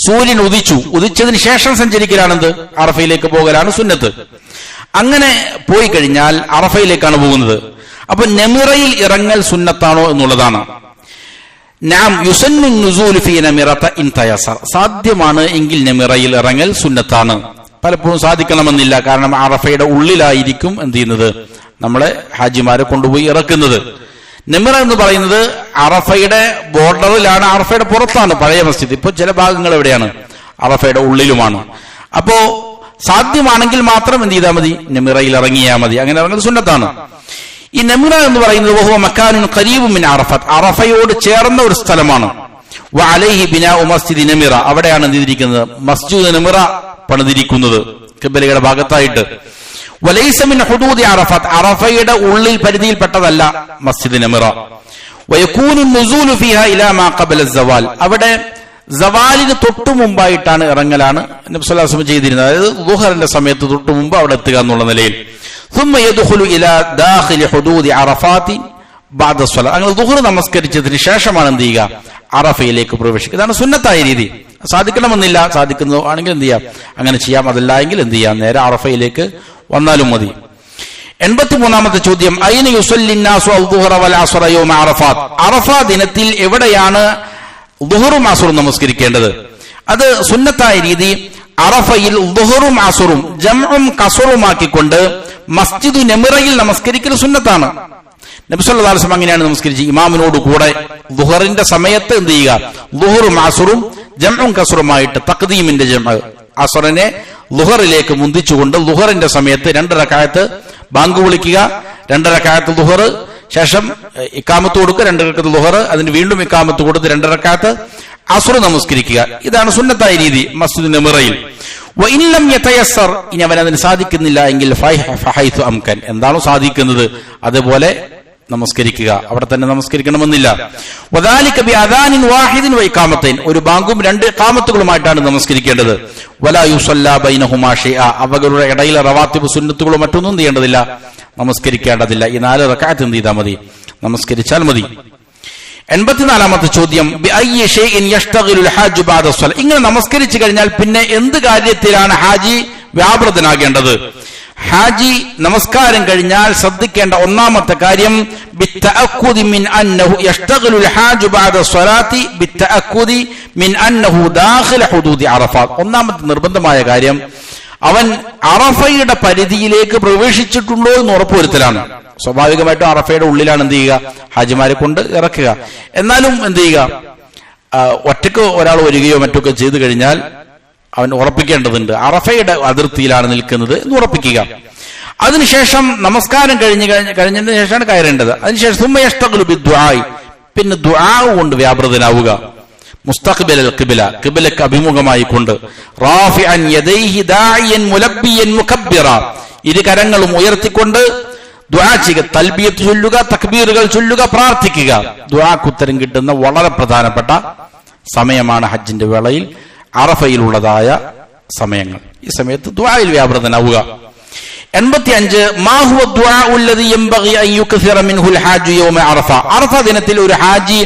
സൂര്യൻ ഉദിച്ചതിന് ശേഷം സഞ്ചരിക്കലാണെന്ത്? അറഫയിലേക്ക് പോകലാണ് സുന്നത്ത്. അങ്ങനെ പോയി കഴിഞ്ഞാൽ അറഫയിലേക്കാണ് പോകുന്നത്. അപ്പൊ നമിറയിൽ ഇറങ്ങൽ സുന്നത്താണോ എന്നുള്ളതാണ്. നാം യുസന്നു നുസൂലു ഫീ നമിറത ഇൻ തയസർ. സാധ്യമാണ് എങ്കിൽ നമിറയിൽ ഇറങ്ങൽ സുന്നത്താണ്. പലപ്പോഴും സാധിക്കണമെന്നില്ല. കാരണം അറഫയുടെ ഉള്ളിലായിരിക്കും എന്ത് ചെയ്യുന്നത്? നമ്മളെ ഹാജിമാരെ കൊണ്ടുപോയി ഇറക്കുന്നത്. നമിറ എന്ന് പറയുന്നത് അറഫയുടെ ബോർഡറിലാണ്, അറഫയുടെ പുറത്താണ് പഴയ മസ്ജിദ്. ഇപ്പൊ ചില ഭാഗങ്ങൾ എവിടെയാണ്? അറഫയുടെ ഉള്ളിലുമാണ്. അപ്പോ സാധ്യമാണെങ്കിൽ മാത്രം എന്ത് ചെയ്താൽ മതി? നമിറയിൽ ഇറങ്ങിയാൽ മതി. അങ്ങനെ ഇറങ്ങൽ സുന്നത്താണ്. ഈ നമിറ എന്ന് പറയുന്നത് വഹുവ മക്കാനുൻ ഖരീബുൻ മിൻ അറഫത്ത്, അറഫയോട് ചേർന്ന ഒരു സ്ഥലമാണ്. വഅലൈഹി ബിനാഉ മസ്ജിദി നമിറ, അവിടെയാണ് എന്തിരിക്കുന്നത്? മസ്ജിദ് നമിറ പണിതിരിക്കുന്നത് ഖിബ്ലയുടെ ഭാഗത്തായിട്ട്. വലൈസ മിൻ ഹുദൂദി അറഫത്ത്, അറഫയുടെ ഉള്ളിൽ പരിധിയിൽപ്പെട്ടതല്ല മസ്ജിദ് നമിറ. വയകൂനു നുസൂലു ഫീഹാ ഇലാ മാ ഖബല അസ്സവാൽ, അവിടെ സവാലിന് തൊട്ടു മുമ്പായിട്ടാണ് ഇറങ്ങലാണ് നബി സല്ലല്ലാഹു അലൈഹി വസല്ലം ചെയ്തിരുന്നത്. അതായത് ദുഹറിന്റെ സമയത്ത് തൊട്ടു മുമ്പ് അവിടെ എത്തുക എന്നുള്ള നിലയിൽ. ثم يدخل الى داخل حدود عرفات بعد الصلاه. അങ്ങനെ ദുഹർ നമസ്കരിച്ചതിന് ശേഷമാണ് എന്ത് ചെയ്യുക, അറഫയിലേക്ക് പ്രവേശിക്കുക. ഇതാണ് സുന്നത്തായ രീതി. സാധിക്കണമെന്നില്ല, സാധിക്കുന്നു ആണെങ്കിൽ എന്ത് ചെയ്യാം, അങ്ങനെ ചെയ്യാം. അതല്ല എങ്കിൽ എന്ത് ചെയ്യാം, നേരെ അറഫയിലേക്ക് വന്നാലും മതി. 83ാമത്തെ ചോദ്യം, അയ്ന യുസല്ലി الناس الظهر والعصر يوم عرفات. അറഫ ദിനത്തിൽ എവിടെയാണ് ദുഹറും അസ്റും നമസ്കരിക്കേണ്ടത്? അത് സുന്നത്തായ രീതി അറഫയിൽ ദുഹറും അസ്റും ജംഉം കസറുമാക്കിക്കൊണ്ട് മസ്ജിദു നമിറയിൽ നമസ്കരിക്കൽ സുന്നത്താണ്. നബി സല്ലല്ലാഹു അലൈഹി വസല്ലം അങ്ങനെയാണ് നമസ്കരിച്ചത്. ഇമാമിനോട് കൂടെ ദുഹറിന്റെ സമയത്ത് എന്ത് ചെയ്യുക, ദുഹറും അസ്റും ജംഉം കസറുമായിട്ട് തഖ്ദീമിന്റെ ജംഅ, അസ്റിനെ ദുഹറിലേക്ക് മുന്തിച്ചുകൊണ്ട് ദുഹറിന്റെ സമയത്ത് 2 റക്അത്ത് ബാങ്ക് വിളിക്കുക, 2 റക്അത്ത് ദുഹർ, ശേഷം ഇഖാമത്ത് കൊടുക്കുക, 2 റക്അത്ത് ദുഹർ, അതിന് വീണ്ടും ഇഖാമത്ത് കൊടുത്ത് 2 റക്അത്ത് അസ്ർ നമസ്കരിക്കുക. ഇതാണ് സുന്നത്തായ രീതി മസ്ജിദ് നമിറയിൽ. വഇല്ലം യതയസ്സർ, ഇനി അവൻ അതിന് സാധിക്കുന്നില്ല എങ്കിൽ ഫഹൈതു അംകൻ, എന്താണോ സാധിക്കുന്നത് അതുപോലെ നമസ്കരിക്കുക, അവിടെ തന്നെ നമസ്കരിക്കണമെന്നില്ല. വദാലിക ബിഅദാനിൻ വാഹിദിൻ വഇഖാമത്തൈൻ, ഒരു ബാങ്കും 2 ഇഖാമത്തുകളുമായിട്ടാണ് നമസ്കരിക്കേണ്ടത്. വലാ യുസല്ലാ ബൈനഹുമാ ഷൈഅ, അവകളുടെ ഇടയിലെ റവാത്തിബ് സുന്നത്തുകളോ മറ്റൊന്നും ചെയ്യേണ്ടതില്ല, നമസ്കരിക്കേണ്ടതില്ല. ഈ 4 റക്അത്ത് എന്ത് ചെയ്താൽ മതി, നമസ്കരിച്ചാൽ മതി. 84ാമത്തെ ചോദ്യം, ബിഅയ്യി ഷൈഇൻ യഷ്തഗിലുൽ ഹാജ് ബഅദ സ്വല. ഇങ്ങനെ നമസ്കരിച്ചു കഴിഞ്ഞാൽ പിന്നെ എന്ത് കാര്യത്തിലാണ് ഹാജി വ്യാപൃതനാകേണ്ടത്? ഹാജി നമസ്കാരം കഴിഞ്ഞാൽ ശ്രദ്ധിക്കേണ്ട ഒന്നാമത്തെ കാര്യം, ബിത്തഅക്കുദി മിൻ അന്നഹു യഷ്തഗിലുൽ ഹാജ് ബഅദ സ്വലാത്തി ബിത്തഅക്കുദി മിൻ അന്നഹു ദാഖില ഹുദൂദി അറഫാത്ത്. ഒന്നാമത്തെ നിർബന്ധമായ കാര്യം, അവൻ അറഫയുടെ പരിധിയിലേക്ക് പ്രവേശിച്ചിട്ടുണ്ടോ എന്ന് ഉറപ്പുവരുത്തലാണ്. സ്വാഭാവികമായിട്ടും അറഫയുടെ ഉള്ളിലാണ് എന്ത് ചെയ്യുക, ഹാജിമാരെ കൊണ്ട് ഇറക്കുക. എന്നാലും എന്ത് ചെയ്യുക, ഒറ്റക്ക് ഒരാൾ വരികയോ മറ്റൊക്കെ ചെയ്തു കഴിഞ്ഞാൽ അവൻ ഉറപ്പിക്കേണ്ടതുണ്ട് അറഫയുടെ അതിർത്തിയിലാണ് നിൽക്കുന്നത് എന്ന് ഉറപ്പിക്കുക. അതിനുശേഷം നമസ്കാരം കഴിഞ്ഞതിന് ശേഷമാണ് കയറേണ്ടത്. അതിനുശേഷം സുമ്മ യഷ്തഗിലു ബിദ്ദുആഇ, പിന്നെ ദുആ കൊണ്ട് വ്യാപൃതനാവുക. മുസ്തഖ്ബിലൽ ഖിബ്ല, ഖിബ്ലക്ക് അഭിമുഖമായി കൊണ്ട്, റാഫിഅൻ യദൈഹി ദാഇയൻ മുലബ്ബിയൻ മുകബ്ബിറ, 2 കരങ്ങളും ഉയർത്തിക്കൊണ്ട് ദുആ ചെയ്യുക, തൽബിയത്ത് ചൊല്ലുക, തക്ബീറുകൾ ചൊല്ലുക, പ്രാർത്ഥിക്കുക. ദുആക്ക് ഉത്തരം കിട്ടുന്ന വളരെ പ്രധാനപ്പെട്ട സമയമാണ് ഹജ്ജിന്റെ വേളയിൽ അറഫയിലുള്ളതായ സമയങ്ങൾ. ഈ സമയത്ത് ദുആയിൽ വ്യാപൃതനാവുക. 85 മാ ഹുവ ദുആഉ അല്ലദി യൻബഗി അൻ യുക്സിറ മിൻഹുൽ ഹാജി യൗമ അറഫ. അറഫ ദിനത്തിൽ ഒരു ഹാജി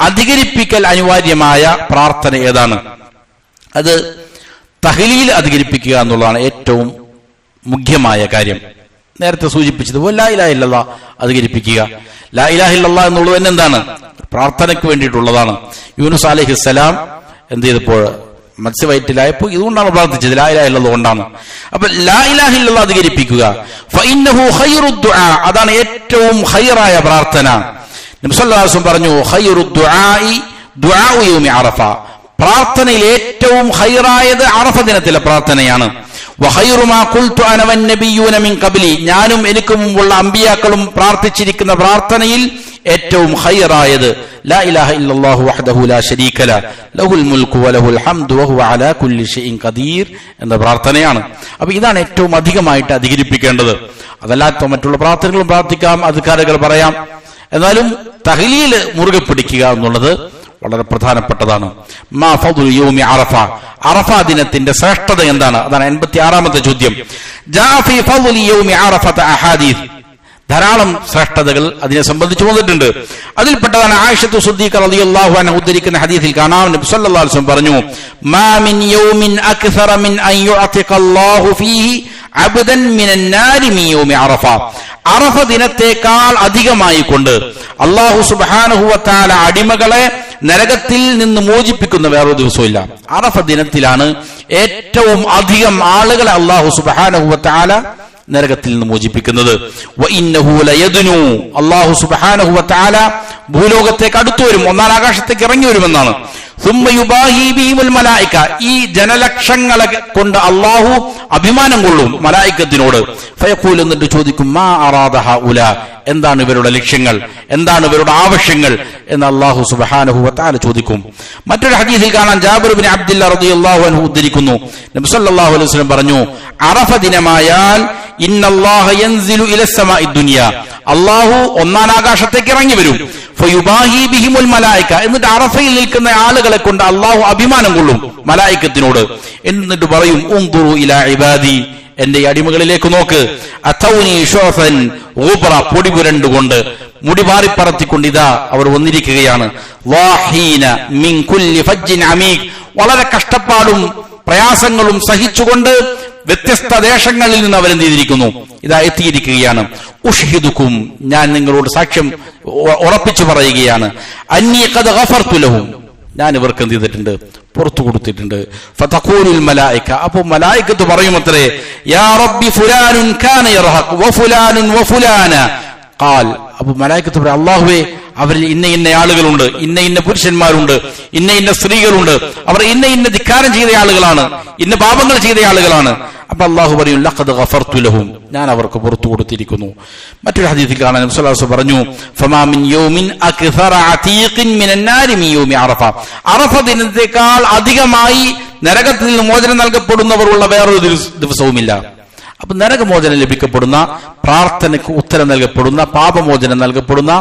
അധികരിപ്പിക്കൽ അനിവാര്യമായ പ്രാർത്ഥന ഏതാണ്? അത് തഹ്ലീൽ അധികരിപ്പിക്കുക എന്നുള്ളതാണ് ഏറ്റവും മുഖ്യമായ കാര്യം. നേരത്തെ സൂചിപ്പിച്ചതുപോലെ ലാ ഇലാഹ ഇല്ലല്ലാഹ് അധികരിപ്പിക്കുക. ലാ ഇലാഹ ഇല്ലല്ലാഹ് എന്നുള്ളത് തന്നെ എന്താണ്, പ്രാർത്ഥനയ്ക്ക് വേണ്ടിയിട്ടുള്ളതാണ്. യൂനുസ് അലൈഹിസ്സലാം എന്ത് ചെയ്തപ്പോൾ മത്സ്യവയറ്റിലായപ്പോൾ ഇതുകൊണ്ടാണ് പ്രാർത്ഥിച്ചത്, ലാ ഇലാഹ ഇല്ലല്ലാഹ് കൊണ്ടാണ്. അപ്പൊ ലാ ഇലാഹ ഇല്ലല്ലാഹ് അധികരിപ്പിക്കുക. ഫഇന്നഹു ഖൈറുദ് ദുആ, അതാണ് ഏറ്റവും ഖൈറായ പ്രാർത്ഥന. നബി സല്ലല്ലാഹു അലൈഹി വസല്ലം പറഞ്ഞു, ഖൈറുദ് ദുആഇ ദുആഉ യൗമി അറഫ, പ്രാർത്ഥനയിൽ ഏറ്റവും ഖൈറായത് അറഫ ദിനത്തിലെ പ്രാർത്ഥനയാണ്. വഖൈറു മാ ഖുൽതു അന വന്നബിയ്യൂന മിൻ ഖബ്ലി, ഞാനും എനിക്ക് മുമ്പുള്ള അമ്പിയാക്കളും പ്രാർത്ഥിച്ചിരിക്കുന്ന പ്രാർത്ഥനയിൽ ഏറ്റവും ഖൈറായത് ലാ ഇലാഹ ഇല്ലല്ലാഹു വഹ്ദഹു ലാ ശരീക ലഹു ലഹുൽ മുൽക്കു വലഹുൽ ഹംദു വഹുവ അലാ കുല്ലി ഷൈഇൻ ഖദീർ എന്ന പ്രാർത്ഥനയാണ്. അപ്പൊ ഇതാണ് ഏറ്റവും അധികമായിട്ട് അധികരിപ്പിക്കേണ്ടത്. അതല്ലാത്ത മറ്റുള്ള പ്രാർത്ഥനകളും പ്രാർത്ഥിക്കാം, അദ്കാറുകൾ പറയാം. എന്നാലും തഹ്ലീൽ മുറുകെ പിടിക്കുക എന്നുള്ളത് വളരെ പ്രധാനപ്പെട്ടതാണ്. മാ ഫദ്ലു യൗമി അറഫ, അറഫ ദിനത്തിന്റെ ശ്രേഷ്ഠത എന്താണ്? അതാണ് 86ാമത്തെ ചോദ്യം. ജാ ഫീ ഫദ്ലി യൗമി അറഫത അഹാദീസ്, ധാരാളം ശ്രേഷ്ഠതകൾ അതിനെ സംബന്ധിച്ച് വന്നിട്ടുണ്ട്. അതിൽപ്പെട്ടതാണ് ആയിഷത്തു സിദ്ദീഖ റളിയല്ലാഹു അൻഹ ഉദ്ധരിക്കുന്ന ഹദീസിൽ കാണാം, നബി സല്ലല്ലാഹു അലൈഹി വസല്ലം പറഞ്ഞു, മാ മിൻ യൗമിൻ അക്സറ മിൻ അൻ യുഅതിഖല്ലാഹു ഫീഹി അബ്ദൻ മിനൻ നാരി മിൻ യൗമി അറഫ, അറഫ ദിനത്തേക്കാൾ അധികമായി കൊണ്ട് അല്ലാഹു സുബ്ഹാനഹു വ തആല അടിമകളെ നരകത്തിൽ നിന്ന് മോചിപ്പിക്കുന്ന വേറൊരു ദിവസമില്ല. അറഫ ദിനത്തിലാണ് ഏറ്റവും അധികം ആളുകളെ അല്ലാഹു സുബ്ഹാനഹു വ തആല നരകത്തിൽ നിന്ന് മോചിപ്പിക്കുന്നത്. വഇന്നഹു ലയദ്നു, അല്ലാഹു സുബ്ഹാനഹു വ തആല ഭൂലോകത്തേക്ക് അടുത്തു വരും, 1-ാം ആകാശത്തേക്ക് ഇറങ്ങി വരുമെന്നാണ്. സുമ്മ യുബാഹി ബിഹിമുൽ മലായിക, ഈ ജനലക്ഷങ്ങളെ കൊണ്ട് അല്ലാഹു അഭിമാനം കൊള്ളും മലായികത്തിനോട്. ഫയഖൂൽ, എന്നിട്ട് ചോദിക്കും, മാ അറാദ ഹഉല, എന്താണ് ഇവരുടെ ലക്ഷ്യങ്ങൾ, എന്താണ് ഇവരുടെ ആവശ്യങ്ങൾ എന്ന് അല്ലാഹു സുബ്ഹാനഹു വ തആല ചോദിക്കും. മറ്റൊരു ഹദീസിൽ കാണാൻ, ജാബിർ ഇബ്നു അബ്ദുല്ലാഹ് റളിയല്ലാഹു അൻഹു ഉദ്ധരിക്കുന്നു, നബി സല്ലല്ലാഹു അലൈഹി വസല്ലം പറഞ്ഞു, അറഫ ദിനമായാൽ ഇന്നല്ലാഹ യൻസിലു ഇലസ് സമാഇ ദുനിയ, അള്ളാഹു ഒന്നാം ആകാശത്തേക്ക് ഇറങ്ങി വരും. ഫയുബാഹി ബിഹിമുൽ മലായിക, എന്നിട്ട് അറഫയിൽ നിൽക്കുന്ന ആളുകളെ കൊണ്ട് അള്ളാഹു അഭിമാനം കൊള്ളും മലായികത്തിനോട്. എന്നിട്ട് പറയും ഉൻദുറു ഇലാ ഇബാദി, എന്റെ അടിമകളിലേക്ക് നോക്ക്. അതൗനി ശുഅഫൻ ഗുബ്റ, പൊടി പുരണ്ടുകൊണ്ട് മുടി പാറിപ്പറത്തിക്കൊണ്ട് ഇതാ അവർ വന്നിരിക്കുകയാണ്. വാഹീന മിൻ കുല്ലി ഫജ്ജിൻ അമീഖ്, വളരെ കഷ്ടപ്പാടും പ്രയാസങ്ങളും സഹിച്ചുകൊണ്ട് വ്യത്യസ്ത ദേശങ്ങളിൽ നിന്ന് അവരെന്ത് ചെയ്തിരിക്കുന്നു, ഇതാ എത്തിയിരിക്കുകയാണ്. ഉഷ്ഹിദുക്കും, ഞാൻ നിങ്ങളോട് സാക്ഷ്യം ഉറപ്പിച്ചു പറയുകയാണ്. അന്നീ ഖദ് ഗഫർതു ലഹും, ഞാൻ ഇവർക്ക് എന്ത് ചെയ്തിട്ടുണ്ട്, പുറത്തു കൊടുത്തിട്ടുണ്ട്. ഫതഖൂലുൽ മലായിക, അപ്പോൾ മലായികത്ത് പറയുമത്രേ, യാ റബ്ബി ഫുലാനുൻ കാന യർഹഖ് വഫുലാനുൻ വഫുലാന ഖാൽ. അപ്പോൾ മലായികത്ത് പറയും, അല്ലാഹുവേ, അവരിൽ ഇന്ന ഇന്ന ആളുകളുണ്ട്, ഇന്ന ഇന്ന പുരുഷന്മാരുണ്ട്, ഇന്ന ഇന്ന സ്ത്രീകളുണ്ട്, അവർ ഇന്ന ഇന്ന ധിക്കാരം ചെയ്ത ആളുകളാണ്, ഇന്ന പാപങ്ങൾ ചെയ്ത ആളുകളാണ്. അപ്പൊ അള്ളാഹു പറയും, ലഖദ് ഗഫർതു ലഹും, ഞാൻ അവർക്ക് പുറത്തു കൊടുത്തിരിക്കുന്നു. മറ്റൊരു ഹദീസിൽ കാണാൻ നബി സല്ലല്ലാഹു അലൈഹി വസല്ലം പറഞ്ഞു, ഫമാ മിൻ യൗമിൻ അക്സറ അതീഖിൻ മിനൻ നാരി മിൻ യൗമി അറഫ, അറഫ ദിനത്തേക്കാൾ അധികമായി നരകത്തിൽ നിന്ന് മോചനം നൽകപ്പെടുന്നവർ ഉള്ള വേറൊരു ദിവസവുമില്ല. അപ്പൊ നരകമോചനം ലഭിക്കപ്പെടുന്ന, പ്രാർത്ഥനയ്ക്ക് ഉത്തരം നൽകപ്പെടുന്ന, പാപമോചനം നൽകപ്പെടുന്ന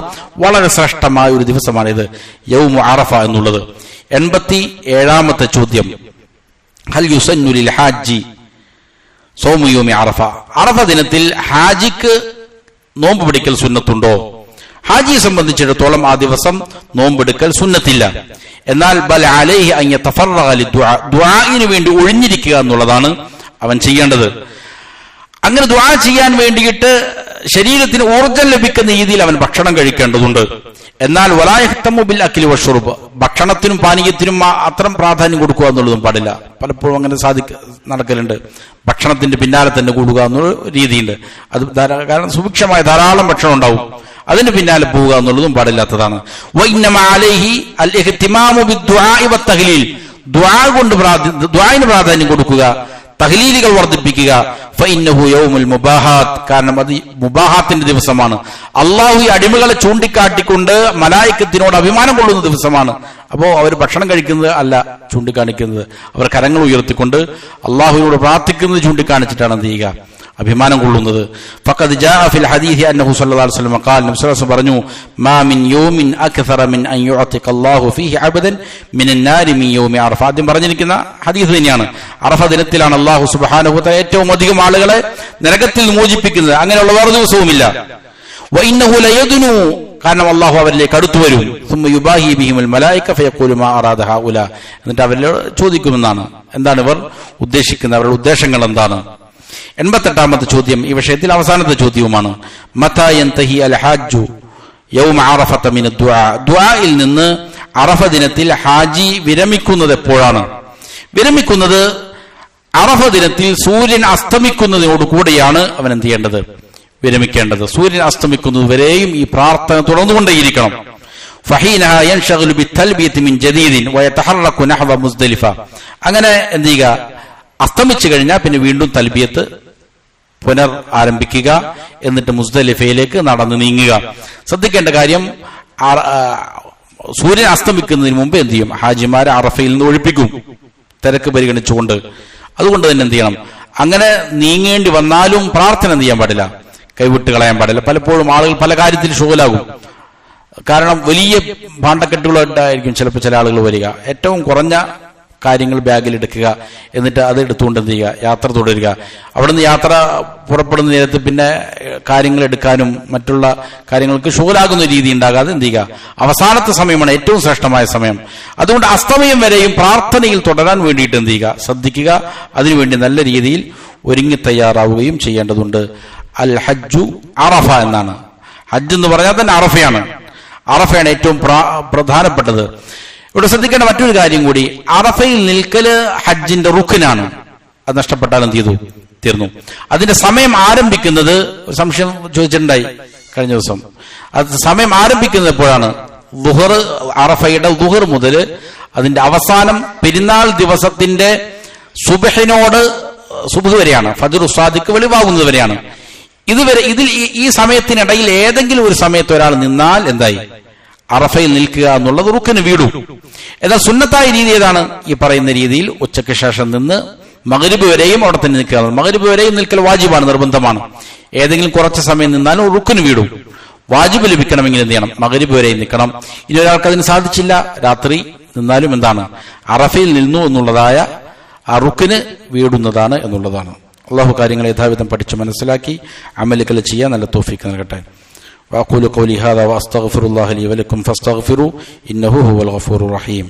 വളരെ ശ്രേഷ്ഠമായ ഒരു ദിവസമാണിത്, യൗമു അറഫ എന്നുള്ളത്. 87ാമത്തെ ചോദ്യം, ഹൽ യുസന്നു ലിൽ ഹാജി സൗമു യൗമി അറഫ, അറഫ ദിനത്തിൽ ഹാജിക്ക് നോമ്പ് പിടിക്കൽ സുന്നത്തുണ്ടോ? ഹാജിയെ സംബന്ധിച്ചിടത്തോളം ആ ദിവസം നോമ്പെടുക്കൽ സുന്നത്തില്ല. എന്നാൽ ബൽ അലൈഹി അൻ യതഫറഗ ലിദ്ദുആ, ദുആഇന് വേണ്ടി ഒഴിഞ്ഞിരിക്കുക എന്നുള്ളതാണ് അവൻ ചെയ്യേണ്ടത്. അങ്ങനെ ദുആ ചെയ്യാൻ വേണ്ടിയിട്ട് ശരീരത്തിന് ഊർജ്ജം ലഭിക്കുന്ന രീതിയിൽ അവൻ ഭക്ഷണം കഴിക്കേണ്ടതുണ്ട്. എന്നാൽ വലാ യഹ്തമു ബിൽ അക്ലി വശുർബ്, ഭക്ഷണത്തിനും പാനീയത്തിനും അത്തരം പ്രാധാന്യം കൊടുക്കുക എന്നുള്ളതും പാടില്ല. പലപ്പോഴും അങ്ങനെ നടക്കലുണ്ട്, ഭക്ഷണത്തിന്റെ പിന്നാലെ തന്നെ കൂടുക എന്നുള്ള രീതിയുണ്ട്. അത് കാരണം സുഭിക്ഷമായ ധാരാളം ഭക്ഷണം ഉണ്ടാവും, അതിന് പിന്നാലെ പോവുക എന്നുള്ളതും പാടില്ലാത്തതാണ്. വഇന്നമാ അലൈഹി അൽ ഇഹ്തിമാമു ബിദ്ദുആഇ വത്തഹ്ലീൽ, ദുആഇന് പ്രാധാന്യം കൊടുക്കുക, തഹ്ലീലുകൾ വർദ്ധിപ്പിക്കുക. ഫഇന്നഹു യൗമുൽ മുബാഹാത്ത്, കാരണം അത് മുബാഹാത്തിന്റെ ദിവസമാണ്. അള്ളാഹു ഈ അടിമകളെ ചൂണ്ടിക്കാട്ടിക്കൊണ്ട് മലായികത്തിനോട് അഭിമാനം കൊള്ളുന്ന ദിവസമാണ്. അപ്പോ അവർ ഭക്ഷണം കഴിക്കുന്നത് അല്ല ചൂണ്ടിക്കാണിക്കുന്നത്, അവർ കരങ്ങൾ ഉയർത്തിക്കൊണ്ട് അള്ളാഹുവിനോട് പ്രാർത്ഥിക്കുന്നത് ചൂണ്ടിക്കാണിച്ചിട്ടാണ് എന്ത് ചെയ്യുക, അഭിമാനം കൊള്ളുന്നത്. ഫഖദ് ജാഅ ഫിൽ ഹദീസ് അന്നഹു സ്വല്ലല്ലാഹു അലൈഹി വസല്ലം ഖാല, നബി സ്വല്ലല്ലാഹു അലൈഹി വസല്ലം പറഞ്ഞു, മാ മിൻ യൗമിൻ അക്സറ മിൻ അൻ യുഅതിക അല്ലാഹു ഫീഹി അബ്ദൻ മിനൻ നാരി മിൻ യൗമി അറഫ. ആദ്യം പറഞ്ഞിരിക്കുന്ന ഹദീസ് തന്നെയാണ്. അറഫ ദിനത്തിലാണ് അല്ലാഹു സുബ്ഹാനഹു വ തആല ഏറ്റവും അധികം ആളുകളെ നരകത്തിൽ മോചിപ്പിക്കുന്നത്. അങ്ങനെയുള്ള വേറെ ദിവസവുമില്ല. വ ഇന്നഹു ലയദ്നു, കാരണം അല്ലാഹു അവരിലേക്ക് അടുത്തു വരും. സുമ്മ യുബാഹി ബിഹിമുൽ മലായിക ഫയഖൂലു മാ അറാദ ഹൗല, എന്നിട്ട് അവരോട് ചോദിക്കുമെന്നാണ്, എന്താണ് ഇവർ ഉദ്ദേശിക്കുന്നത്, അവരുടെ ഉദ്ദേശങ്ങൾ എന്താണ്. 88ാമത്തെ ചോദ്യം ഈ വിഷയത്തിൽ അവസാനത്തെ ചോദ്യവുമാണ്. മതാ യൻതഹി അൽ ഹജ്ജു യൗമ അറഫത മിന ദുആ, ദുആഇൽ നിന്ന് അറഫ ദിനത്തിൽ ഹാജി വിരമിക്കുന്നത് എപ്പോഴാണ്? വിരമിക്കുന്നത് അറഫ ദിനത്തിൽ സൂര്യൻ അസ്തമിക്കുന്നതിനോട് കൂടെയാണ് അവൻ എന്ത് ചെയ്യേണ്ടത്, വിരമിക്കേണ്ടത്. സൂര്യൻ അസ്തമിക്കുന്നത് വരെയും ഈ പ്രാർത്ഥന തുടർന്നുകൊണ്ടേയിരിക്കണം. ഫഹീനഹ യൻശഗലു ബിത്തൽബിയതി മിൻ ജദീദിൻ വയതഹറകു നഹവ മുസ്ദലിഫ, അങ്ങനെ എന്ത് ചെയ്യുക, അസ്തമിച്ചു കഴിഞ്ഞാൽ പിന്നെ വീണ്ടും തൽബിയത്ത് പുനർ ആരംഭിക്കുക, എന്നിട്ട് മുസ്ദലിഫയിലേക്ക് നടന്നു നീങ്ങുക. ശ്രദ്ധിക്കേണ്ട കാര്യം, സൂര്യൻ അസ്തമിക്കുന്നതിന് മുമ്പ് എന്ത് ചെയ്യും, ഹാജിമാരെ അറഫയിൽ നിന്ന് ഒഴിപ്പിക്കും, തിരക്ക് പരിഗണിച്ചുകൊണ്ട്. അതുകൊണ്ട് തന്നെ എന്ത് ചെയ്യണം, അങ്ങനെ നീങ്ങേണ്ടി വന്നാലും പ്രാർത്ഥന എന്ത് ചെയ്യാൻ പാടില്ല, കൈവിട്ട് കളയാൻ പാടില്ല. പലപ്പോഴും ആളുകൾ പല കാര്യത്തിൽ ഷോലാകും. കാരണം വലിയ ഭാണ്ഡക്കെട്ടുകളായിട്ടായിരിക്കും ചിലപ്പോൾ ചില ആളുകൾ വരിക. ഏറ്റവും കുറഞ്ഞ കാര്യങ്ങൾ ബാഗിൽ എടുക്കുക, എന്നിട്ട് അത് എടുത്തുകൊണ്ട് എന്ത് ചെയ്യുക, യാത്ര തുടരുക. അവിടെ നിന്ന് യാത്ര പുറപ്പെടുന്ന നേരത്ത് പിന്നെ കാര്യങ്ങൾ എടുക്കാനും മറ്റുള്ള കാര്യങ്ങൾക്ക് ഷോലാകുന്ന രീതി ഉണ്ടാകാതെ എന്ത് ചെയ്യുക, അവസാനത്തെ സമയമാണ് ഏറ്റവും ശ്രേഷ്ഠമായ സമയം. അതുകൊണ്ട് അസ്തമയം വരെയും പ്രാർത്ഥനയിൽ തുടരാൻ വേണ്ടിയിട്ട് എന്ത് ചെയ്യുക, ശ്രദ്ധിക്കുക. അതിനുവേണ്ടി നല്ല രീതിയിൽ ഒരുങ്ങി തയ്യാറാവുകയും ചെയ്യേണ്ടതുണ്ട്. അൽ ഹജ്ജു അറഫ എന്നാണ്. ഹജ്ജ് എന്ന് പറഞ്ഞാൽ തന്നെ അറഫയാണ്. അറഫയാണ് ഏറ്റവും പ്രധാനപ്പെട്ടത്. ഇവിടെ ശ്രദ്ധിക്കേണ്ട മറ്റൊരു കാര്യം കൂടി, അറഫയിൽ നിൽക്കല് ഹജ്ജിന്റെ റുക്നാണ്. അത് നഷ്ടപ്പെട്ടാൽ എന്ത് ചെയ്തു, തീർന്നു. അതിന്റെ സമയം ആരംഭിക്കുന്നത്, സംശയം ചോദിച്ചിട്ടുണ്ടായി കഴിഞ്ഞ ദിവസം, അത് സമയം ആരംഭിക്കുന്നത് എപ്പോഴാണ്? ദുഹർ, അറഫയുടെ ദുഹർ മുതൽ അതിന്റെ അവസാനം പെരുന്നാൾ ദിവസത്തിന്റെ സുബഹിനോട് സുബ്ഹ് വരെയാണ്, ഫജ്ർ സാദിഖ് വെളിവാകുന്നത് വരെയാണ്. ഇതുവരെ ഈ സമയത്തിനിടയിൽ ഏതെങ്കിലും ഒരു സമയത്ത് ഒരാൾ നിന്നാൽ എന്തായി, അറഫയിൽ നിൽക്കുക എന്നുള്ളത് റുക്കിന് വീടും. എന്നാൽ സുന്നത്തായ രീതി ഏതാണ്? ഈ പറയുന്ന രീതിയിൽ ഉച്ചയ്ക്ക് ശേഷം നിന്ന് മഗ്രിബ് വരെയും അവിടെ തന്നെ നിൽക്കുക. മഗ്രിബ് വരെയും നിൽക്കൽ വാജിബാണ്, നിർബന്ധമാണ്. ഏതെങ്കിലും കുറച്ച് സമയം നിന്നാലും റുക്കിന് വീടും. വാജിബ് ലഭിക്കണമെങ്കിൽ എന്ത് ചെയ്യണം? മഗ്രിബ് വരെ നിൽക്കണം. ഇനി ഒരാൾക്ക് അതിന് സാധിച്ചില്ല, രാത്രി നിന്നാലും എന്താണ്? അറഫയിൽ നിന്നു എന്നുള്ളതായ ആ റുക്കിന് വീടുന്നതാണ് എന്നുള്ളതാണ്. അള്ളാഹു കാര്യങ്ങൾ യഥാവിധം പഠിച്ച് മനസ്സിലാക്കി അമലുകൾ ചെയ്യാൻ നല്ല തൗഫീഖ് നൽകട്ടെ. വഅഖൂലു ഖൗലി ഹാദാ വഅസ്തഗ്ഫിറുല്ലാഹ ലി വലക്കും ഫസ്തഗ്ഫിറൂ ഇന്നഹു ഹുവൽ ഗഫൂറുർ റഹീം.